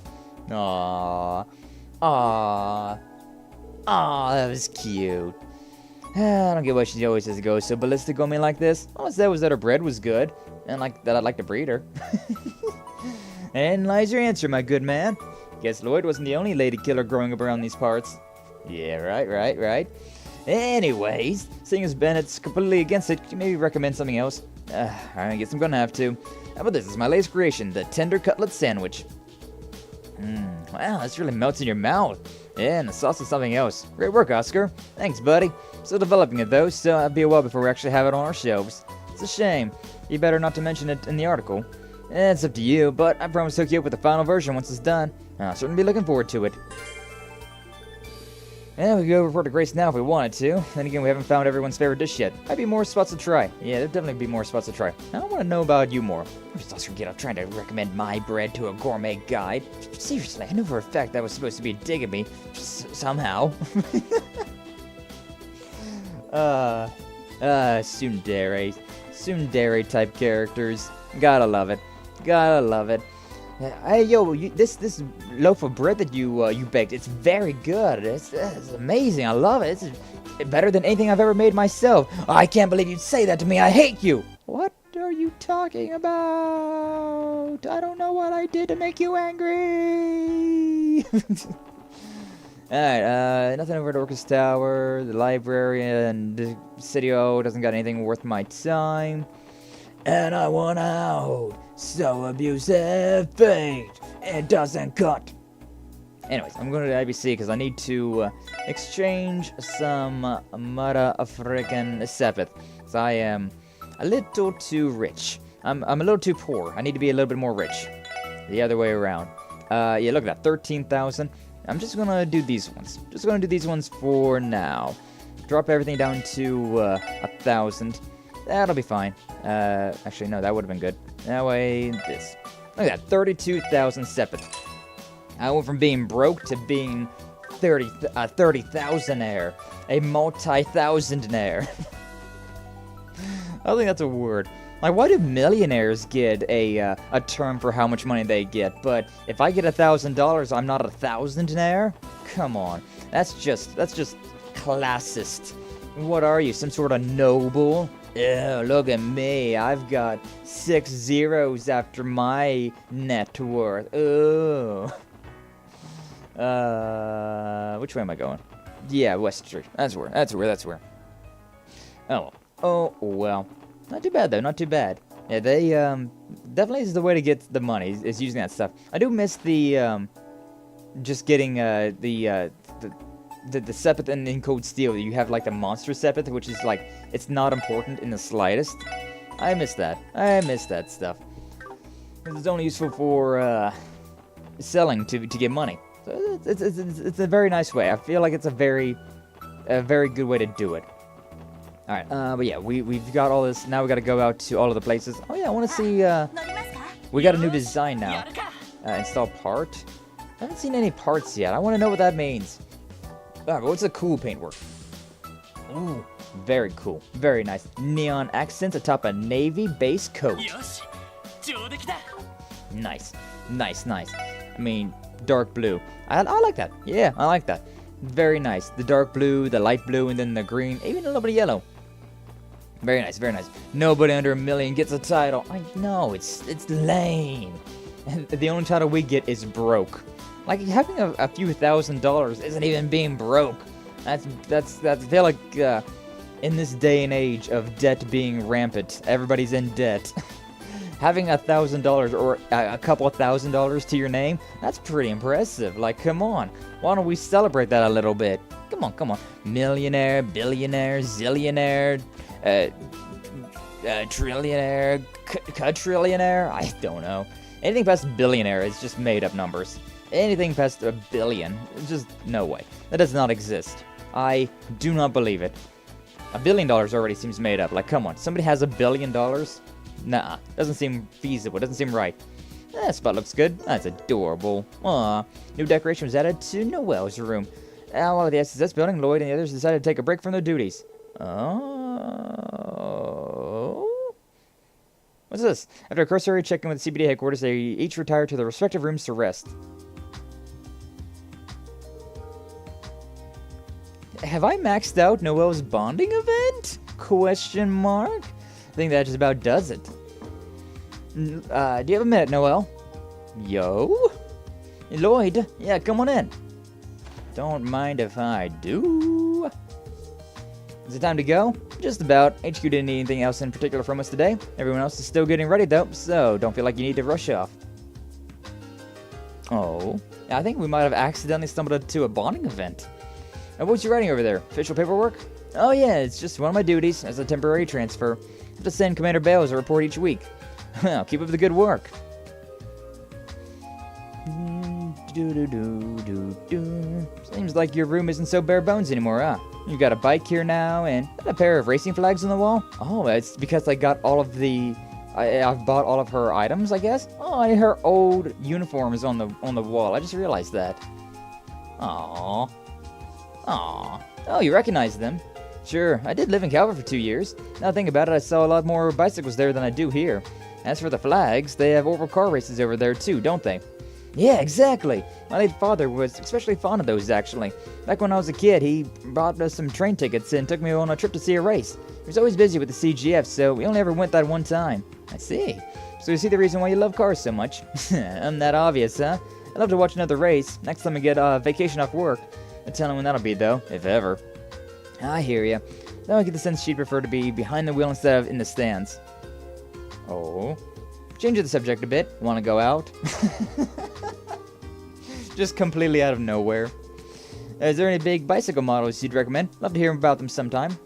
Aww. Aww. Aww, that was cute. I don't get why she always has to go so ballistic on me like this. All I said was that her bread was good, and like that I'd like to breed her. And lies your answer, my good man. Guess Lloyd wasn't the only lady killer growing up around these parts. Yeah, right. Anyways, seeing as Bennett's completely against it, could you maybe recommend something else? I guess I'm gonna have to. How about this? This is my latest creation, the tender cutlet sandwich. Wow, this really melts in your mouth. Yeah, and the sauce is something else. Great work, Oscar. Thanks, buddy. Still developing it, though, so it'll be a while before we actually have it on our shelves. It's a shame. You better not to mention it in the article. It's up to you, but I promise to hook you up with the final version once it's done. I'll certainly be looking forward to it. Yeah, we could go report to Grace now if we wanted to. Then again, we haven't found everyone's favorite dish yet. Might be more spots to try. Yeah, there'll definitely be more spots to try. I want to know about you more. Where's Oscar get up trying to recommend my bread to a gourmet guide? Seriously, I knew for a fact that was supposed to be a dig at me. Somehow. Tsundere type characters. Gotta love it. Hey, yo, this loaf of bread that you baked, it's very good. It's amazing. I love it. It's better than anything I've ever made myself. I can't believe you'd say that to me. I hate you. What are you talking about? I don't know what I did to make you angry. Alright, nothing over at Orcus Tower, the library, and the City O doesn't got anything worth my time. And I want out. So abusive, fate, it doesn't cut. Anyways, I'm going to IBC because I need to exchange some Mara African Sepith. So I am a little too rich. I'm a little too poor. I need to be a little bit more rich. The other way around. Yeah, look at that, 13,000. I'm just going to do these ones. Just going to do these ones for now. Drop everything down to 1,000. That'll be fine. Actually, no, that would have been good. That way, this. Look at that, 32,000 sepith. I went from being broke to being 30,000-aire. A multi-thousandaire. I don't think that's a word. Like, why do millionaires get a term for how much money they get? But if I get $1,000, I'm not a thousandaire? Come on. That's just classist. What are you, some sort of noble? Ew, look at me. I've got 6 zeros after my net worth. Ooh. Which way am I going? Yeah, West Street. That's where. Oh, well. Not too bad, though. Not too bad. Yeah, they, definitely is the way to get the money, is using that stuff. I do miss the, just getting, the sepith in Code Steel. You have like the monster sepith, which is like, it's not important in the slightest. I miss that. I miss that stuff. It's only useful for selling to get money. So it's a very nice way. I feel like it's a very good way to do it. All right, but yeah, we've got all this. Now we got to go out to all of the places. Oh yeah, I want to see. We got a new design now. Install part. I haven't seen any parts yet. I want to know what that means. Alright, what's the cool paintwork? Ooh, very cool. Very nice. Neon accents atop a navy base coat. Nice. I mean, dark blue. I like that. Yeah, I like that. Very nice. The dark blue, the light blue, and then the green. Even a little bit of yellow. Very nice. Nobody under 1 million gets a title. I know, it's lame. And the only title we get is broke. Like, having a few $1,000s isn't even being broke. That's I feel like, in this day and age of debt being rampant, everybody's in debt. Having $1,000 or a couple of $1,000s to your name, that's pretty impressive. Like, come on. Why don't we celebrate that a little bit? Come on. Millionaire, billionaire, zillionaire, trillionaire, quadrillionaire? I don't know. Anything past billionaire is just made up numbers. Anything past $1 billion, just no way. That does not exist. I do not believe it. $1 billion already seems made up. Like, come on, somebody has $1 billion? Nah, doesn't seem feasible, doesn't seem right. That spot looks good. That's adorable. Aww. New decoration was added to Noel's room. While at the SSS building, Lloyd and the others decided to take a break from their duties. Oh. What's this? After a cursory check-in with CBD headquarters, they each retire to their respective rooms to rest. Have I maxed out Noel's bonding event? Question mark? I think that just about does it. Do you have a minute, Noel? Yo? Lloyd? Yeah, come on in. Don't mind if I do. Is it time to go? Just about. HQ didn't need anything else in particular from us today. Everyone else is still getting ready though, so don't feel like you need to rush off. Oh, I think we might have accidentally stumbled into a bonding event. What's you writing over there? Official paperwork? Oh yeah, it's just one of my duties as a temporary transfer. I have to send Commander Bales a report each week. Well, keep up the good work. Seems like your room isn't so bare bones anymore, huh? You got a bike here now and a pair of racing flags on the wall? Oh, it's because I got all of the... I've bought all of her items, I guess? Oh, and her old uniform is on the wall. I just realized that. Aww. Aww. Oh, you recognize them? Sure, I did live in Calvert for 2 years. Now I think about it, I saw a lot more bicycles there than I do here. As for the flags, they have oval car races over there too, don't they? Yeah, exactly. My late father was especially fond of those, actually. Back when I was a kid, he bought us some train tickets and took me on a trip to see a race. He was always busy with the CGF, so we only ever went that one time. I see. So you see the reason why you love cars so much? I'm that obvious, huh? I'd love to watch another race, next time I get a vacation off work. No telling when that'll be, though, if ever. I hear ya. Now I get the sense she'd prefer to be behind the wheel instead of in the stands. Oh. Changing the subject a bit. Want to go out? Just completely out of nowhere. Is there any big bicycle models you'd recommend? Love to hear about them sometime.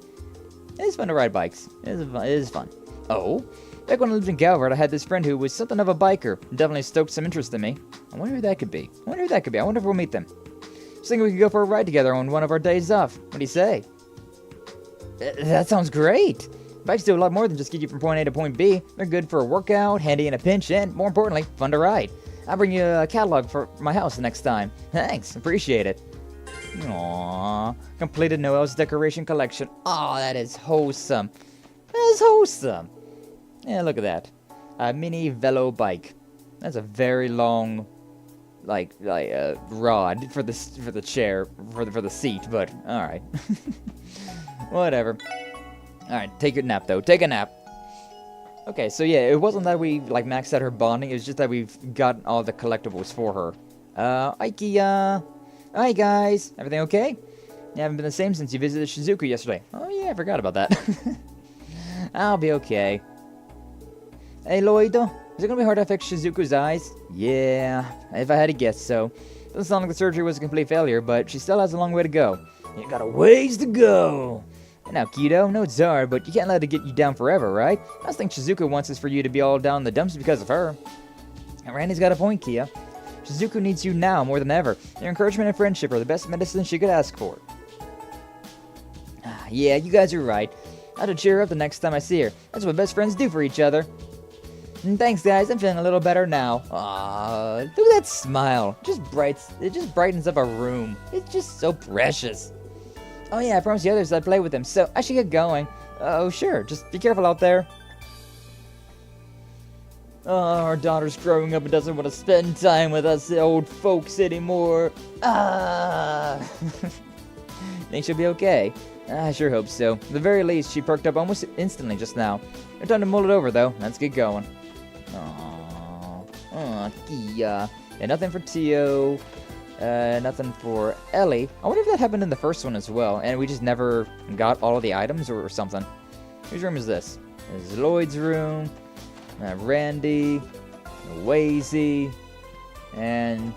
It's fun to ride bikes. It is fun. Oh? Back when I lived in Calvert, I had this friend who was something of a biker. Definitely stoked some interest in me. I wonder who that could be. I wonder if we'll meet them. Just thinking we could go for a ride together on one of our days off. What do you say? That sounds great. Bikes do a lot more than just get you from point A to point B. They're good for a workout, handy in a pinch, and more importantly, fun to ride. I'll bring you a catalog for my house next time. Thanks, appreciate it. Aww. Completed Noel's decoration collection. Aw, that is wholesome. That is wholesome. Yeah, look at that. A mini velo bike. That's a very long, like rod for the chair for the seat. But all right, whatever. All right, take a nap though. Take a nap. Okay, so yeah, it wasn't that we like maxed out her bonding. It was just that we've gotten all the collectibles for her. Ikea. Hi guys. Everything okay? You haven't been the same since you visited Shizuku yesterday. Oh yeah, I forgot about that. I'll be okay. Hey Lloyd, is it gonna be hard to fix Shizuku's eyes? Yeah, if I had to guess so. Doesn't sound like the surgery was a complete failure, but she still has a long way to go. You got a ways to go. Now, kiddo, no it's hard, but you can't let it get you down forever, right? Last thing Shizuku wants is for you to be all down in the dumps because of her. And Randy's got a point, Kia. Shizuku needs you now more than ever. Your encouragement and friendship are the best medicine she could ask for. Yeah, you guys are right. I have to cheer her up the next time I see her. That's what best friends do for each other. And thanks, guys. I'm feeling a little better now. Aww, look at that smile. It just brightens up a room. It's just so precious. Oh yeah, I promised the others I'd play with them, so I should get going. Oh sure, just be careful out there. Oh, our daughter's growing up and doesn't want to spend time with us old folks anymore. Think she'll be okay? I sure hope so. At the very least, she perked up almost instantly just now. No time to mull it over though. Let's get going. Aww, Kia. And nothing for Tio. Nothing for Ellie. I wonder if that happened in the first one as well, and we just never got all of the items or something. Whose room is this? This is Lloyd's room, Randy, Wazy, and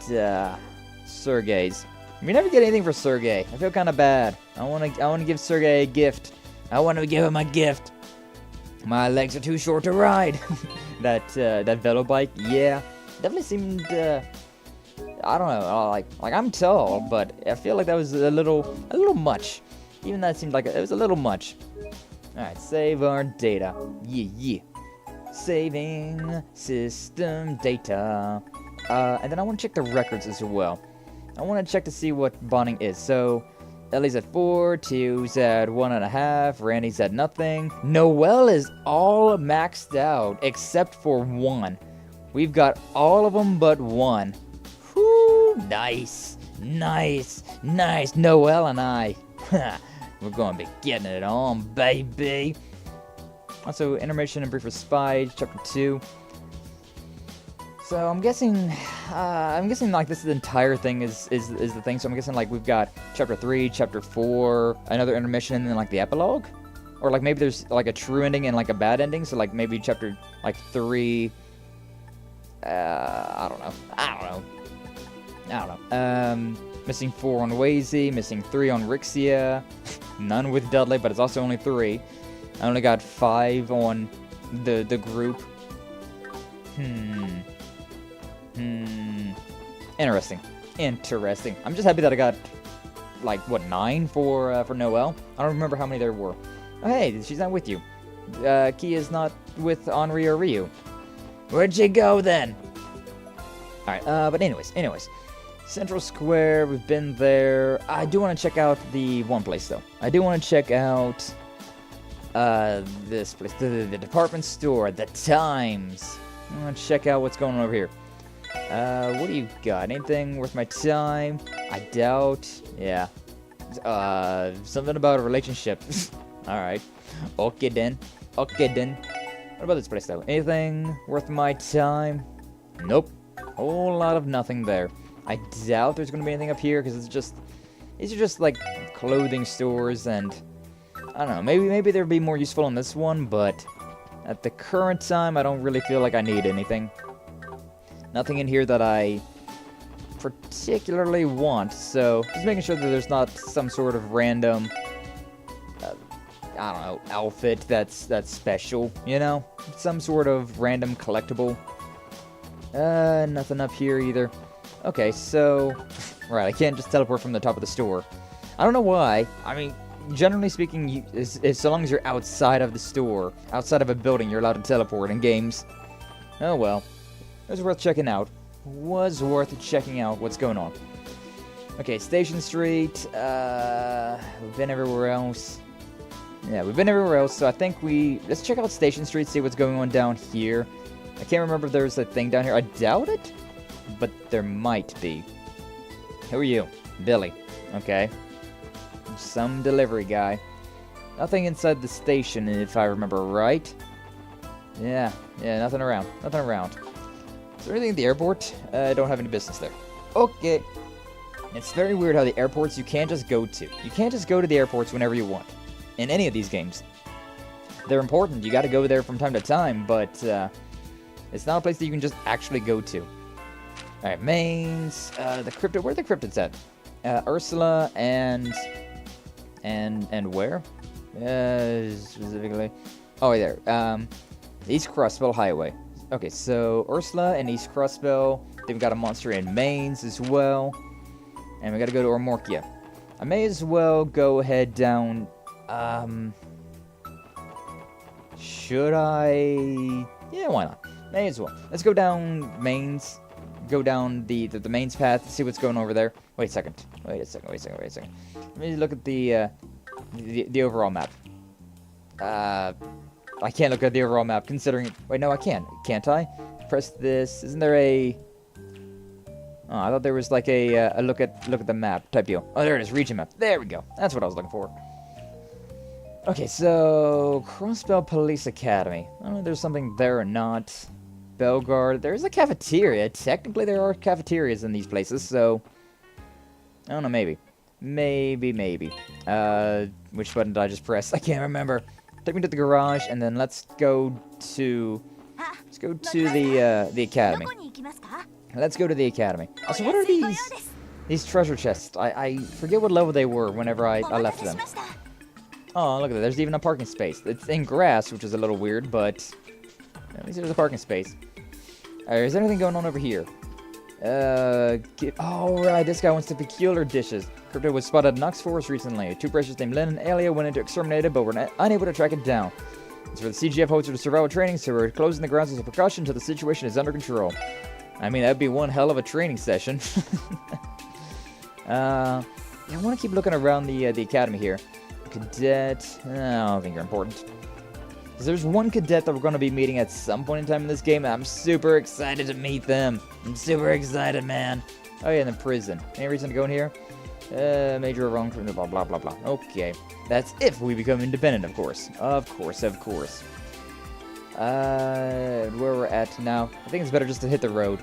Sergey's. We never get anything for Sergey. I feel kind of bad. I want to give Sergey a gift. I want to give him a gift. My legs are too short to ride. that velo bike, yeah, definitely seemed. I don't know, like I'm tall, but I feel like that was a little much. Even that seemed like it was a little much. Alright, save our data. Yeah. Saving system data. And then I want to check the records as well. I want to check to see what bonding is. So, Ellie's at 4, Tio's at 1.5, Randy's at nothing. Noelle is all maxed out except for 1. We've got all of them but 1. Whoo, nice. Nice, nice. Noelle and I. We're going to be getting it on, baby. Also, intermission and brief respite, chapter 2. So I'm guessing like this entire thing is the thing. So I'm guessing like we've got chapter 3, chapter 4, another intermission, and then like the epilogue, or like maybe there's like a true ending and like a bad ending. So like maybe chapter like 3. I don't know. Missing 4 on Wazy, missing 3 on Rixia, none with Dudley, but it's also only 3. I only got 5 on the group. Interesting. I'm just happy that I got, like, what, 9 for Noelle? I don't remember how many there were. Oh, hey, she's not with you. Kia's not with Henri or Ryu. Where'd she go, then? Alright, but anyways. Central Square, we've been there. I do want to check out the one place, though. I do want to check out, this place. The department store, the Times. I want to check out what's going on over here. What do you got? Anything worth my time? I doubt. Yeah. Something about a relationship. Alright. Okay then. What about this place though? Anything worth my time? Nope. Whole lot of nothing there. I doubt there's gonna be anything up here because these are just like clothing stores, and I don't know. Maybe there'd be more useful on this one, but at the current time, I don't really feel like I need anything. Nothing in here that I particularly want, so just making sure that there's not some sort of random, I don't know, outfit that's special, you know? Some sort of random collectible. Nothing up here either. Okay, so, right, I can't just teleport from the top of the store. I don't know why. I mean, generally speaking, so long as you're outside of the store, outside of a building, you're allowed to teleport in games. Oh well. It was worth checking out. What's going on. Okay, Station Street. We've been everywhere else. Yeah, we've been everywhere else, so I think let's check out Station Street, see what's going on down here. I can't remember if there's a thing down here. I doubt it, but there might be. Who are you? Billy. Okay. Some delivery guy. Nothing inside the station, if I remember right. Yeah, nothing around. Is there anything at the airport? I don't have any business there. Okay. It's very weird how the airports you can't just go to. You can't just go to the airports whenever you want. In any of these games. They're important. You gotta go there from time to time, but it's not a place that you can just actually go to. Alright, mains. The cryptid. Where are the cryptids at? Ursula and where? Specifically. Oh, right there. East Crossbell Highway. Okay, so Ursula and East Crossbell. They've got a monster in Mains as well. And we gotta go to Ormorkia. I may as well go ahead down. Should I? Yeah, why not? May as well. Let's go down Mains. Go down the Mains path. See what's going over there. Wait a second. Wait a second. Let me look at the overall map. I can't look at the overall map considering... Wait, no, I can. Can't I? Press this. Isn't there a... Oh, I thought there was like a look at the map type deal. Oh, there it is. Region map. There we go. That's what I was looking for. Okay, so... Crossbell Police Academy. I don't know if there's something there or not. Bellegarde. There's a cafeteria. Technically, there are cafeterias in these places, so... I don't know, maybe. Maybe. Which button did I just press? I can't remember. Take me to the garage, and then let's go to the academy. Let's go to the academy. Also, what are these treasure chests? I forget what level they were whenever I left them. Oh, look at that. There's even a parking space. It's in grass, which is a little weird, but at least there's a parking space. Alright, is there anything going on over here? Oh, right, this guy wants the peculiar dishes. Crypto was spotted in Knox Forest recently. Two precious named Lynn and Alia went into exterminated, but were unable to track it down. It's for the CGF hosted a survival training, so we're closing the grounds as a precaution until the situation is under control. I mean, that'd be one hell of a training session. I want to keep looking around the academy here. Cadet, I don't think you're important. Because there's one cadet that we're going to be meeting at some point in time in this game, and I'm super excited to meet them. I'm super excited, man. Oh yeah, and the prison. Any reason to go in here? Major wrong, blah, blah, blah, blah. Okay. That's if we become independent, of course. Of course, of course. Where we're at now, I think it's better just to hit the road.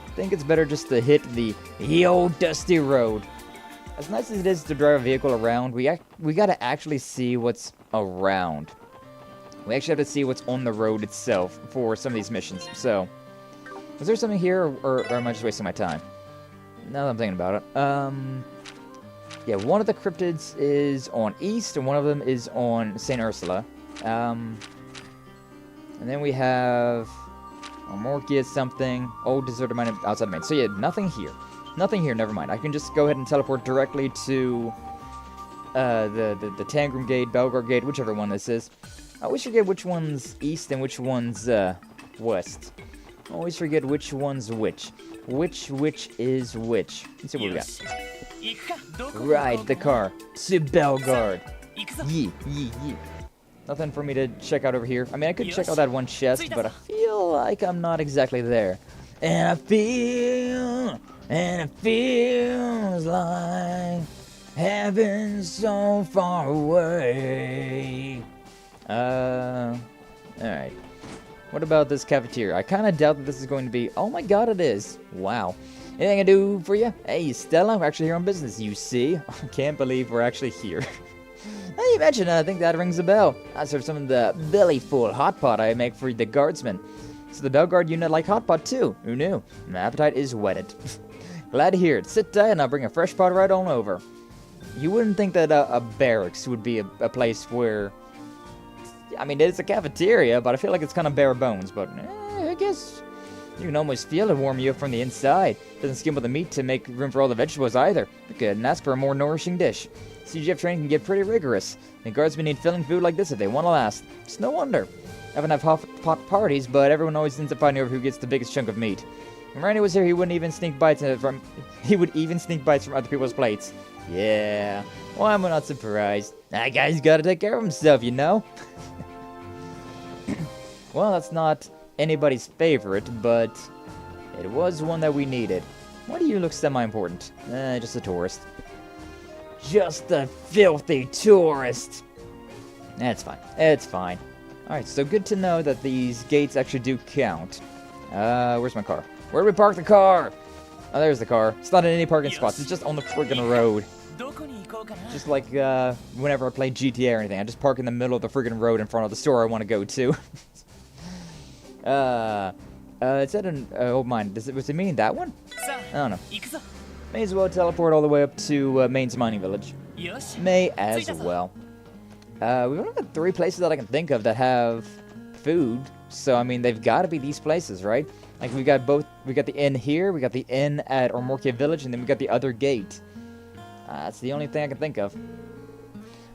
I think it's better just to hit the old dusty road. As nice as it is to drive a vehicle around, we gotta actually see what's around. We actually have to see what's on the road itself for some of these missions. So, is there something here, or am I just wasting my time? Now that I'm thinking about it. Yeah, one of the cryptids is on East, and one of them is on St. Ursula. And then we have Morkia something. Old deserted mine outside of Maine. So yeah, nothing here. Nothing here, never mind. I can just go ahead and teleport directly to the Tangram Gate, Belgar Gate, whichever one this is. I always forget which one's east and which one's west. I always forget which one's which. Which is which. Let's see what we got. Ride the car to Belgard. Yee. Nothing for me to check out over here. I mean, I could check out that one chest, but I feel like I'm not exactly there. And it feels like heaven so far away. Alright. What about this cafeteria? I kind of doubt that this is going to be... Oh my god, it is. Wow. Anything I can do for you? Hey, Stella, we're actually here on business, you see? I can't believe we're actually here. Now you mentioned it, I think that rings a bell. I serve some of the belly-full hot pot I make for the guardsmen. So the Belguard unit like hot pot too. Who knew? My appetite is whetted. Glad to hear it. Sit tight and I'll bring a fresh pot right on over. You wouldn't think that a barracks would be a place where... I mean, it's a cafeteria, but I feel like it's kind of bare bones. But I guess you can almost feel it warm you up from the inside. Doesn't skim with the meat to make room for all the vegetables either. You could ask for a more nourishing dish. CGF training can get pretty rigorous. The guardsmen need filling food like this if they want to last. It's no wonder. I haven't had pot parties, but everyone always ends up fighting over who gets the biggest chunk of meat. When Randy was here, he wouldn't even sneak bites from other people's plates. Yeah, why am I not surprised? That guy's got to take care of himself, you know. Well, that's not anybody's favorite, but it was one that we needed. Why do you look semi-important? Just a tourist. Just a filthy tourist. It's fine. It's fine. Alright, so good to know that these gates actually do count. Where's my car? Where do we park the car? Oh, there's the car. It's not in any parking spots. It's just on the friggin' road. Just like whenever I play GTA or anything, I just park in the middle of the friggin' road in front of the store I want to go to. It said an old mine. Was it meaning that one? I don't know. May as well teleport all the way up to Maine's mining village. May as well. We've only got 3 places that I can think of that have food. So, I mean, they've got to be these places, right? Like, we got the inn here, we got the inn at Ormorkia Village, and then we got the other gate. That's the only thing I can think of.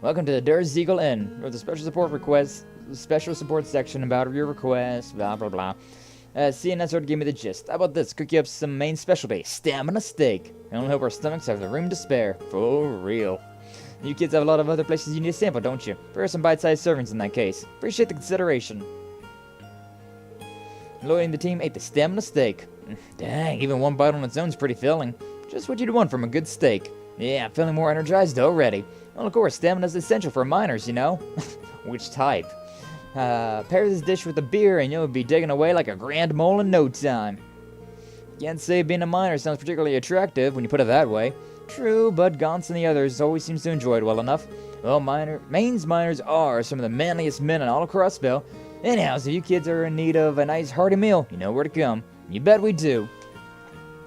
Welcome to the Der Ziegel Inn, with a special support section about your request, blah, blah, blah. CNS already gave me the gist. How about this? Cook you up some main specialty, stamina steak. I only hope our stomachs have the room to spare. For real. You kids have a lot of other places you need to sample, don't you? Prepare some bite-sized servings in that case. Appreciate the consideration. Lloyd and the team ate the stamina steak. Dang, even one bite on its own is pretty filling. Just what you'd want from a good steak. Yeah, I'm feeling more energized already. Well, of course, stamina's essential for miners, you know? Which type? Pair this dish with a beer and you'll be digging away like a grand mole in no time. Can't say being a miner sounds particularly attractive when you put it that way. True, but Gauntz and the others always seems to enjoy it well enough. Well, Maine's miners are some of the manliest men in all of Crossbell. Anyhow, so you kids are in need of a nice hearty meal, you know where to come. You bet we do.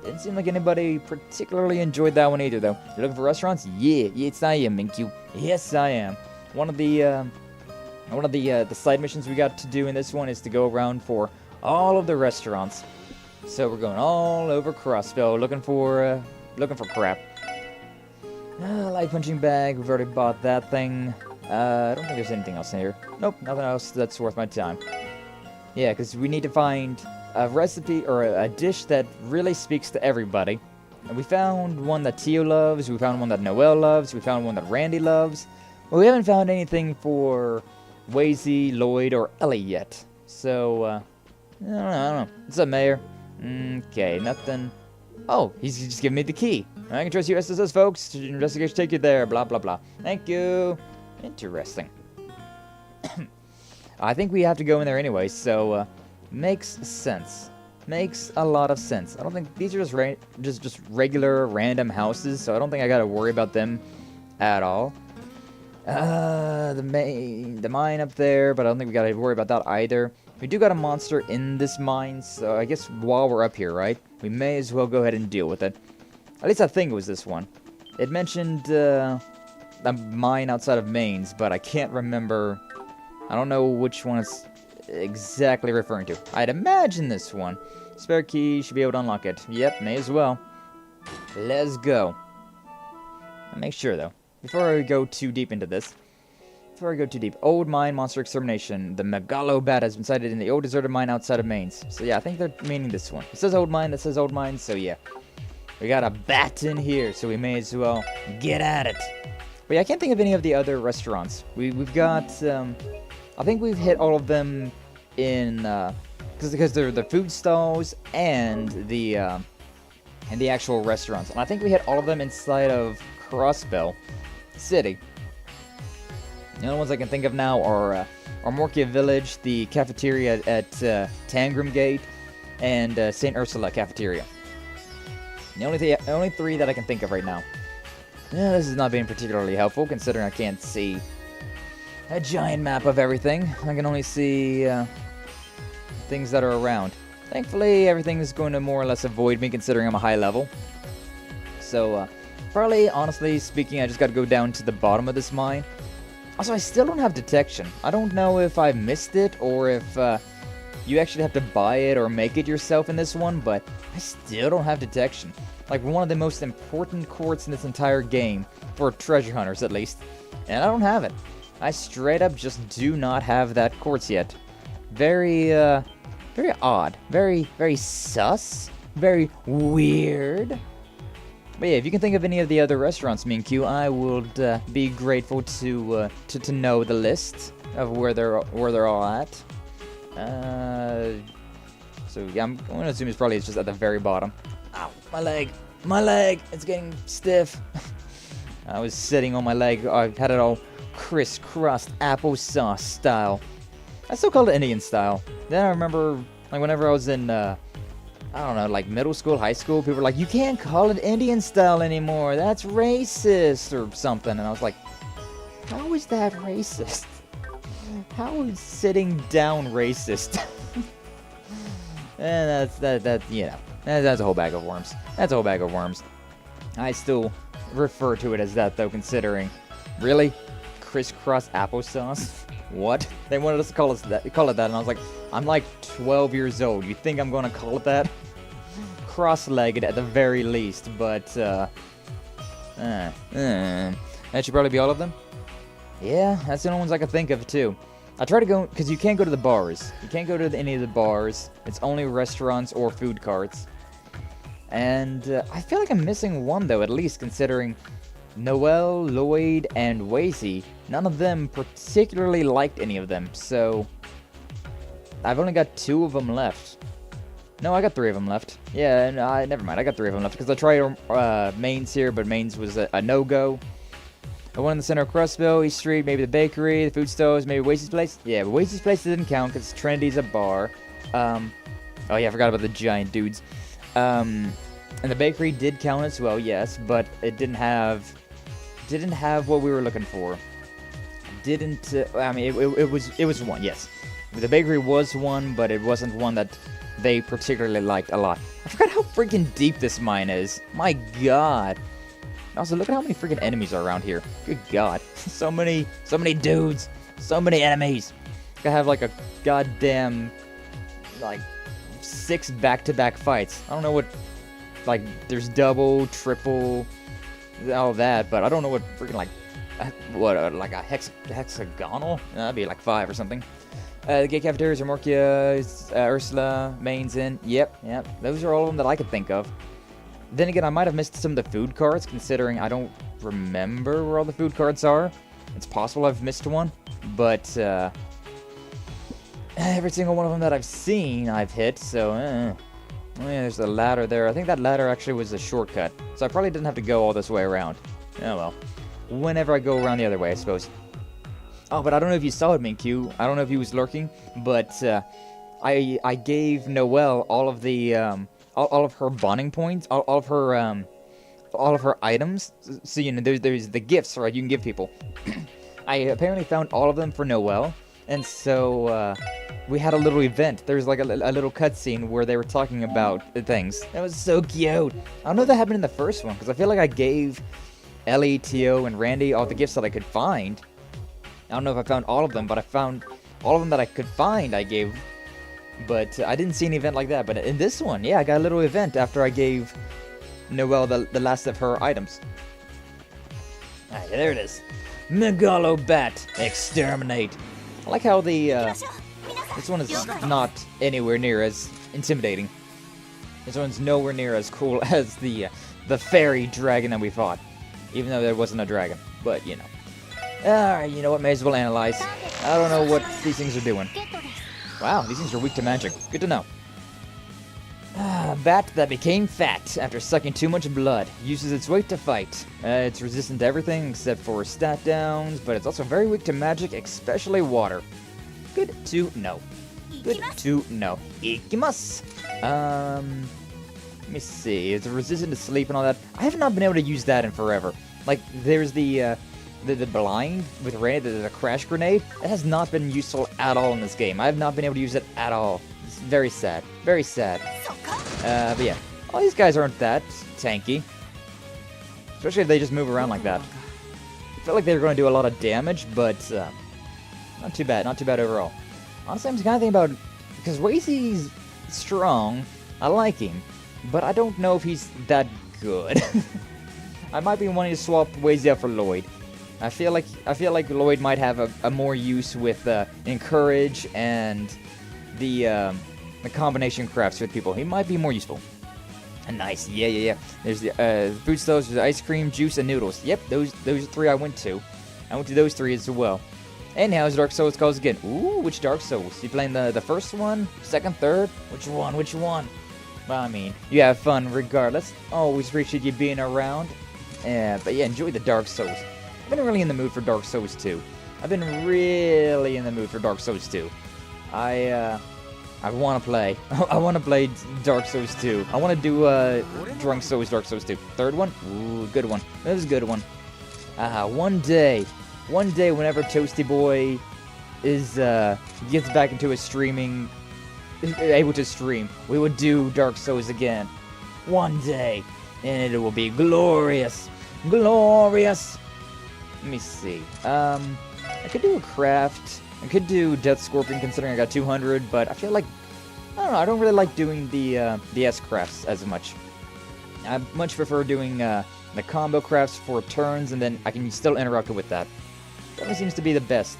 Didn't seem like anybody particularly enjoyed that one either, though. You're looking for restaurants? Yeah, yes I am, Minkyu. Yes, I am. One of the side missions we got to do in this one is to go around for all of the restaurants. So we're going all over Crossbell looking for crap. Light punching bag. We've already bought that thing. I don't think there's anything else in here. Nope, nothing else that's worth my time. Yeah, because we need to find a recipe or a dish that really speaks to everybody. And we found one that Ciel loves, we found one that Noelle loves, we found one that Randy loves. But we haven't found anything for Wazy, Lloyd, or Ellie yet. So, I don't know. What's up, Mayor? Okay, nothing. Oh, he's just giving me the key. I can trust you, SSS folks. Investigation take you there, blah, blah, blah. Thank you. Interesting. I think we have to go in there anyway, so, makes sense. Makes a lot of sense. I don't think these are just regular random houses, so I don't think I gotta worry about them at all. The mine up there, but I don't think we gotta worry about that either. We do got a monster in this mine, so I guess while we're up here, right, we may as well go ahead and deal with it. At least I think it was this one. It mentioned a mine outside of Maine's, but I can't remember. I don't know which one it's exactly referring to. I'd imagine this one. Spare key, should be able to unlock it. Yep, may as well. Let's go. I'll make sure, though, before I go too deep into this. Old mine monster extermination. The Megalo bat has been sighted in the old deserted mine outside of Maine's. So yeah, I think they're meaning this one. It says old mine, that says old mine, so yeah. We got a bat in here, so we may as well get at it. But yeah, I can't think of any of the other restaurants. We've got, I think we've hit all of them in, because they're the food stalls and the actual restaurants. And I think we hit all of them inside of Crossbell City. The only ones I can think of now are Morkia Village, the cafeteria at Tangram Gate, and St. Ursula Cafeteria. The only three that I can think of right now. Yeah, this is not being particularly helpful, considering I can't see a giant map of everything. I can only see things that are around. Thankfully, everything is going to more or less avoid me, considering I'm a high level. So, probably, honestly speaking, I just got to go down to the bottom of this mine. Also, I still don't have detection. I don't know if I missed it, or if you actually have to buy it or make it yourself in this one, but I still don't have detection. Like, one of the most important quartz in this entire game, for treasure hunters at least, and I don't have it. I straight up just do not have that quartz yet. Very, very odd. Very, very sus. Very weird. But yeah, if you can think of any of the other restaurants, me and Q, I would be grateful to know the list of where they're all at. So yeah, I'm going to assume it's just at the very bottom. Ow, my leg, it's getting stiff. I was sitting on my leg. I had it all crisscrossed applesauce style. I still call it Indian style. Then I remember, like, whenever I was in I don't know, like middle school, high school, people were like, you can't call it Indian style anymore, that's racist, or something, and I was like, how is that racist? How is sitting down racist? And that's a whole bag of worms. That's a whole bag of worms. I still refer to it as that, though, considering, really? Crisscross applesauce? What? They wanted us to call it that, and I was like, I'm like 12 years old. You think I'm gonna call it that? Cross-legged at the very least, but that should probably be all of them. Yeah, that's the only ones I could think of too. I try to go, because you can't go to the bars. You can't go to any of the bars. It's only restaurants or food carts. And I feel like I'm missing one though, at least considering Noelle, Lloyd, and Wazy, none of them particularly liked any of them, so I've only got 2 of them left. No, I got 3 of them left. Yeah, never mind, I got 3 of them left, because I tried Maine's here, but Maine's was a no-go. The one in the center of Crossbell, East Street, maybe the bakery, the food stores, maybe Wazy's place. Yeah, but Wazy's place didn't count, because Trinity's a bar. Oh yeah, I forgot about the giant dudes. And the bakery did count as well, yes, but it didn't have what we were looking for. I mean, it was one, yes. The bakery was one, but it wasn't one that they particularly liked a lot. I forgot how freaking deep this mine is. My god. Also, look at how many freaking enemies are around here. Good god. so many dudes. So many enemies. I have like a goddamn, like, 6 back-to-back fights. I don't know what, like, there's double, triple, all that, but I don't know what freaking, like, like a hexagonal? That'd be like 5 or something. The gate cafeterias are Morkia, Ursula, Main's Inn. Yep. Those are all of them that I could think of. Then again, I might have missed some of the food cards, considering I don't remember where all the food cards are. It's possible I've missed one, but every single one of them that I've seen, I've hit, so, Oh yeah, there's a ladder there. I think that ladder actually was a shortcut, so I probably didn't have to go all this way around. Oh well. Whenever I go around the other way, I suppose. Oh, but I don't know if you saw it, Minkyu. I don't know if he was lurking, but I gave Noelle all of the all of her bonding points, all of her items. So you know, there's the gifts, right? You can give people. I apparently found all of them for Noelle, and so we had a little event. There's like a little cutscene where they were talking about the things. That was so cute. I don't know if that happened in the first one, because I feel like I gave Ellie, Tio, and Randy all the gifts that I could find. I don't know if I found all of them, but I found all of them that I could find, I gave. But I didn't see an event like that. But in this one, yeah, I got a little event after I gave Noelle the last of her items. Alright, there it is. Megalobat, exterminate. I like how the this one is not anywhere near as intimidating. This one's nowhere near as cool as the fairy dragon that we fought. Even though there wasn't a dragon, but you know. Alright, you know what, may as well analyze. I don't know what these things are doing. Wow, these things are weak to magic. Good to know. Bat that became fat after sucking too much blood. Uses its weight to fight. It's resistant to everything except for stat downs, but it's also very weak to magic, especially water. Good to know. Good to know. Ikimasu! Let me see. It's resistant to sleep and all that. I have not been able to use that in forever. Like, there's the blind with Randy, the crash grenade. It has not been useful at all in this game. I have not been able to use it at all. It's very sad. Very sad. But yeah. All these guys aren't that tanky. Especially if they just move around like that. I felt like they were going to do a lot of damage, but not too bad. Not too bad overall. Honestly, I'm just kind of thinking about... Because Wazy's strong. I like him. But I don't know if he's that good. I might be wanting to swap Wazy out for Lloyd. I feel like Lloyd might have a more use with encourage and the combination crafts with people. He might be more useful. Nice, yeah. There's the food stores, there's ice cream, juice, and noodles. Yep, those three I went to. I went to those three as well. And how's Dark Souls calls again? Ooh, which Dark Souls? You playing the first one, second, third? Which one? Which one? Well, I mean, you have fun regardless. Always appreciate you being around. But yeah, enjoy the Dark Souls. I've been really in the mood for Dark Souls 2. I've been really in the mood for Dark Souls 2. I want to play. I want to play Dark Souls 2. I want to do Drunk Souls Dark Souls 2. Third one? Ooh, good one. That was a good one. One day, whenever Toasty Boy is gets back into his streaming, able to stream, we would do Dark Souls again. One day, and it will be glorious, glorious. Let me see. I could do a craft. I could do Death Scorpion, considering I got 200, but I feel like I don't know. I don't really like doing the S crafts as much. I much prefer doing the combo crafts for turns, and then I can still interact with that. That seems to be the best.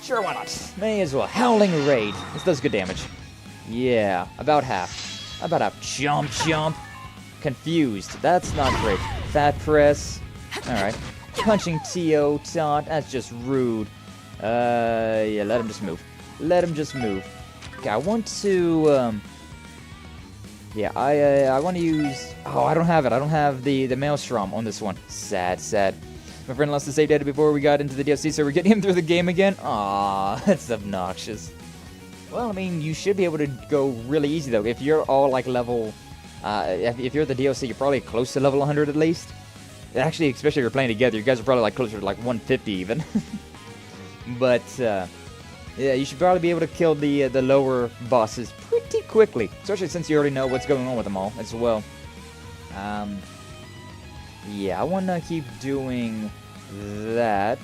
Sure, why not? May as well. Howling Raid. This does good damage. Yeah, about half. About half. Jump, jump. Confused. That's not great. Fat press. Alright. Punching Tio, taunt. That's just rude. Yeah, let him just move. Let him just move. Okay, I want to, yeah, I want to use... Oh, I don't have it. I don't have the Maelstrom on this one. Sad, sad. My friend lost the save data before we got into the DLC, so we're getting him through the game again? Aw, that's obnoxious. Well, I mean, you should be able to go really easy, though. If you're all, like, level... if you're the DLC, you're probably close to level 100 at least. Actually, especially if you're playing together, you guys are probably, like, closer to, like, 150 even. But, yeah, you should probably be able to kill the lower bosses pretty quickly. Especially since you already know what's going on with them all as well. Yeah, I want to keep doing that.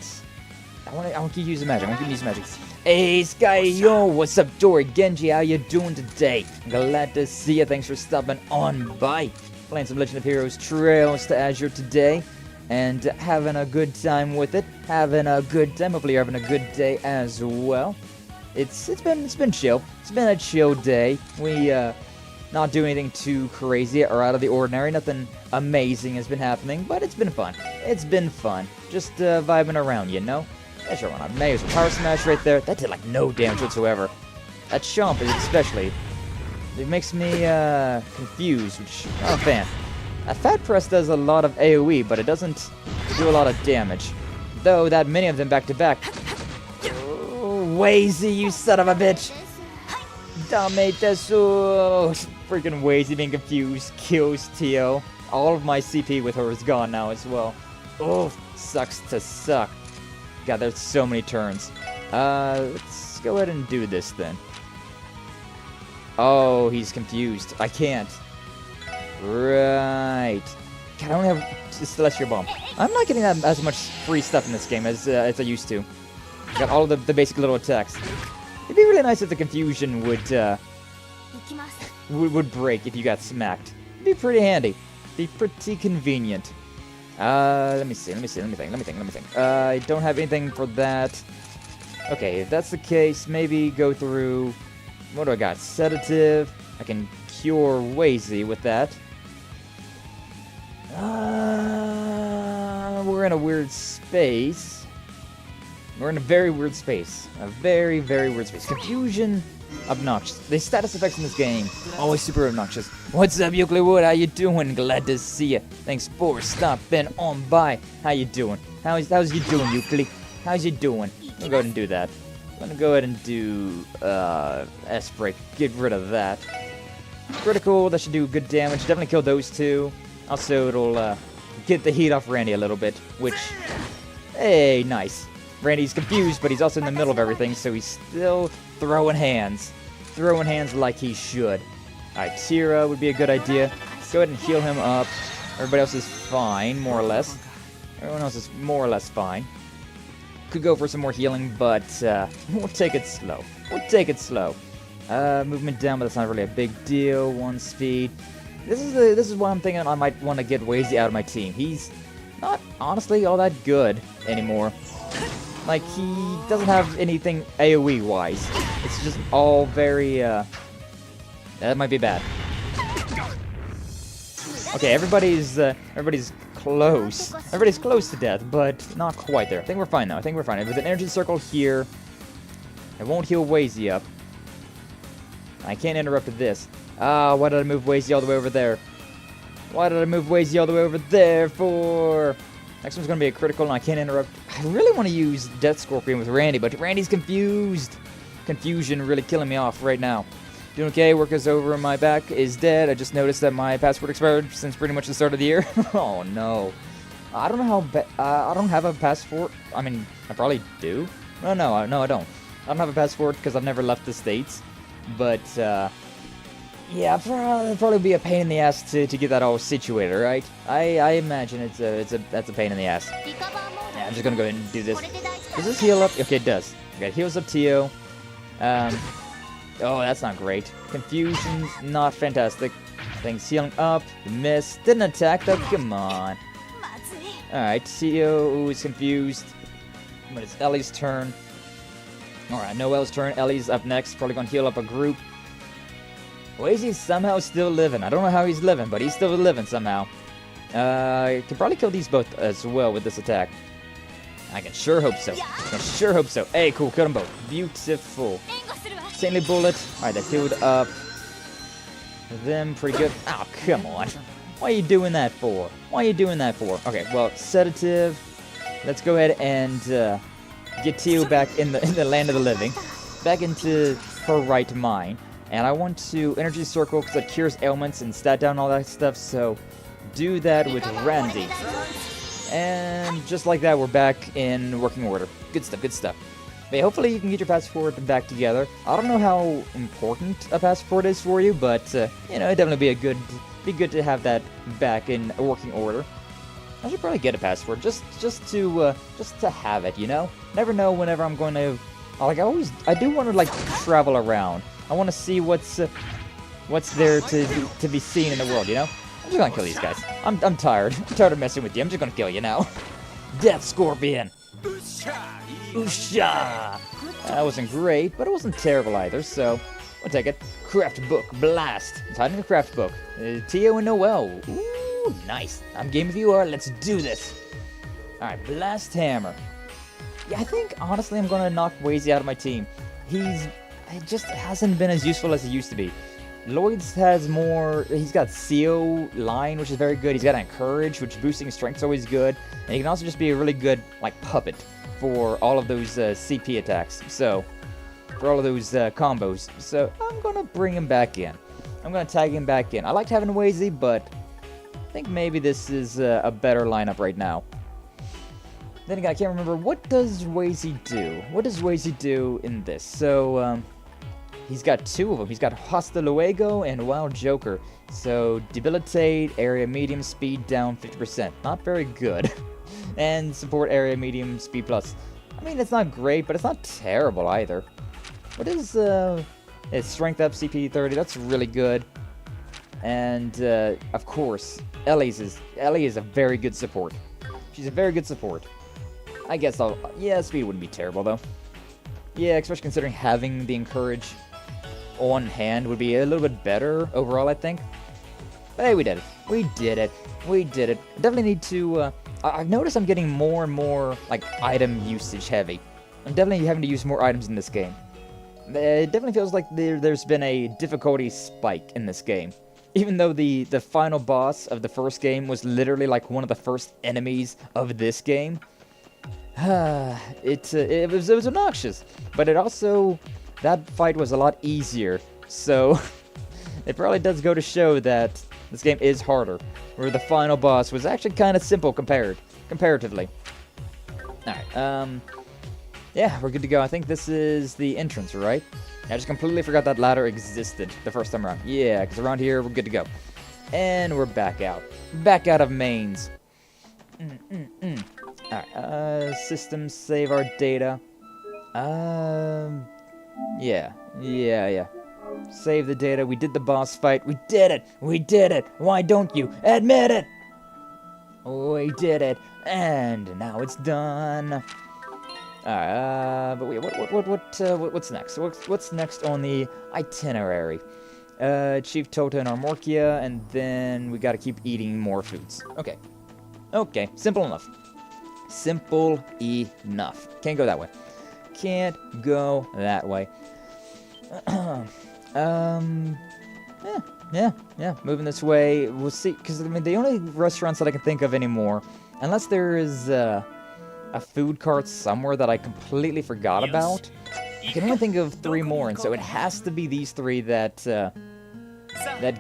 I want to keep using magic. I want to keep using magic. Hey, Sky, yo, what's up, Dory Genji? How you doing today? Glad to see you. Thanks for stopping on by. Playing some Legend of Heroes Trails to Azure today. And having a good time with it. Having a good time. Hopefully you're having a good day as well. It's been chill. It's been a chill day. Not doing anything too crazy or out of the ordinary. Nothing amazing has been happening, but it's been fun. It's been fun. Just vibing around, you know? Yeah, sure, why not? Maybe power smash right there. That did like no damage whatsoever. That chomp is especially. It makes me confused, which I'm not a fan. That fat press does a lot of AoE, but it doesn't do a lot of damage. Though that many of them back to back. Oh, Wazy, you son of a bitch! Dame Tesu! Freaking Wazy being confused kills Ciel. All of my CP with her is gone now as well. Oh, sucks to suck. God, there's so many turns. Let's go ahead and do this then. Oh, he's confused. I can't. Right. God, I only have Celestial Bomb. I'm not getting that as much free stuff in this game as I used to. Got all of the basic little attacks. It'd be really nice if the confusion would break if you got smacked. It'd be pretty handy. Be pretty convenient. Let me think. I don't have anything for that. Okay, if that's the case, maybe go through... What do I got? Sedative. I can cure Wazy with that. We're in a weird space. We're in a very weird space. A very, very weird space. Confusion. Obnoxious. The status effects in this game, always super obnoxious. What's up, Euclid? How you doing? Glad to see you. Thanks for stopping on by. How you doing? How's you doing, Euclid? How's you doing? I'll go ahead and do that. I'm gonna go ahead and do S-Break. Get rid of that. Critical, that should do good damage. Definitely kill those two. Also, it'll get the heat off Randy a little bit, which... Hey, nice. Randy's confused, but he's also in the middle of everything, so he's still throwing hands. Throwing hands like he should. Alright, Tira would be a good idea. Go ahead and heal him up. Everybody else is fine, more or less. Everyone else is more or less fine. Could go for some more healing, but we'll take it slow. We'll take it slow. Movement down, but that's not really a big deal. 1 speed. This is why I'm thinking I might want to get Wazy out of my team. He's not honestly all that good anymore. Like, he doesn't have anything AoE-wise. It's just all very, that might be bad. Okay, everybody's close. Everybody's close to death, but not quite there. I think we're fine, though. I think we're fine. With an energy circle here, it won't heal Wazy up. I can't interrupt this. Ah, why did I move Wazy all the way over there? Why did I move Wazy all the way over there for? Next one's going to be a critical, and I can't interrupt. I really want to use Death Scorpion with Randy, but Randy's confused. Confusion really killing me off right now. Doing okay, work is over, my back is dead. I just noticed that my passport expired since pretty much the start of the year. Oh, no. I don't know how... I don't have a passport. I mean, I probably do. No, I don't. I don't have a passport because I've never left the States. But, yeah, it'll probably be a pain in the ass to get that all situated, right? I imagine that's a pain in the ass. Yeah, I'm just gonna go ahead and do this. Does this heal up? Okay, it does. Okay, it heals up Tio. Oh, that's not great. Confusion's not fantastic. Things healing up. Miss. Didn't attack though. Come on. Alright, Tio is confused. But it's Ellie's turn. Alright, Noelle's turn. Ellie's up next. Probably gonna heal up a group. Wazy's somehow still living. I don't know how he's living, but he's still living somehow. Can probably kill these both as well with this attack. I can sure hope so. Hey, cool. Killed them both. Beautiful. Saintly bullet. Alright, that healed up. Them pretty good. Oh, come on. Why are you doing that for? Okay, well, sedative. Let's go ahead and get Tio back in the land of the living. Back into her right mind. And I want to energy circle because it cures ailments and stat down all that stuff. So do that with Randy. And just like that, we're back in working order. Good stuff. But yeah, hopefully you can get your passport back together. I don't know how important a passport is for you, but you know, it'd definitely be good to have that back in working order. I should probably get a passport just to have it, you know. Never know whenever I'm going to. I do want to like travel around. I want to see what's there to be seen in the world, you know. I'm just gonna kill these guys. I'm tired. I'm tired of messing with you. I'm just gonna kill you now. Death Scorpion. Usha. That wasn't great, but it wasn't terrible either. So We'll take it. Craft book. Blast. It's hiding in the craft book. Tio and Noel. Ooh, nice. I'm game if you are. Let's do this. Alright, blast hammer. Yeah, I think, honestly, I'm going to knock Wazy out of my team. It just hasn't been as useful as it used to be. Lloyd's has more, he's got Ciel line, which is very good. He's got Encourage, which boosting strength's always good. And he can also just be a really good, like, puppet for all of those CP attacks. So, for all of those combos. So, I'm going to bring him back in. I'm going to tag him back in. I liked having Wazy, but I think maybe this is a better lineup right now. Then again, I can't remember, what does Wazy do? What does Wazy do in this? So, he's got two of them. He's got Hasta Luego and Wild Joker. So, debilitate, area medium, speed down 50%. Not very good. And support area medium, speed plus. I mean, it's not great, but it's not terrible either. What is, it's strength up, CP 30. That's really good. And, of course, Ellie is a very good support. She's a very good support. I guess yeah, speed wouldn't be terrible, though. Yeah, especially considering having the Encourage on hand would be a little bit better overall, I think. But hey, we did it. We did it. We did it. I definitely need to, I've noticed I'm getting more and more, like, item usage heavy. I'm definitely having to use more items in this game. It definitely feels like there's been a difficulty spike in this game. Even though the final boss of the first game was literally, like, one of the first enemies of this game. It was obnoxious, but it also, that fight was a lot easier, so it probably does go to show that this game is harder, where the final boss was actually kind of simple comparatively. Alright, yeah, we're good to go. I think this is the entrance, right? I just completely forgot that ladder existed the first time around. Yeah, because around here, we're good to go. And we're back out. Back out of mains. Alright, system save our data. Yeah. Save the data. We did the boss fight. We did it! We did it! Why don't you admit it? We did it. And now it's done. Alright, but wait, what's next? What's next on the itinerary? Chief Tota and Armorkia, and then we gotta keep eating more foods. Okay, simple enough. Simple enough. Can't go that way. Can't go that way. Yeah. Moving this way. We'll see. Because, I mean, the only restaurants that I can think of anymore, unless there is a food cart somewhere that I completely forgot about, I can only think of 3 more, and so it has to be these 3 that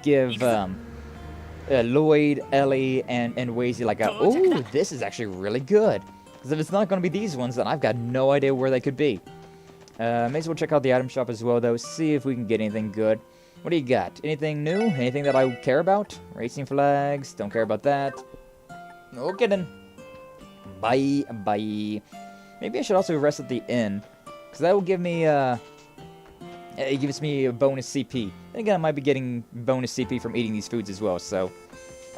give Lloyd, Ellie, and Wazy like oh, this is actually really good. Because if it's not going to be these ones, then I've got no idea where they could be. May as well check out the item shop as well, though. See if we can get anything good. What do you got? Anything new? Anything that I care about? Racing flags. Don't care about that. No kidding. Bye. Maybe I should also rest at the inn. Because that will give me, it gives me a bonus CP. And again, I might be getting bonus CP from eating these foods as well, so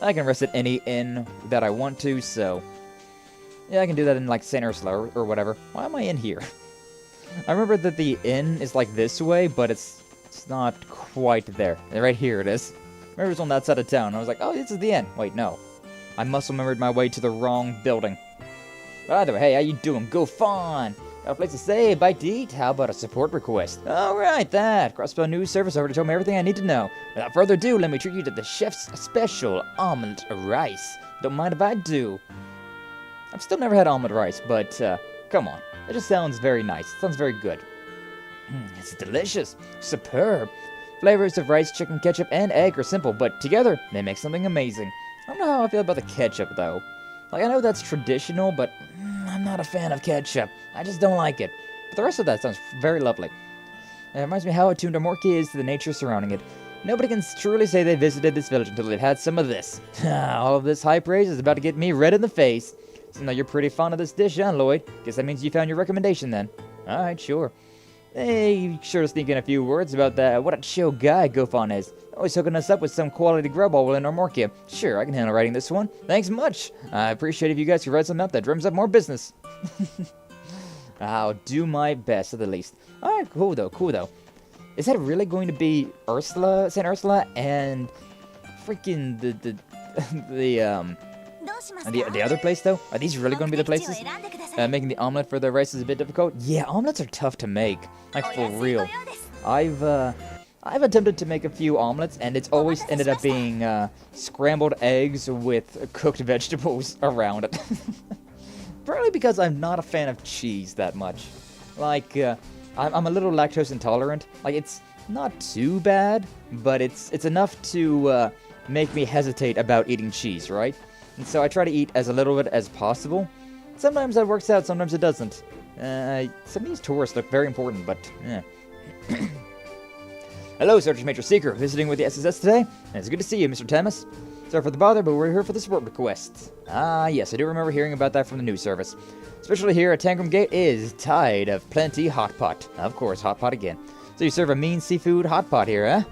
I can rest at any inn that I want to, so yeah, I can do that in, like, St. Ursula or whatever. Why am I in here? I remember that the inn is, like, this way, but it's not quite there. Right here it is. I remember it was on that side of town. I was like, oh, this is the inn. Wait, no. I must have remembered my way to the wrong building. But either way, hey, how you doing? Go fun! Got a place to stay, bite to eat. How about a support request? Alright, that. Crossbell News Service over to tell me everything I need to know. Without further ado, let me treat you to the chef's special omelet rice. Don't mind if I do. I've still never had omelet rice, but, come on. It just sounds very nice. It sounds very good. It's delicious. Superb. Flavors of rice, chicken, ketchup, and egg are simple, but together, they make something amazing. I don't know how I feel about the ketchup, though. Like, I know that's traditional, but I'm not a fan of ketchup. I just don't like it. But the rest of that sounds very lovely. It reminds me how attuned Armorkia is to the nature surrounding it. Nobody can truly say they visited this village until they've had some of this. All of this high praise is about to get me red in the face. So now you're pretty fond of this dish, huh, Lloyd? Guess that means you found your recommendation, then. Alright, sure. Hey, sure to sneak in a few words about that. What a chill guy Gofon is. Always hooking us up with some quality grub while we're in Armorkia. Sure, I can handle writing this one. Thanks much. I appreciate if you guys could write something up that drums up more business. I'll do my best, at the least. Alright, cool though. Is that really going to be Ursula, Saint Ursula, and freaking the other place though? Are these really going to be the places? Making the omelet for the rice is a bit difficult. Yeah, omelets are tough to make, like for real. I've attempted to make a few omelets, and it's always ended up being scrambled eggs with cooked vegetables around it. Probably because I'm not a fan of cheese that much. Like, I'm a little lactose intolerant. Like, it's not too bad, but it's enough to make me hesitate about eating cheese, right? And so I try to eat as a little bit as possible. Sometimes that works out, sometimes it doesn't. Some of these tourists look very important, but Hello, Sergeant Major Seeker, visiting with the SSS today. And it's good to see you, Mr. Temis. Sorry for the bother, but we're here for the support request. Ah, yes, I do remember hearing about that from the news service. Especially here at Tangram Gate is tide of plenty hot pot. Of course, hot pot again. So you serve a mean seafood hot pot here, huh?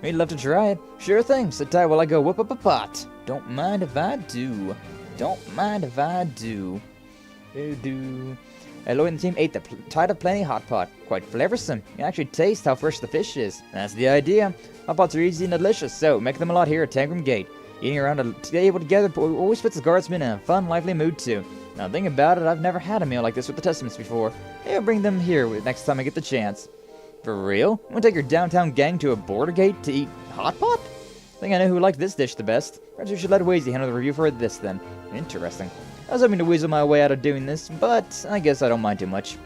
We'd love to try it. Sure thing, sit tight while I go whip up a pot. Don't mind if I do. Don't mind if I do. Lloyd and the team ate the tide of plenty hot pot. Quite flavorsome. You can actually taste how fresh the fish is. That's the idea. Hot pots are easy and delicious, so make them a lot here at Tangram Gate. Eating around a table together always puts the guardsmen in a fun, lively mood too. Now think about it, I've never had a meal like this with the Testaments before. Maybe I'll bring them here next time I get the chance. For real? You want to take your downtown gang to a border gate to eat hot pot? I think I know who liked this dish the best. Perhaps we should let Wazy handle the review for this then. Interesting. I was hoping to weasel my way out of doing this, but I guess I don't mind too much.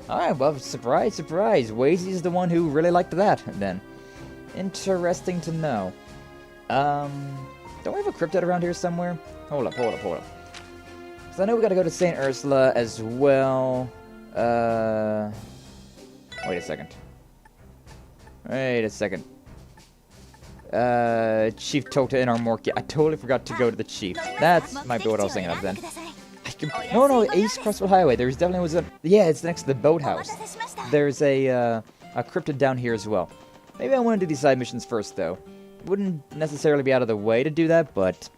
Alright, well, surprise, surprise. Wazy is the one who really liked that, then. Interesting to know. Don't we have a cryptid around here somewhere? Hold up. Because I know we gotta go to St. Ursula as well. Wait a second. Chief Tota in our Morky. I totally forgot to go to the chief. That's might be what I was thinking of then. No, East Crossbell Highway. There's definitely was a... Yeah, it's next to the boathouse. There's a cryptid down here as well. Maybe I want to do these side missions first, though. Wouldn't necessarily be out of the way to do that, but...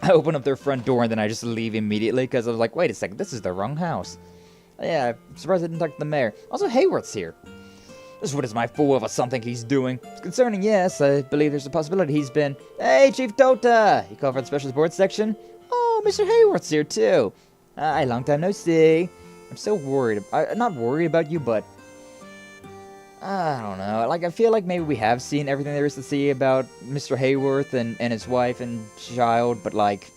I open up their front door and then I just leave immediately because I was like, wait a second, this is the wrong house. Yeah, I'm surprised I didn't talk to the mayor. Also, Hayworth's here. Just what is my fool of a something he's doing? It's concerning, yes. I believe there's a possibility he's been... Hey, Chief Tota! You call for the special sports section? Oh, Mr. Hayworth's here, too. Hi, long time no see. I'm so worried. Not worried about you, but... I don't know. Like, I feel like maybe we have seen everything there is to see about Mr. Hayworth and his wife and child, but, like...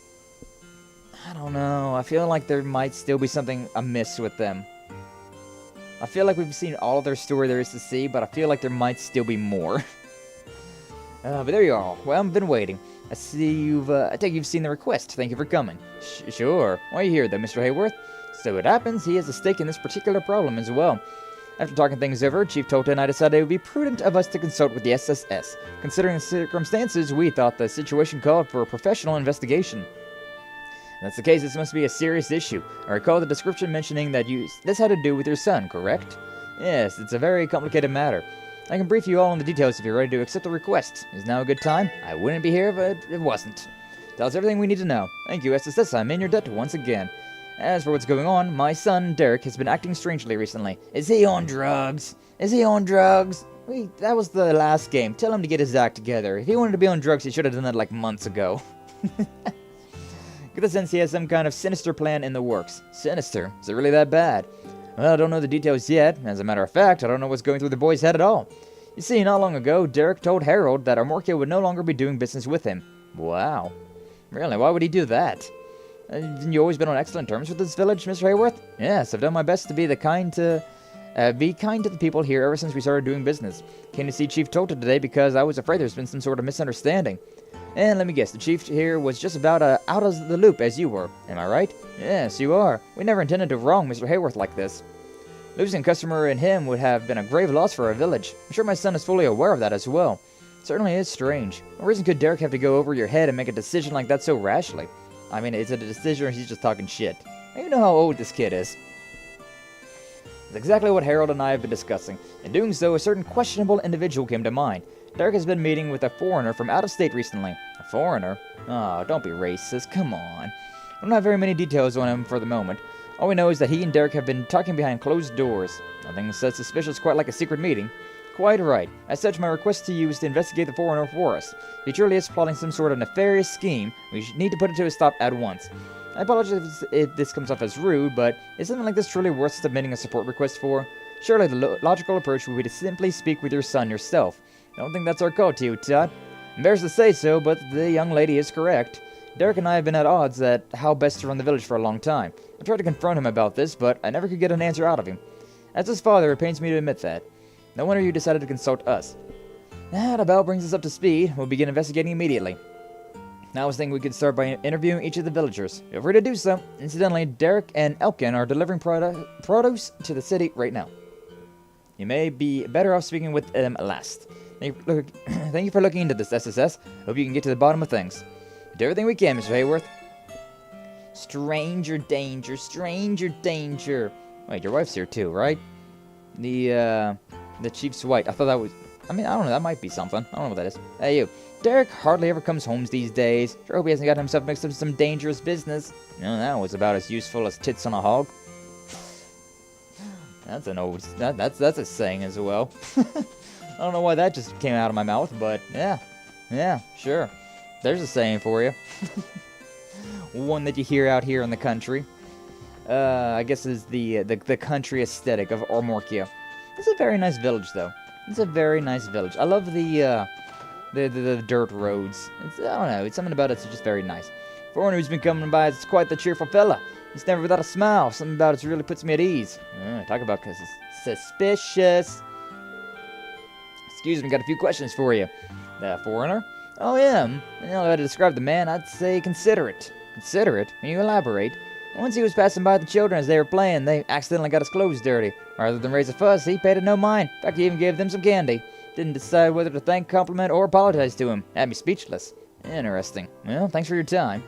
I don't know. I feel like there might still be something amiss with them. I feel like we've seen all of their story there is to see, but I feel like there might still be more. But there you are. Well, I've been waiting. I see you've, I take you've seen the request. Thank you for coming. Sure. Why are you here, though, Mr. Hayworth? So it happens he has a stake in this particular problem as well. After talking things over, Chief Tota and I decided it would be prudent of us to consult with the SSS. Considering the circumstances, we thought the situation called for a professional investigation. If that's the case, this must be a serious issue. I recall the description mentioning that this had to do with your son, correct? Yes, it's a very complicated matter. I can brief you all on the details if you're ready to accept the request. Is now a good time? I wouldn't be here if it wasn't. Tell us everything we need to know. Thank you, SSS. I'm in your debt once again. As for what's going on, my son, Derek, has been acting strangely recently. Is he on drugs? Wait, that was the last game. Tell him to get his act together. If he wanted to be on drugs, he should have done that like months ago. Get the sense he has some kind of sinister plan in the works. Sinister? Is it really that bad? Well, I don't know the details yet. As a matter of fact, I don't know what's going through the boy's head at all. You see, not long ago, Derek told Harold that Amorkia would no longer be doing business with him. Wow. Really, why would he do that? You always been on excellent terms with this village, Mr. Hayworth? Yes, I've done my best to be kind to the people here ever since we started doing business. Came to see Chief Tota today because I was afraid there's been some sort of misunderstanding. And let me guess, the chief here was just about out of the loop as you were. Am I right? Yes, you are. We never intended to wrong Mr. Hayworth like this. Losing a customer and him would have been a grave loss for our village. I'm sure my son is fully aware of that as well. It certainly is strange. What reason could Derek have to go over your head and make a decision like that so rashly? I mean, is it a decision or he's just talking shit? I don't know how old this kid is. It's exactly what Harold and I have been discussing. In doing so, a certain questionable individual came to mind. Derek has been meeting with a foreigner from out of state recently. A foreigner? Oh, don't be racist, come on. I don't have very many details on him for the moment. All we know is that he and Derek have been talking behind closed doors. Nothing so suspicious, quite like a secret meeting. Quite right. As such, my request to you is to investigate the foreigner for us. If he truly is plotting some sort of nefarious scheme, we need to put it to a stop at once. I apologize if this comes off as rude, but is something like this truly worth submitting a support request for? Surely the logical approach would be to simply speak with your son yourself. I don't think that's our call to you, Todd. Embarrassed to say so, but the young lady is correct. Derek and I have been at odds at how best to run the village for a long time. I tried to confront him about this, but I never could get an answer out of him. As his father, it pains me to admit that. No wonder you decided to consult us. That about brings us up to speed. We'll begin investigating immediately. Now I was thinking we could start by interviewing each of the villagers. Feel free to do so. Incidentally, Derek and Elkin are delivering produce to the city right now. You may be better off speaking with them last. Thank you for looking into this, SSS. Hope you can get to the bottom of things. Do everything we can, Mr. Hayworth. Stranger danger, stranger danger. Wait, your wife's here too, right? The chief's white. I thought that was... I mean, I don't know. That might be something. I don't know what that is. Hey, you. Derek hardly ever comes home these days. Sure hope he hasn't got himself mixed up in some dangerous business. No, that was about as useful as tits on a hog. That's an old... That's a saying as well. I don't know why that just came out of my mouth, but yeah. Yeah, sure. There's a saying for you. One that you hear out here in the country. I guess is the country aesthetic of Ormorkia. It's a very nice village, though. It's a very nice village. I love the dirt roads. I don't know. It's something about it's just very nice. Foreigner who's been coming by is quite the cheerful fella. He's never without a smile. Something about it really puts me at ease. Talk about suspicious. Excuse me, got a few questions for you. The foreigner? Oh, yeah. You know how to describe the man, I'd say considerate. Considerate? Can you elaborate? Once he was passing by the children as they were playing, they accidentally got his clothes dirty. Rather than raise a fuss, he paid it no mind. In fact, he even gave them some candy. Didn't decide whether to thank, compliment, or apologize to him. Had me speechless. Interesting. Well, thanks for your time.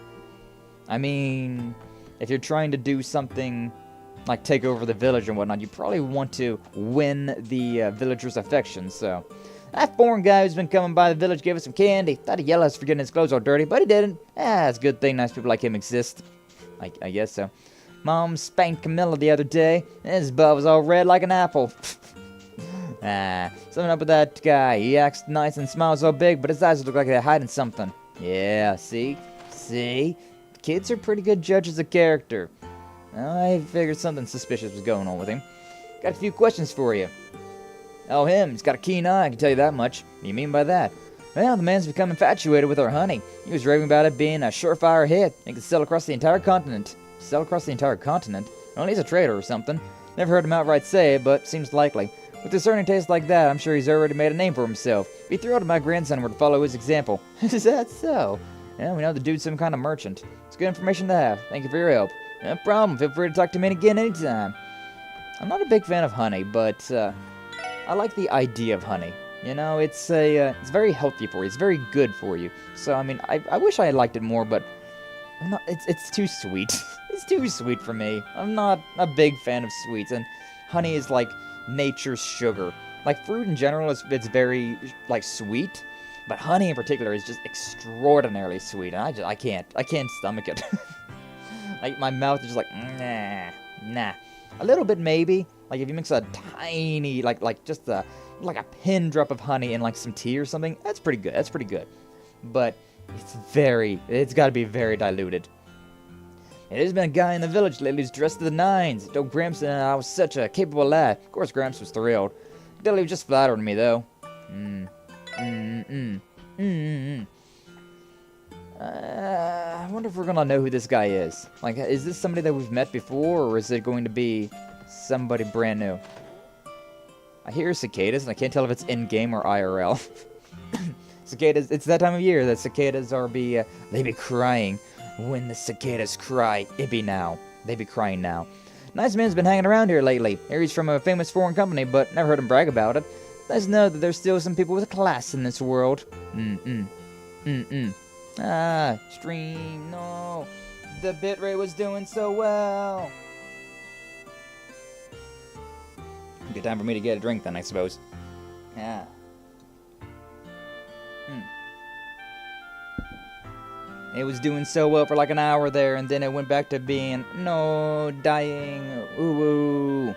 I mean, if you're trying to do something like take over the village and whatnot, you probably want to win the villagers' affection, so... That foreign guy who's been coming by the village gave us some candy. Thought he'd yell at us for getting his clothes all dirty, but he didn't. It's a good thing nice people like him exist. I guess so. Mom spanked Camilla the other day, and his butt was all red like an apple. Something up with that guy. He acts nice and smiles so big, but his eyes look like they're hiding something. Yeah, see? See? Kids are pretty good judges of character. I figured something suspicious was going on with him. Got a few questions for you. Oh, him. He's got a keen eye, I can tell you that much. What do you mean by that? Well, the man's become infatuated with our honey. He was raving about it being a surefire hit. He could sell across the entire continent. Sell across the entire continent? Well, he's a trader or something. Never heard him outright say it, but seems likely. With a certain taste like that, I'm sure he's already made a name for himself. Be thrilled if my grandson were to follow his example. Is that so? Yeah, we know the dude's some kind of merchant. It's good information to have. Thank you for your help. No problem. Feel free to talk to me again anytime. I'm not a big fan of honey, but I like the idea of honey. You know, it's very healthy for you. It's very good for you. So, I mean, I wish I had liked it more, but I'm not, it's too sweet. It's too sweet for me. I'm not a big fan of sweets, and honey is like nature's sugar. Like, fruit in general, it's very, like, sweet, but honey in particular is just extraordinarily sweet, and I can't stomach it. Like, my mouth is just like, nah. A little bit maybe. Like, if you mix a tiny, like just a pin drop of honey in, like, some tea or something, that's pretty good. But it's got to be very diluted. There's been a guy in the village lately who's dressed to the nines. Told Gramps and I was such a capable lad. Of course, Gramps was thrilled. Dilly was just flattering me, though. I wonder if we're gonna know who this guy is. Like, is this somebody that we've met before, or is it going to be somebody brand new? I hear cicadas, and I can't tell if it's in-game or IRL. Cicadas, it's that time of year that cicadas they be crying. When the cicadas cry, it be now. They be crying now. Nice man's been hanging around here lately. He's from a famous foreign company, but never heard him brag about it. Nice to know that there's still some people with class in this world. Stream, no. The bitrate was doing so well. Good time for me to get a drink then, I suppose. Yeah. It was doing so well for like an hour there, and then it went back to being, no, dying, ooh.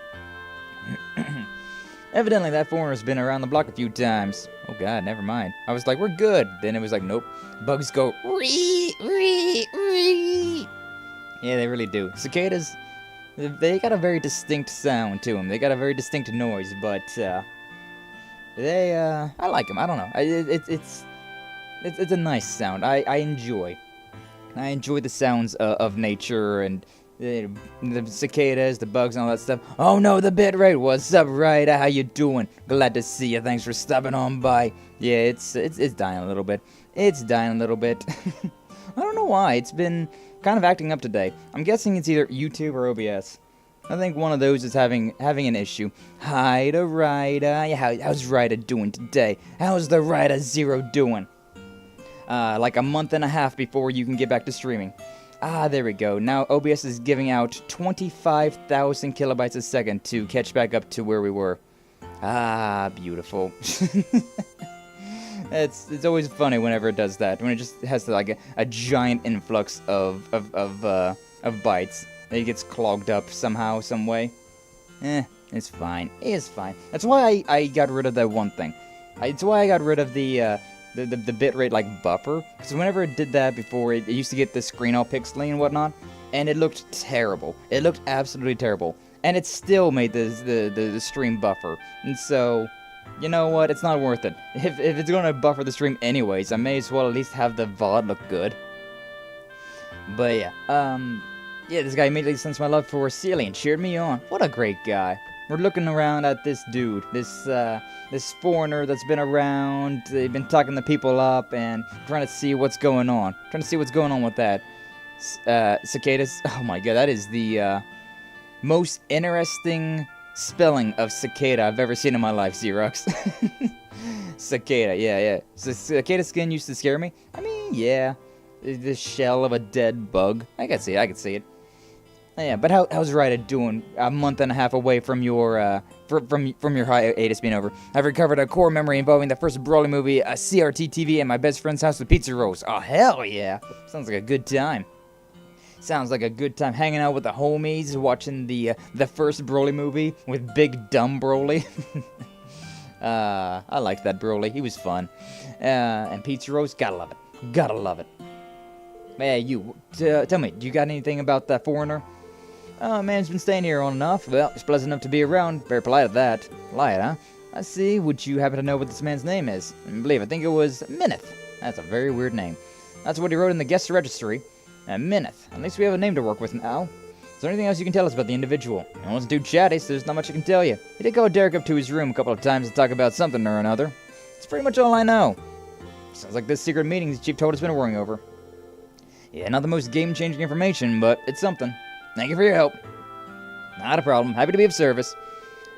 Evidently, that foreigner's been around the block a few times. Oh god, never mind. I was like, we're good. Then it was like, nope. Bugs go, ree, ree, ree. Yeah, they really do. Cicadas, they got a very distinct sound to them. They got a very distinct noise, but, I like them. I don't know. It's a nice sound. I enjoy the sounds of nature and the cicadas, the bugs, and all that stuff. Oh no, the bitrate. What's up, Ryder? How you doing? Glad to see you. Thanks for stopping on by. Yeah, it's dying a little bit. It's dying a little bit. I don't know why. It's been kind of acting up today. I'm guessing it's either YouTube or OBS. I think one of those is having an issue. Hi to Ryder. Yeah, how's Ryder doing today? How's the Ryder Zero doing? Like a month and a half before you can get back to streaming. Ah, there we go. Now OBS is giving out 25,000 kilobytes a second to catch back up to where we were. Ah, beautiful. It's always funny whenever it does that. When it just has like a giant influx of bytes. It gets clogged up somehow, some way. It's fine. It's fine. That's why I got rid of that one thing. It's why I got rid of the bitrate like buffer, because whenever it did that before, it used to get the screen all pixely and whatnot, and it looked terrible. It looked absolutely terrible, and it still made the stream buffer. And so, you know what? It's not worth it. If it's gonna buffer the stream anyways, I may as well at least have the VOD look good. But yeah, this guy immediately sensed my love for Ciel and cheered me on. What a great guy. We're looking around at this dude, this foreigner that's been around. They've been talking the people up and trying to see what's going on. Trying to see what's going on with that. Cicadas. Oh my god, that is the most interesting spelling of cicada I've ever seen in my life, Xerox. Cicada, yeah. So cicada skin used to scare me. I mean, yeah. The shell of a dead bug. I can see it. Yeah, but how's Ryder doing a month and a half away from your from your hiatus being over? I've recovered a core memory involving the first Broly movie, a CRT TV, and my best friend's house with pizza rolls. Oh, hell yeah. Sounds like a good time. Sounds like a good time hanging out with the homies, watching the first Broly movie with Big Dumb Broly. I liked that Broly. He was fun. And pizza rolls, gotta love it. Gotta love it. Hey, you, tell me, do you got anything about that foreigner? Oh, man's been staying here on enough. Well, it's pleasant enough to be around. Very polite at that. Polite, huh? I see. Would you happen to know what this man's name is? I think it was Mineth. That's a very weird name. That's what he wrote in the guest registry. Mineth. At least we have a name to work with now. Is there anything else you can tell us about the individual? He wasn't too chatty, so there's not much I can tell you. He did call Derek up to his room a couple of times to talk about something or another. It's pretty much all I know. Sounds like this secret meeting the chief told us been worrying over. Yeah, not the most game-changing information, but it's something. Thank you for your help. Not a problem. Happy to be of service.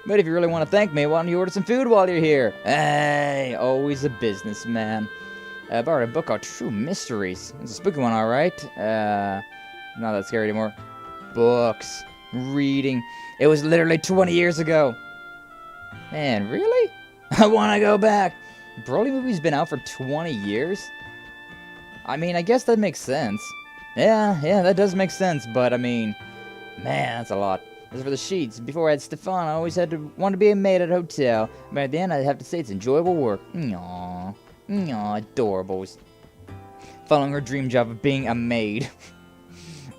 But if you really want to thank me, why don't you order some food while you're here? Hey, always a businessman. I borrowed a book called True Mysteries. It's a spooky one, alright. Not that scary anymore. Books. Reading. It was literally 20 years ago. Man, really? I want to go back. Broly movie's been out for 20 years? I mean, I guess that makes sense. Yeah, that does make sense, but I mean, man, that's a lot. As for the sheets, before I had Stefan, I always wanted to be a maid at a hotel, but at the end I'd have to say it's enjoyable work. Aww, adorables. Following her dream job of being a maid.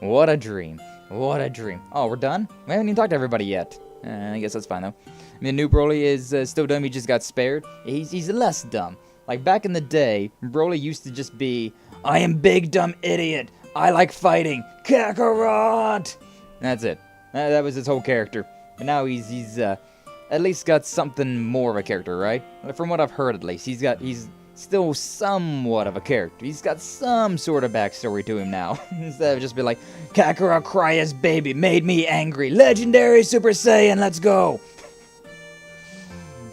What a dream. What a dream. Oh, we're done? We haven't even talked to everybody yet. I guess that's fine, though. I mean, the new Broly is still dumb, he just got spared. He's less dumb. Like, back in the day, Broly used to just be, I am big dumb idiot. I like fighting. Kakarot! That's it. That was his whole character. But now he's at least got something more of a character, right? From what I've heard, at least. He's still somewhat of a character. He's got some sort of backstory to him now. Instead of just be like, Kakarot cry as baby made me angry. Legendary Super Saiyan, let's go!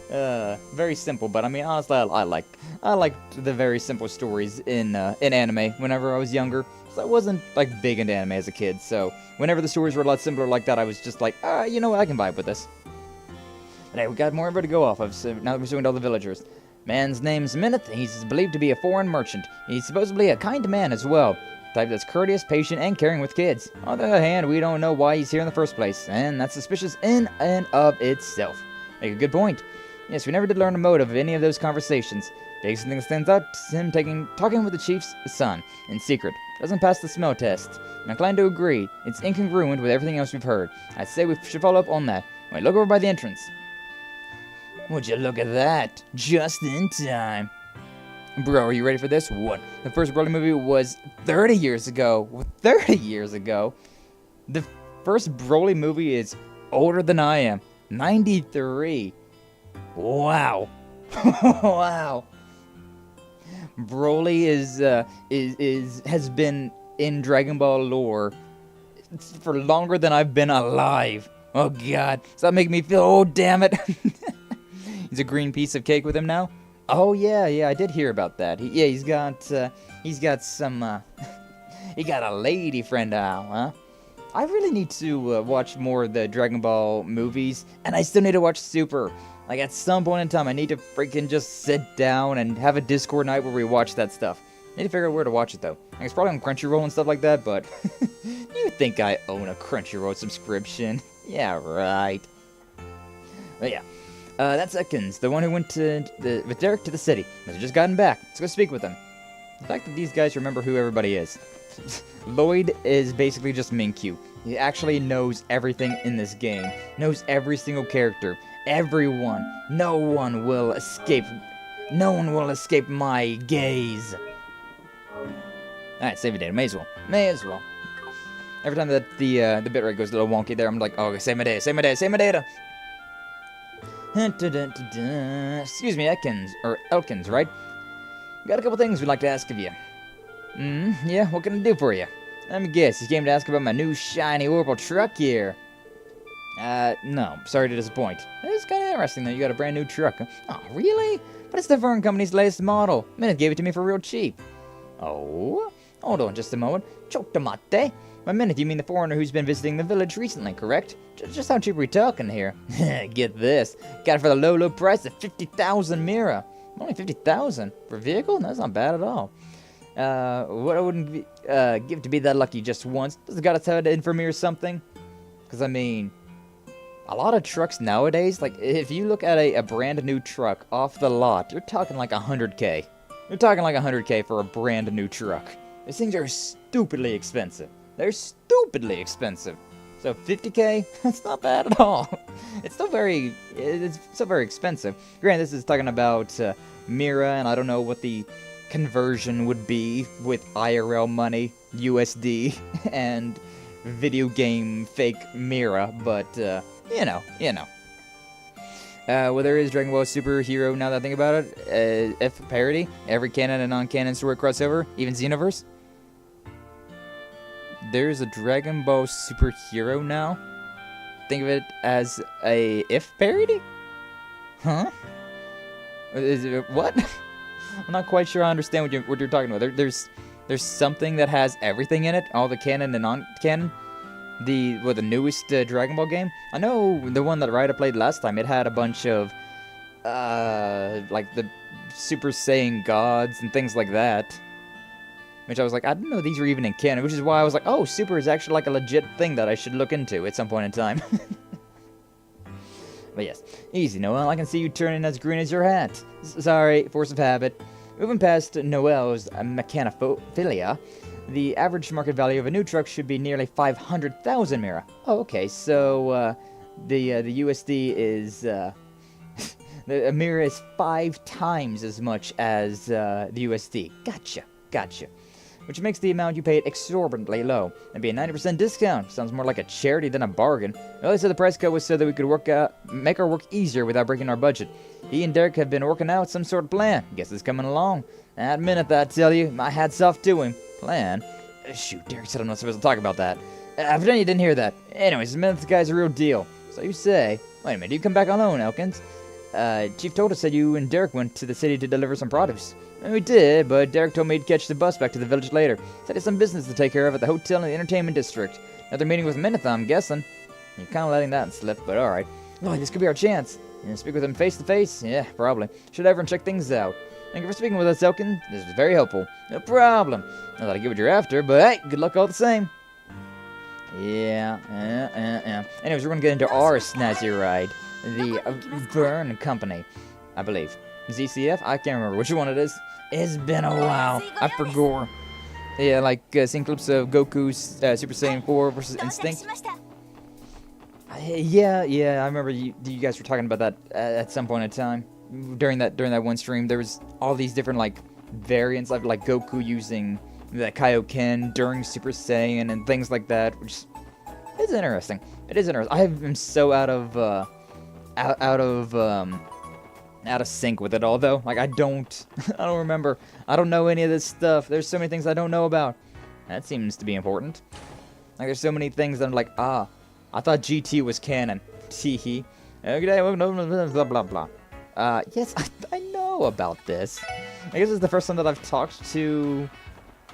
Very simple, but I mean, honestly, I liked the very simple stories in anime whenever I was younger. So I wasn't, like, big into anime as a kid, so whenever the stories were a lot simpler like that, I was just like, you know what, I can vibe with this. But hey, we got more info to go off of, so now that we're talking to all the villagers. Man's name's Mineth, he's believed to be a foreign merchant. He's supposedly a kind man as well. type that's courteous, patient, and caring with kids. On the other hand, we don't know why he's here in the first place, and that's suspicious in and of itself. Make a good point. Yes, we never did learn the motive of any of those conversations. Biggest thing that stands out is him talking with the chief's son, in secret. Doesn't pass the smell test. I'm inclined to agree. It's incongruent with everything else we've heard. I'd say we should follow up on that. Wait, look over by the entrance. Would you look at that? Just in time. Bro, are you ready for this? What? The first Broly movie was 30 years ago. 30 years ago? The first Broly movie is older than I am. 93. Wow. Wow. Broly has been in Dragon Ball lore for longer than I've been alive. Oh god. Stop making me feel, oh damn it. He's a green piece of cake with him now? Oh yeah, I did hear about that. He's got some, he got a lady friend now, huh? I really need to watch more of the Dragon Ball movies, and I still need to watch Super. Like, at some point in time, I need to freaking just sit down and have a Discord night where we watch that stuff. I need to figure out where to watch it, though. Like, it's probably on Crunchyroll and stuff like that, but you think I own a Crunchyroll subscription? Yeah, right. But yeah. That's Ekans, the one who went with Derek to the city. He's just gotten back. Let's go speak with him. The fact that these guys remember who everybody is. Lloyd is basically just Minkyu. He actually knows everything in this game. Knows every single character. Everyone. No one will escape my gaze. Alright, save your data. May as well. Every time that the bitrate goes a little wonky there, I'm like, oh, save my data. Excuse me, Elkins, right? Got a couple things we'd like to ask of you. Yeah, what can I do for you? Let me guess, you came to ask about my new shiny orbital truck here. No, sorry to disappoint. It's kind of interesting that you got a brand new truck. Oh, really? But it's the Vern Company's latest model. Minute gave it to me for real cheap. Oh? Hold on just a moment. Chotomate. By minute, you mean the foreigner who's been visiting the village recently, correct? Just how cheap are we talking here? Get this. Got it for the low price of 50,000 Mira. Only 50,000 for a vehicle? That's not bad at all. What I wouldn't give to be that lucky just once. Does it got its head in for me or something? Because, I mean, a lot of trucks nowadays, like, if you look at a brand new truck off the lot, you're talking like 100K. You're talking like 100K for a brand new truck. These things are stupidly expensive. They're stupidly expensive. So 50K, that's not bad at all. It's still very expensive. Granted, this is talking about Mira, and I don't know what the conversion would be with IRL money, USD, and video game fake Mira, but you know. Well, there is Dragon Ball Superhero, now that I think about it. F parody, every canon and non-canon story crossover, even Xenoverse. There's a Dragon Ball Superhero now? Think of it as a if parody? Huh? Is it, what? I'm not quite sure I understand what you're talking about. There's something that has everything in it, all the canon and non-canon. The newest Dragon Ball game? I know the one that Ryder played last time, it had a bunch of, like the Super Saiyan gods and things like that. Which I was like, I didn't know these were even in canon, which is why I was like, oh, Super is actually like a legit thing that I should look into at some point in time. But yes, easy, Noel. I can see you turning as green as your hat. Sorry, force of habit. Moving past Noel's mechanophilia, the average market value of a new truck should be nearly 500,000 Mira. Oh, okay, so the USD is the Mira is 5 times as much as the USD. Gotcha. Which makes the amount you paid exorbitantly low. It'd be a 90% discount. Sounds more like a charity than a bargain. Well, they said the price cut was so that we could make our work easier without breaking our budget. He and Derek have been working out some sort of plan. Guess it's coming along. That minute, I tell you, my hat's off to him. Plan? Shoot, Derek said I'm not supposed to talk about that. Pretend you didn't hear that. Anyways, the minute, the guy's a real deal. So you say. Wait a minute, you come back alone, Elkins? Chief told us that you and Derek went to the city to deliver some produce. We did, but Derek told me to catch the bus back to the village later. Said he had some business to take care of at the hotel in the entertainment district. Another meeting with Minith, I'm guessing. You're kind of letting that slip, but alright. Oh, this could be our chance. Speak with him face to face? Yeah, probably. Should everyone check things out? Thank you for speaking with us, Elkin. This was very helpful. No problem. Not that I get what you're after, but hey, good luck all the same. Yeah. Anyways, we're going to get into our snazzy ride. The Burn Company, I believe. ZCF? I can't remember which one it is. It's been a while. I forgot. Yeah, like seeing clips of Goku's Super Saiyan 4 versus Instinct. Yeah, I remember you guys were talking about that at some point in time. During that one stream, there was all these different like variants of like Goku using the Kaioken during Super Saiyan and things like that, which is interesting. It is interesting. I am so out of sync with it all though. Like I don't remember. I don't know any of this stuff. There's so many things I don't know about. That seems to be important. Like there's so many things that I'm like, I thought GT was canon. Teehee. Okay, blah blah blah. Yes, I know about this. I guess it's the first time that I've talked to...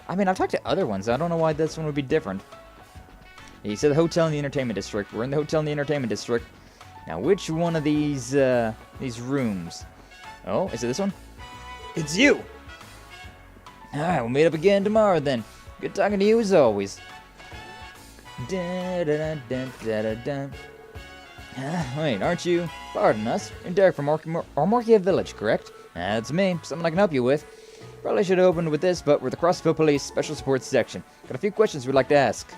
I mean, I've talked to other ones. I don't know why this one would be different. He said the hotel in the entertainment district. We're in the hotel in the entertainment district. Now, which one of these rooms? Oh, is it this one? It's you! Alright, we'll meet up again tomorrow then. Good talking to you as always. Wait, aren't you? Pardon us. You're Derek from Ormorkia Village, correct? That's me. Something I can help you with. Probably should have opened with this, but we're the Crossbell Police Special Support Section. Got a few questions we'd like to ask.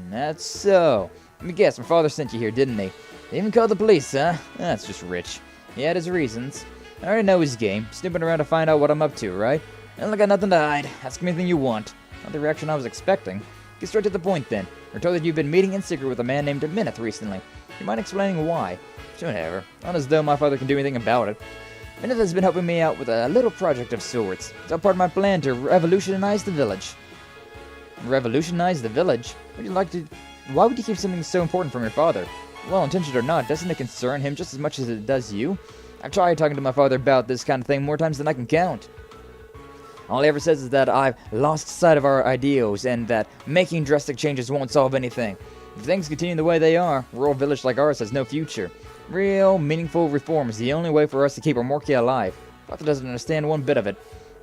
That's so. Let me guess, my father sent you here, didn't he? They even called the police, huh? That's just rich. He had his reasons. I already know his game. Snooping around to find out what I'm up to, right? I got nothing to hide. Ask me anything you want. Not the reaction I was expecting. Get straight to the point then. We're told that you've been meeting in secret with a man named Mineth recently. You mind explaining why? Whatever. Not as though my father can do anything about it. Mineth has been helping me out with a little project of sorts. It's all part of my plan to revolutionize the village. Revolutionize the village? Why would you keep something so important from your father? Well intentioned or not, doesn't it concern him just as much as it does you? I've tried talking to my father about this kind of thing more times than I can count. All he ever says is that I've lost sight of our ideals and that making drastic changes won't solve anything. If things continue the way they are, a rural village like ours has no future. Real, meaningful reform is the only way for us to keep Ormorkia alive. Father doesn't understand one bit of it.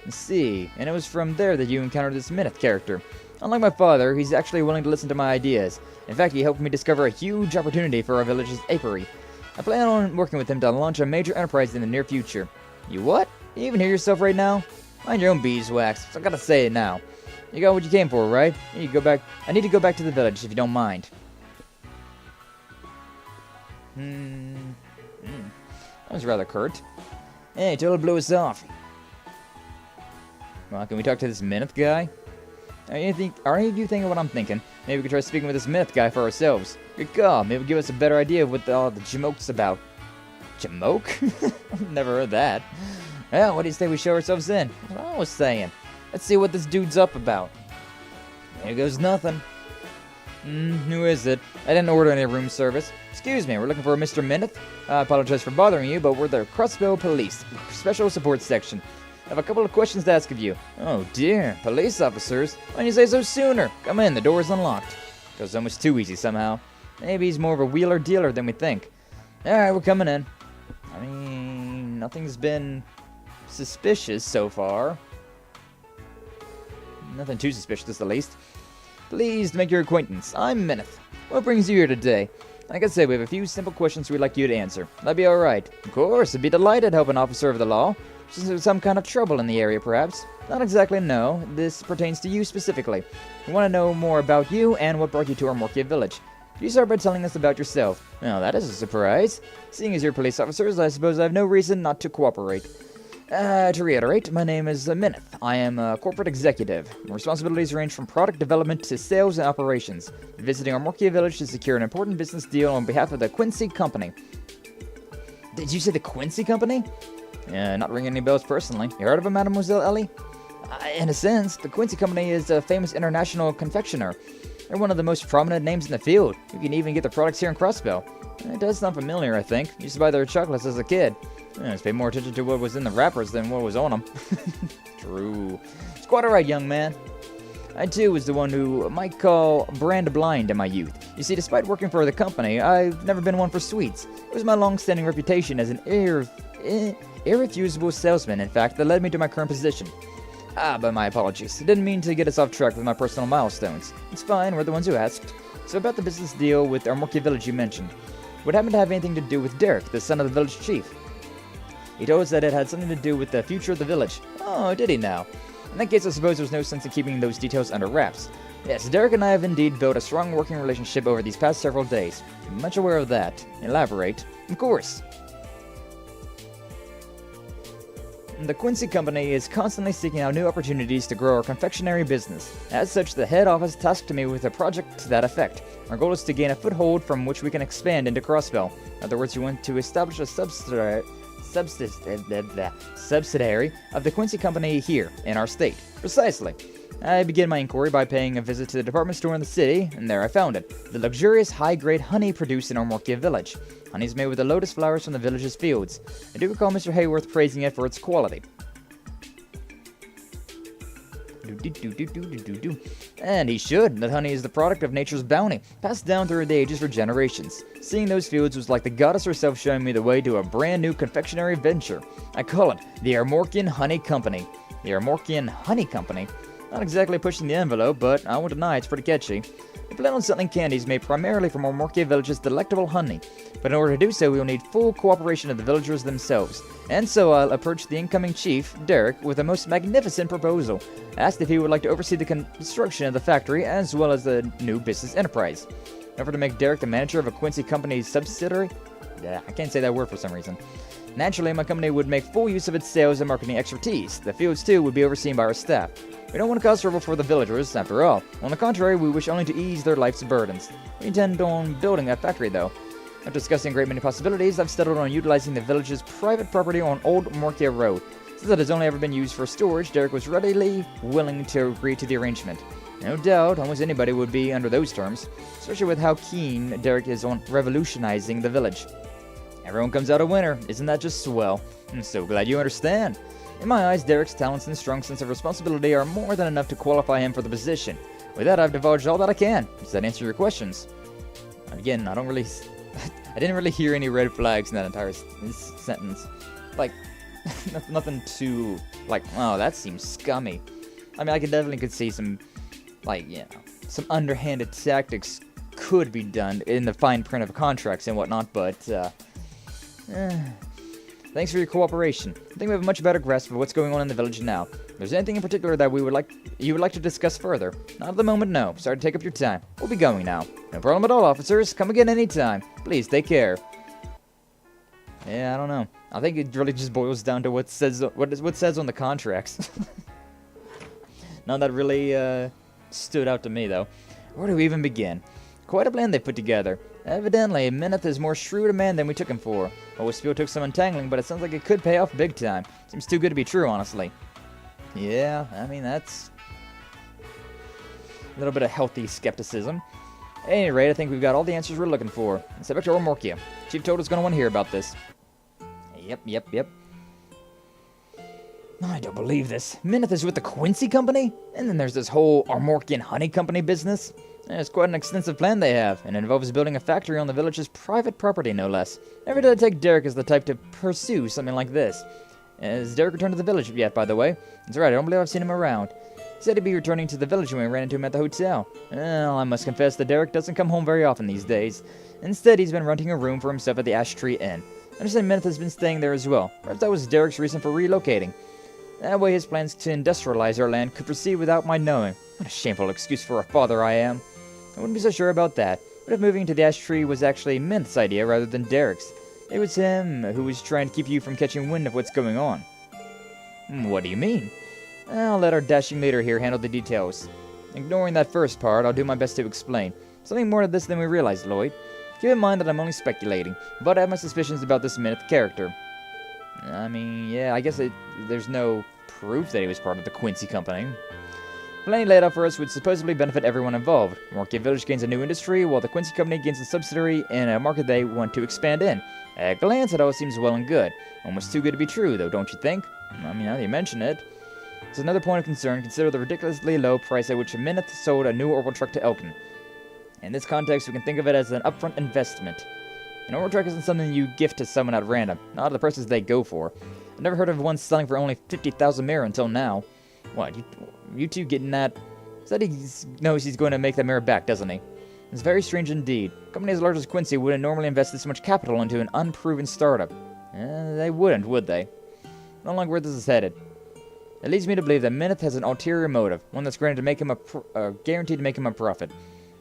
I see, and it was from there that you encountered this Mineth character. Unlike my father, he's actually willing to listen to my ideas. In fact, he helped me discover a huge opportunity for our village's apiary. I plan on working with him to launch a major enterprise in the near future. You what? You even hear yourself right now? Mind your own beeswax, so I gotta say it now. You got what you came for, right? I need to go back to the village, if you don't mind. That was rather curt. Hey, totally blew us off. Well, can we talk to this Mineth guy? Are any of you thinking what I'm thinking? Maybe we could try speaking with this Mineth guy for ourselves. Good call, maybe give us a better idea of what all the Jamoke's about. Jamoke? Never heard that. Well, what do you say we show ourselves in? That's what I was saying. Let's see what this dude's up about. There goes nothing. Who is it? I didn't order any room service. Excuse me, we're looking for a Mr. Mineth. I apologize for bothering you, but we're the Crossbell Police, Special Support Section. I have a couple of questions to ask of you. Oh dear, police officers. Why didn't you say so sooner? Come in, the door's unlocked. Goes almost too easy somehow. Maybe he's more of a wheeler-dealer than we think. Alright, we're coming in. I mean, nothing's been suspicious so far. Nothing too suspicious, at least. Pleased to make your acquaintance. I'm Mineth. What brings you here today? Like I said, we have a few simple questions we'd like you to answer. That'd be alright. Of course, I'd be delighted to help an officer of the law. Since there's some kind of trouble in the area, perhaps. Not exactly, no. This pertains to you specifically. We want to know more about you and what brought you to Ormorkia Village. Could you start by telling us about yourself? Well, that is a surprise. Seeing as you're police officers, I suppose I have no reason not to cooperate. To reiterate, my name is Mineth. I am a corporate executive. My responsibilities range from product development to sales and operations. Visiting Ormorkia Village to secure an important business deal on behalf of the Quincy Company. Did you say the Quincy Company? Not ringing any bells personally. You heard of it, Mademoiselle Ellie? In a sense, the Quincy Company is a famous international confectioner. They're one of the most prominent names in the field. You can even get their products here in Crossbell. It does sound familiar, I think. Used to buy their chocolates as a kid. I just paid more attention to what was in the wrappers than what was on them. True. It's quite alright, young man. I, too, was the one who might call brand blind in my youth. You see, despite working for the company, I've never been one for sweets. It was my long-standing reputation as an irrefusable salesman, in fact, that led me to my current position. But my apologies. I didn't mean to get us off track with my personal milestones. It's fine, we're the ones who asked. So about the business deal with Armorkia Village you mentioned. Would it happen to have anything to do with Derek, the son of the village chief? He told us that it had something to do with the future of the village. Oh, did he now? In that case, I suppose there's no sense in keeping those details under wraps. Yes, Derek and I have indeed built a strong working relationship over these past several days. I'm much aware of that. Elaborate. Of course. The Quincy Company is constantly seeking out new opportunities to grow our confectionery business. As such, the head office tasked me with a project to that effect. Our goal is to gain a foothold from which we can expand into Crossbell. In other words, we want to establish a subsidiary of the Quincy Company here, in our state. Precisely. I began my inquiry by paying a visit to the department store in the city, and there I found it. The luxurious, high-grade honey produced in Armorkia Village. Honey is made with the lotus flowers from the village's fields. I do recall Mr. Hayworth praising it for its quality. And he should. That honey is the product of nature's bounty, passed down through the ages for generations. Seeing those fields was like the goddess herself showing me the way to a brand new confectionery venture. I call it the Armorkian Honey Company. The Armorkian Honey Company? Not exactly pushing the envelope, but I won't deny it's pretty catchy. We plan on selling candies made primarily from Armorkia Village's delectable honey, but in order to do so, we will need full cooperation of the villagers themselves. And so I'll approach the incoming chief, Derek, with a most magnificent proposal. Asked if he would like to oversee the construction of the factory as well as the new business enterprise. In order to make Derek the manager of a Quincy Company's subsidiary? I can't say that word for some reason. Naturally, my company would make full use of its sales and marketing expertise. The fields, too, would be overseen by our staff. We don't want to cause trouble for the villagers, after all. On the contrary, we wish only to ease their life's burdens. We intend on building a factory, though. After discussing a great many possibilities, I've settled on utilizing the village's private property on Old Morkia Road. Since it has only ever been used for storage, Derek was readily willing to agree to the arrangement. No doubt, almost anybody would be under those terms, especially with how keen Derek is on revolutionizing the village. Everyone comes out a winner. Isn't that just swell? I'm so glad you understand. In my eyes, Derek's talents and strong sense of responsibility are more than enough to qualify him for the position. With that, I've divulged all that I can. Does that answer your questions? Again, I didn't really hear any red flags in that entire sentence. Like, nothing too, like, oh, that seems scummy. I mean, I could see some, like, you know, some underhanded tactics could be done in the fine print of contracts and whatnot, but, thanks for your cooperation. I think we have a much better grasp of what's going on in the village now. If there's anything in particular that you would like to discuss further, not at the moment, no. Sorry to take up your time. We'll be going now. No problem at all, officers. Come again anytime. Please, take care. Yeah, I don't know. I think it really just boils down to what says on the contracts. None that really stood out to me, though. Where do we even begin? Quite a plan they put together. Evidently, Mineth is more shrewd a man than we took him for. Always feel took some untangling, but it sounds like it could pay off big time. Seems too good to be true, honestly. Yeah, I mean, that's a little bit of healthy skepticism. At any rate, I think we've got all the answers we're looking for. Let's head back to Armorkia. Chief Toto's gonna want to hear about this. Yep. I don't believe this. Mineth is with the Quincy Company? And then there's this whole Armorkian Honey Company business? It's quite an extensive plan they have, and it involves building a factory on the village's private property, no less. Never did I take Derek as the type to pursue something like this. Has Derek returned to the village yet, by the way? That's right, I don't believe I've seen him around. He said he'd be returning to the village when we ran into him at the hotel. Well, I must confess that Derek doesn't come home very often these days. Instead, he's been renting a room for himself at the Ash Tree Inn. I understand Mineth has been staying there as well. Perhaps that was Derek's reason for relocating. That way his plans to industrialize our land could proceed without my knowing. What a shameful excuse for a father I am. I wouldn't be so sure about that. What if moving to the Ash Tree was actually Minth's idea rather than Derek's? It was him who was trying to keep you from catching wind of what's going on. What do you mean? I'll let our dashing leader here handle the details. Ignoring that first part, I'll do my best to explain. Something more to this than we realized, Lloyd. Keep in mind that I'm only speculating, but I have my suspicions about this Minth character. I mean, yeah, I guess there's no proof that he was part of the Quincy Company. Planning laid out for us would supposedly benefit everyone involved. Morkia Village gains a new industry, while the Quincy Company gains a subsidiary in a market they want to expand in. At a glance, it all seems well and good. Almost too good to be true, though, don't you think? I mean, now that you mention it. As another point of concern, consider the ridiculously low price at which Mineth sold a new orbital truck to Elkin. In this context, we can think of it as an upfront investment. An overtrack isn't something you gift to someone at random, not the prices they go for. I've never heard of one selling for only 50,000 mirror until now. What, you two getting that? Said he knows he's going to make that mirror back, doesn't he? It's very strange indeed. A company as large as Quincy wouldn't normally invest this much capital into an unproven startup. They wouldn't, would they? I don't like where this is headed. It leads me to believe that Mineth has an ulterior motive, one that's guaranteed to make him a profit.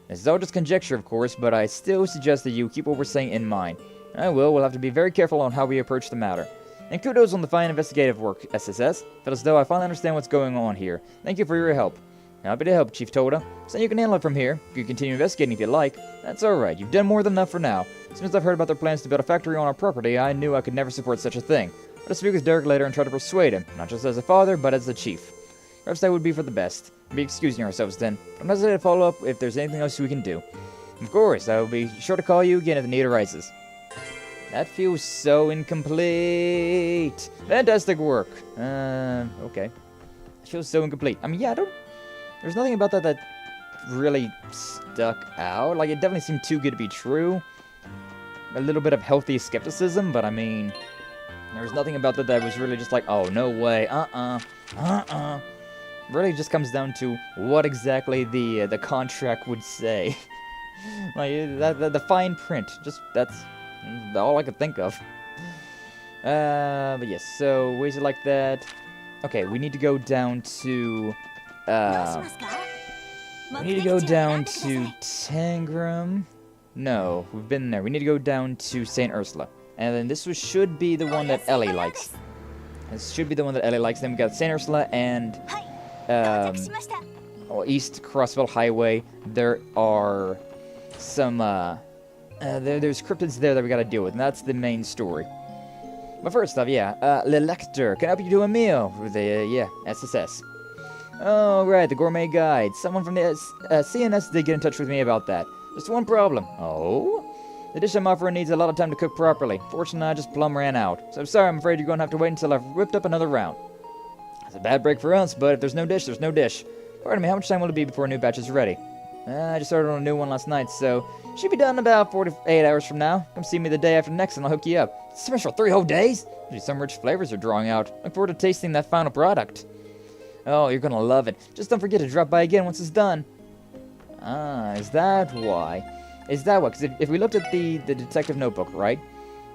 This is all just conjecture, of course, but I still suggest that you keep what we're saying in mind. We'll have to be very careful on how we approach the matter. And kudos on the fine investigative work, SSS. Felt as though I finally understand what's going on here. Thank you for your help. Happy to help, Chief Toda. So you can handle it from here. You can continue investigating if you like. That's alright, you've done more than enough for now. As soon as I've heard about their plans to build a factory on our property, I knew I could never support such a thing. But I'll speak with Derek later and try to persuade him, not just as a father, but as a chief. Perhaps that would be for the best. We'll be excusing ourselves then. Don't hesitate to follow up if there's anything else we can do. Of course, I will be sure to call you again if the need arises. That feels so incomplete. Fantastic work. Okay. It feels so incomplete. I mean, yeah, there's nothing about that really stuck out. Like, it definitely seemed too good to be true. A little bit of healthy skepticism, but I mean, there was nothing about that was really just like, oh, no way, Really just comes down to what exactly the contract would say. Like, the fine print, that's all I could think of. But yes, so ways it like that. Okay, we need to go down to, we need to go down to Tangram. No, we've been there. We need to go down to St. Ursula. And then this should be the one that Ellie likes. This should be the one that Ellie likes. Then we got St. Ursula and, East Crossbell Highway. There are some, there's cryptids there that we gotta deal with, and that's the main story. But first off, yeah, Le Lecter can help you do a meal with the, SSS. Oh, right, the gourmet guide. Someone from the CNS did get in touch with me about that. Just one problem. Oh? The dish I'm offering needs a lot of time to cook properly. Fortunately, I just plumb ran out. So I'm sorry, I'm afraid you're going to have to wait until I've whipped up another round. It's a bad break for us, but if there's no dish, there's no dish. Pardon me, how much time will it be before a new batch is ready? I just started on a new one last night, so should be done about 48 hours from now. Come see me the day after next and I'll hook you up. Special 3 whole days? There's some rich flavors are drawing out. Look forward to tasting that final product. Oh, you're gonna love it. Just don't forget to drop by again once it's done. Ah, is that why? Is that why? Because if we looked at the detective notebook, right?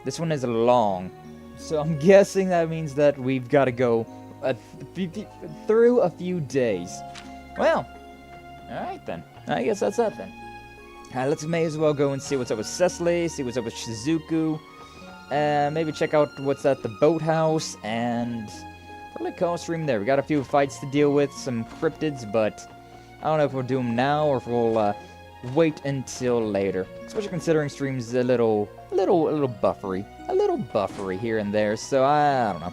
This one is long. So I'm guessing that means that we've got to go through a few days. Well, alright then. I guess that's that then. May as well go and see what's up with Cecile, see what's up with Shizuku. Maybe check out what's at the boathouse, and probably call a stream there. We got a few fights to deal with, some cryptids, but I don't know if we'll do them now or if we'll wait until later. Especially considering streams a little buffery here and there. So I don't know.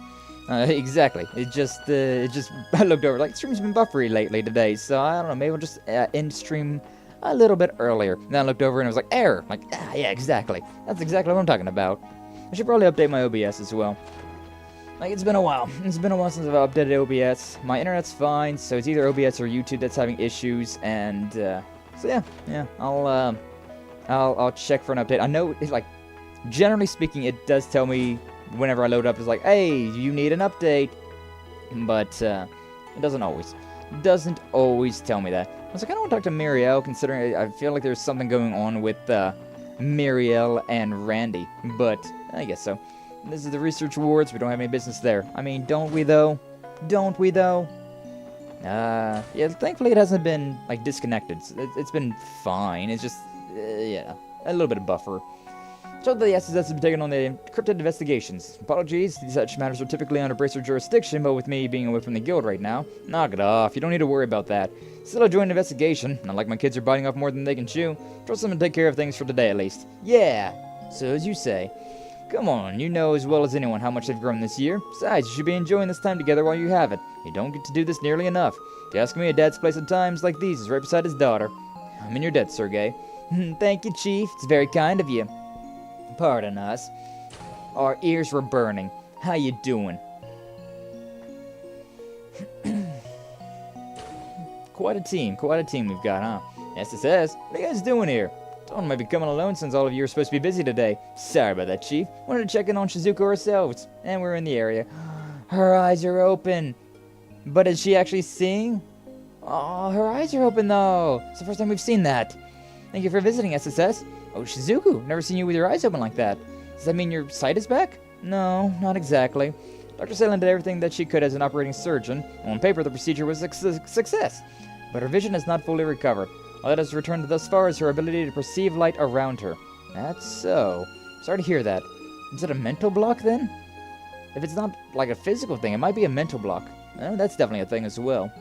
Exactly. It just I looked over like stream's been buffery lately today. So I don't know. Maybe we'll just end stream a little bit earlier. Then I looked over and it was like error. Like yeah, exactly. That's exactly what I'm talking about. I should probably update my OBS as well. Like, it's been a while. It's been a while since I've updated OBS. My internet's fine, so it's either OBS or YouTube that's having issues, and, so yeah, I'll check for an update. I know, it's like, generally speaking, it does tell me whenever I load up, it's like, hey, you need an update, but, it doesn't always. It doesn't always tell me that. I was like, I don't want to talk to Muriel, considering I feel like there's something going on with, Muriel and Randy, but I guess so. This is the research awards. We don't have any business there. I mean, don't we though? Don't we though? Yeah, thankfully it hasn't been, like, disconnected. It's been fine. It's just, yeah, a little bit of buffer. So the SSS has been taking on the cryptid investigations. Apologies, such matters are typically under Bracer jurisdiction, but with me being away from the guild right now, knock it off. You don't need to worry about that. Still a joint investigation. Not like my kids are biting off more than they can chew. Trust them to take care of things for today at least. Yeah, so as you say. Come on, you know as well as anyone how much they've grown this year. Besides, you should be enjoying this time together while you have it. You don't get to do this nearly enough. If you ask me, a dad's place at times like these is right beside his daughter. I'm in your debt, Sergey. Thank you, Chief. It's very kind of you. Pardon us. Our ears were burning. How you doing? Quite a team we've got, huh? SSS, what are you guys doing here? Someone might be coming alone since all of you are supposed to be busy today. Sorry about that, Chief. Wanted to check in on Shizuku ourselves, and we're in the area. Her eyes are open. But is she actually seeing? Oh, her eyes are open though. It's the first time we've seen that. Thank you for visiting, SSS. Oh, Shizuku, never seen you with your eyes open like that. Does that mean your sight is back? No, not exactly. Dr. Ciel did everything that she could as an operating surgeon. On paper, the procedure was a success. But her vision has not fully recovered. All that has returned thus far is her ability to perceive light around her. That's so. Sorry to hear that. Is it a mental block then? If it's not like a physical thing, it might be a mental block. That's definitely a thing as well.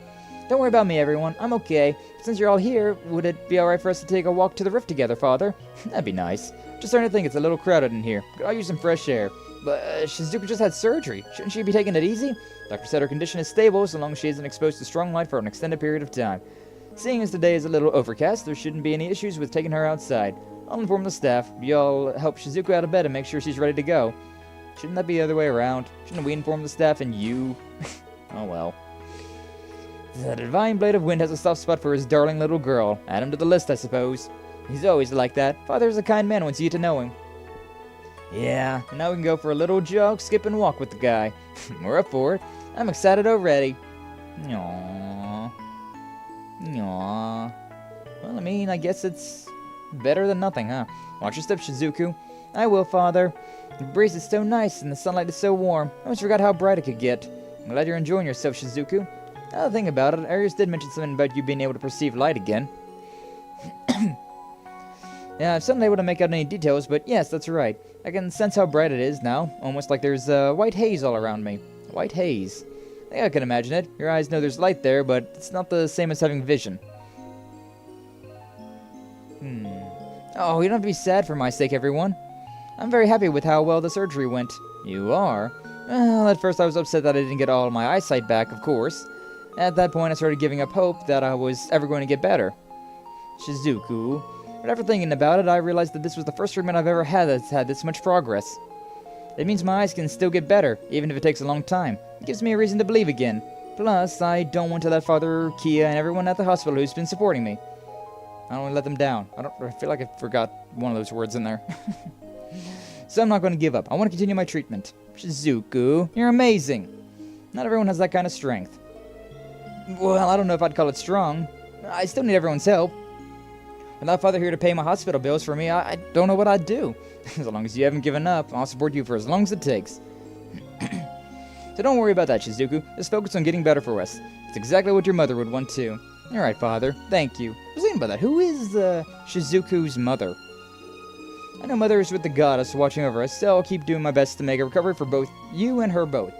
Don't worry about me, everyone. I'm okay. Since you're all here, would it be alright for us to take a walk to the rift together, Father? That'd be nice. Just starting to think it's a little crowded in here. Could I use some fresh air? But Shizuku just had surgery. Shouldn't she be taking it easy? Doctor said her condition is stable so long as she isn't exposed to strong light for an extended period of time. Seeing as today is a little overcast, there shouldn't be any issues with taking her outside. I'll inform the staff. Y'all help Shizuku out of bed and make sure she's ready to go. Shouldn't that be the other way around? Shouldn't we inform the staff and you? Oh well. The divine blade of wind has a soft spot for his darling little girl. Add him to the list, I suppose. He's always like that. Father's a kind man once you get to know him. Yeah, now we can go for a little jog, skip, and walk with the guy. We're up for it. I'm excited already. Aww. Aww. Well, I mean, I guess it's better than nothing, huh? Watch your step, Shizuku. I will, Father. The breeze is so nice and the sunlight is so warm. I almost forgot how bright it could get. I'm glad you're enjoying yourself, Shizuku. Now the thing about it, Arius did mention something about you being able to perceive light again. Yeah, I'm still not able to make out any details, but yes, that's right. I can sense how bright it is now, almost like there's white haze all around me. White haze. I think I can imagine it. Your eyes know there's light there, but it's not the same as having vision. Oh, you don't have to be sad for my sake, everyone. I'm very happy with how well the surgery went. You are? Well, at first I was upset that I didn't get all my eyesight back, of course. At that point, I started giving up hope that I was ever going to get better. Shizuku. But after thinking about it, I realized that this was the first treatment I've ever had that's had this much progress. It means my eyes can still get better, even if it takes a long time. It gives me a reason to believe again. Plus, I don't want to let Father, Kia, and everyone at the hospital who's been supporting me. I don't want to let them down. I feel like I forgot one of those words in there. So I'm not going to give up. I want to continue my treatment. Shizuku, you're amazing. Not everyone has that kind of strength. Well, I don't know if I'd call it strong. I still need everyone's help. Without Father here to pay my hospital bills for me, I don't know what I'd do. As long as you haven't given up, I'll support you for as long as it takes. So don't worry about that, Shizuku. Just focus on getting better for us. It's exactly what your mother would want too. Alright, Father. Thank you. I was thinking about that. Who is Shizuku's mother? I know Mother is with the goddess watching over us, so I'll keep doing my best to make a recovery for both you and her both.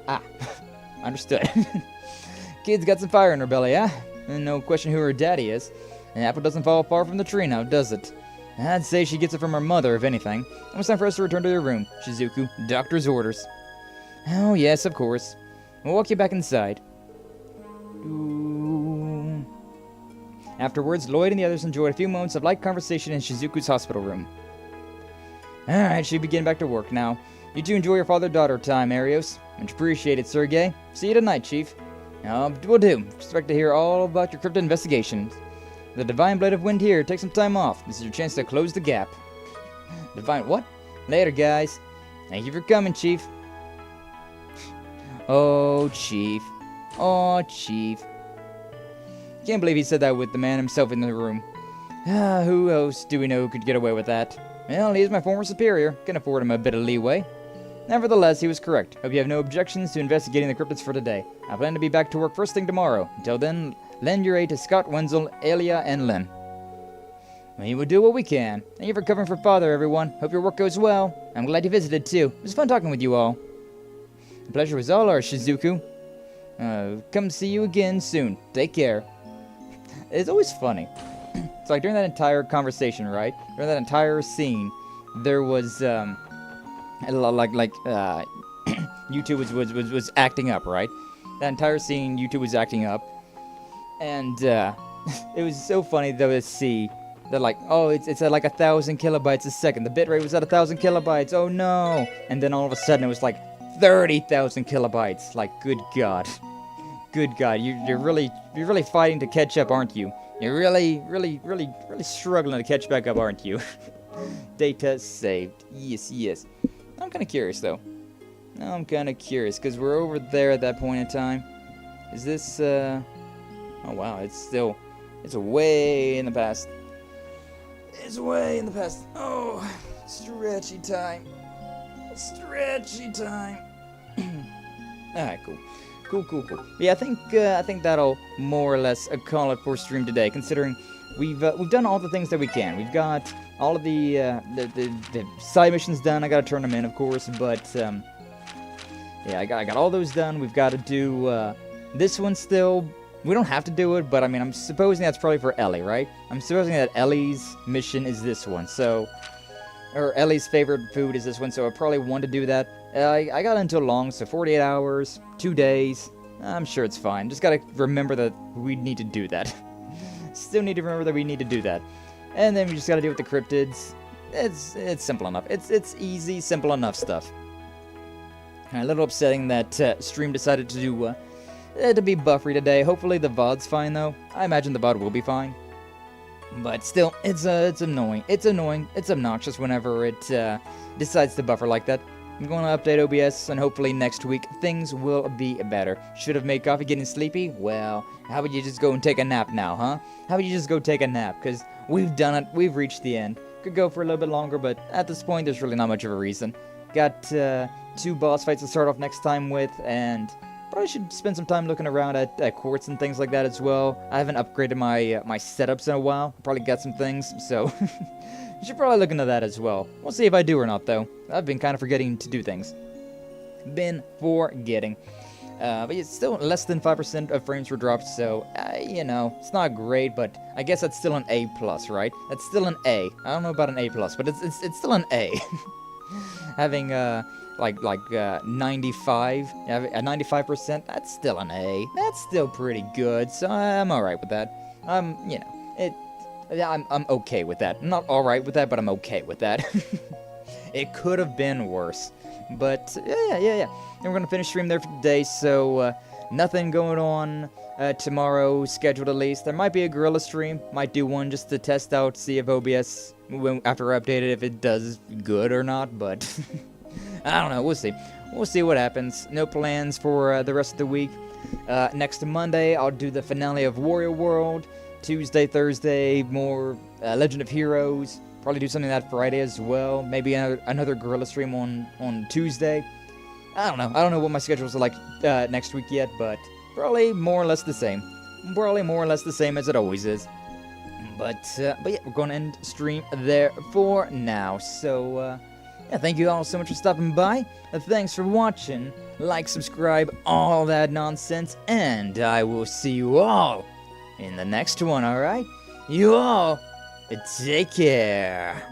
Ah, understood. Kid's got some fire in her belly, huh? And no question who her daddy is. An apple doesn't fall far from the tree now, does it? I'd say she gets it from her mother, if anything. Almost time for us to return to your room, Shizuku. Doctor's orders. Oh, yes, of course. We'll walk you back inside. Ooh. Afterwards, Lloyd and the others enjoyed a few moments of light conversation in Shizuku's hospital room. Alright, should begin back to work now. You two enjoy your father-daughter time, Arios. Much appreciated, Sergey. See you tonight, Chief. Will do. Expect to hear all about your crypto investigations. The Divine Blade of Wind here. Take some time off. This is your chance to close the gap. Divine what? Later, guys. Thank you for coming, Chief. Oh, Chief. Oh, Chief. Can't believe he said that with the man himself in the room. Who else do we know who could get away with that? Well, he is my former superior. Can afford him a bit of leeway. Nevertheless, he was correct. Hope you have no objections to investigating the cryptids for today. I plan to be back to work first thing tomorrow. Until then, lend your aid to Scott, Wenzel, Elia, and Len. We will do what we can. Thank you for covering for Father, everyone. Hope your work goes well. I'm glad you visited, too. It was fun talking with you all. The pleasure was all ours, Shizuku. Come see you again soon. Take care. It's always funny. It's like during that entire conversation, right? During that entire scene, there was, YouTube was acting up, right? That entire scene, YouTube was acting up. And, it was so funny, though, to see that, like, oh, it's at, like, 1,000 kilobytes a second. The bitrate was at 1,000 kilobytes. Oh, no. And then all of a sudden, it was, like, 30,000 kilobytes. Like, good God. Good God. You're really fighting to catch up, aren't you? You're really struggling to catch back up, aren't you? Data saved. Yes. I'm kind of curious, though. I'm kind of curious, because we're over there at that point in time. Is this, Oh, wow, it's way in the past. It's way in the past. Oh, stretchy time. Alright, cool. Yeah, I think that'll more or less call it for stream today, considering we've done all the things that we can. We've got all of the side missions done. I gotta turn them in, of course, but yeah, I got all those done. We've got to do this one still. We don't have to do it, but I mean, I'm supposing that's probably for Ellie, right? I'm supposing that Ellie's mission is this one, so... Or Ellie's favorite food is this one, so I probably want to do that. I got until long, so 48 hours, 2 days. I'm sure it's fine. Just gotta remember that we need to do that. Still need to remember that we need to do that. And then we just gotta deal with the cryptids. It's simple enough. It's easy, simple enough stuff. A little upsetting that Stream decided to do to be buffery today. Hopefully the VOD's fine though. I imagine the VOD will be fine. But still, it's annoying. It's obnoxious whenever it decides to buffer like that. I'm going to update OBS, and hopefully next week things will be better. Should have made coffee getting sleepy? Well, how about you just go and take a nap now, huh? How about you just go take a nap? Because we've done it. We've reached the end. Could go for a little bit longer, but at this point, there's really not much of a reason. Got 2 boss fights to start off next time with, and probably should spend some time looking around at quartz and things like that as well. I haven't upgraded my my setups in a while. Probably got some things, so you should probably look into that as well. We'll see if I do or not, though. I've been kind of forgetting to do things. But it's still less than 5% of frames were dropped, so, you know, it's not great, but I guess that's still an A+, right? That's still an A. I don't know about an A+, but it's still an A. Having, like 95, at 95%, that's still an A. That's still pretty good, so I'm alright with that. You know, I'm okay with that. I'm not alright with that, but I'm okay with that. It could have been worse. But, yeah. And we're gonna finish stream there for today, so, nothing going on tomorrow, scheduled at least. There might be a gorilla stream. Might do one just to test out, see if OBS, after I update it, if it does good or not, but... I don't know, we'll see. We'll see what happens. No plans for the rest of the week. Next Monday, I'll do the finale of Warrior World. Tuesday, Thursday, more Legend of Heroes. Probably do something that Friday as well. Maybe another gorilla stream on Tuesday. I don't know. I don't know what my schedules are like next week yet, but probably more or less the same. Probably more or less the same as it always is. But yeah, we're going to end stream there for now. So, yeah, thank you all so much for stopping by. Thanks for watching. Like, subscribe, all that nonsense. And I will see you all in the next one, alright? You all, take care.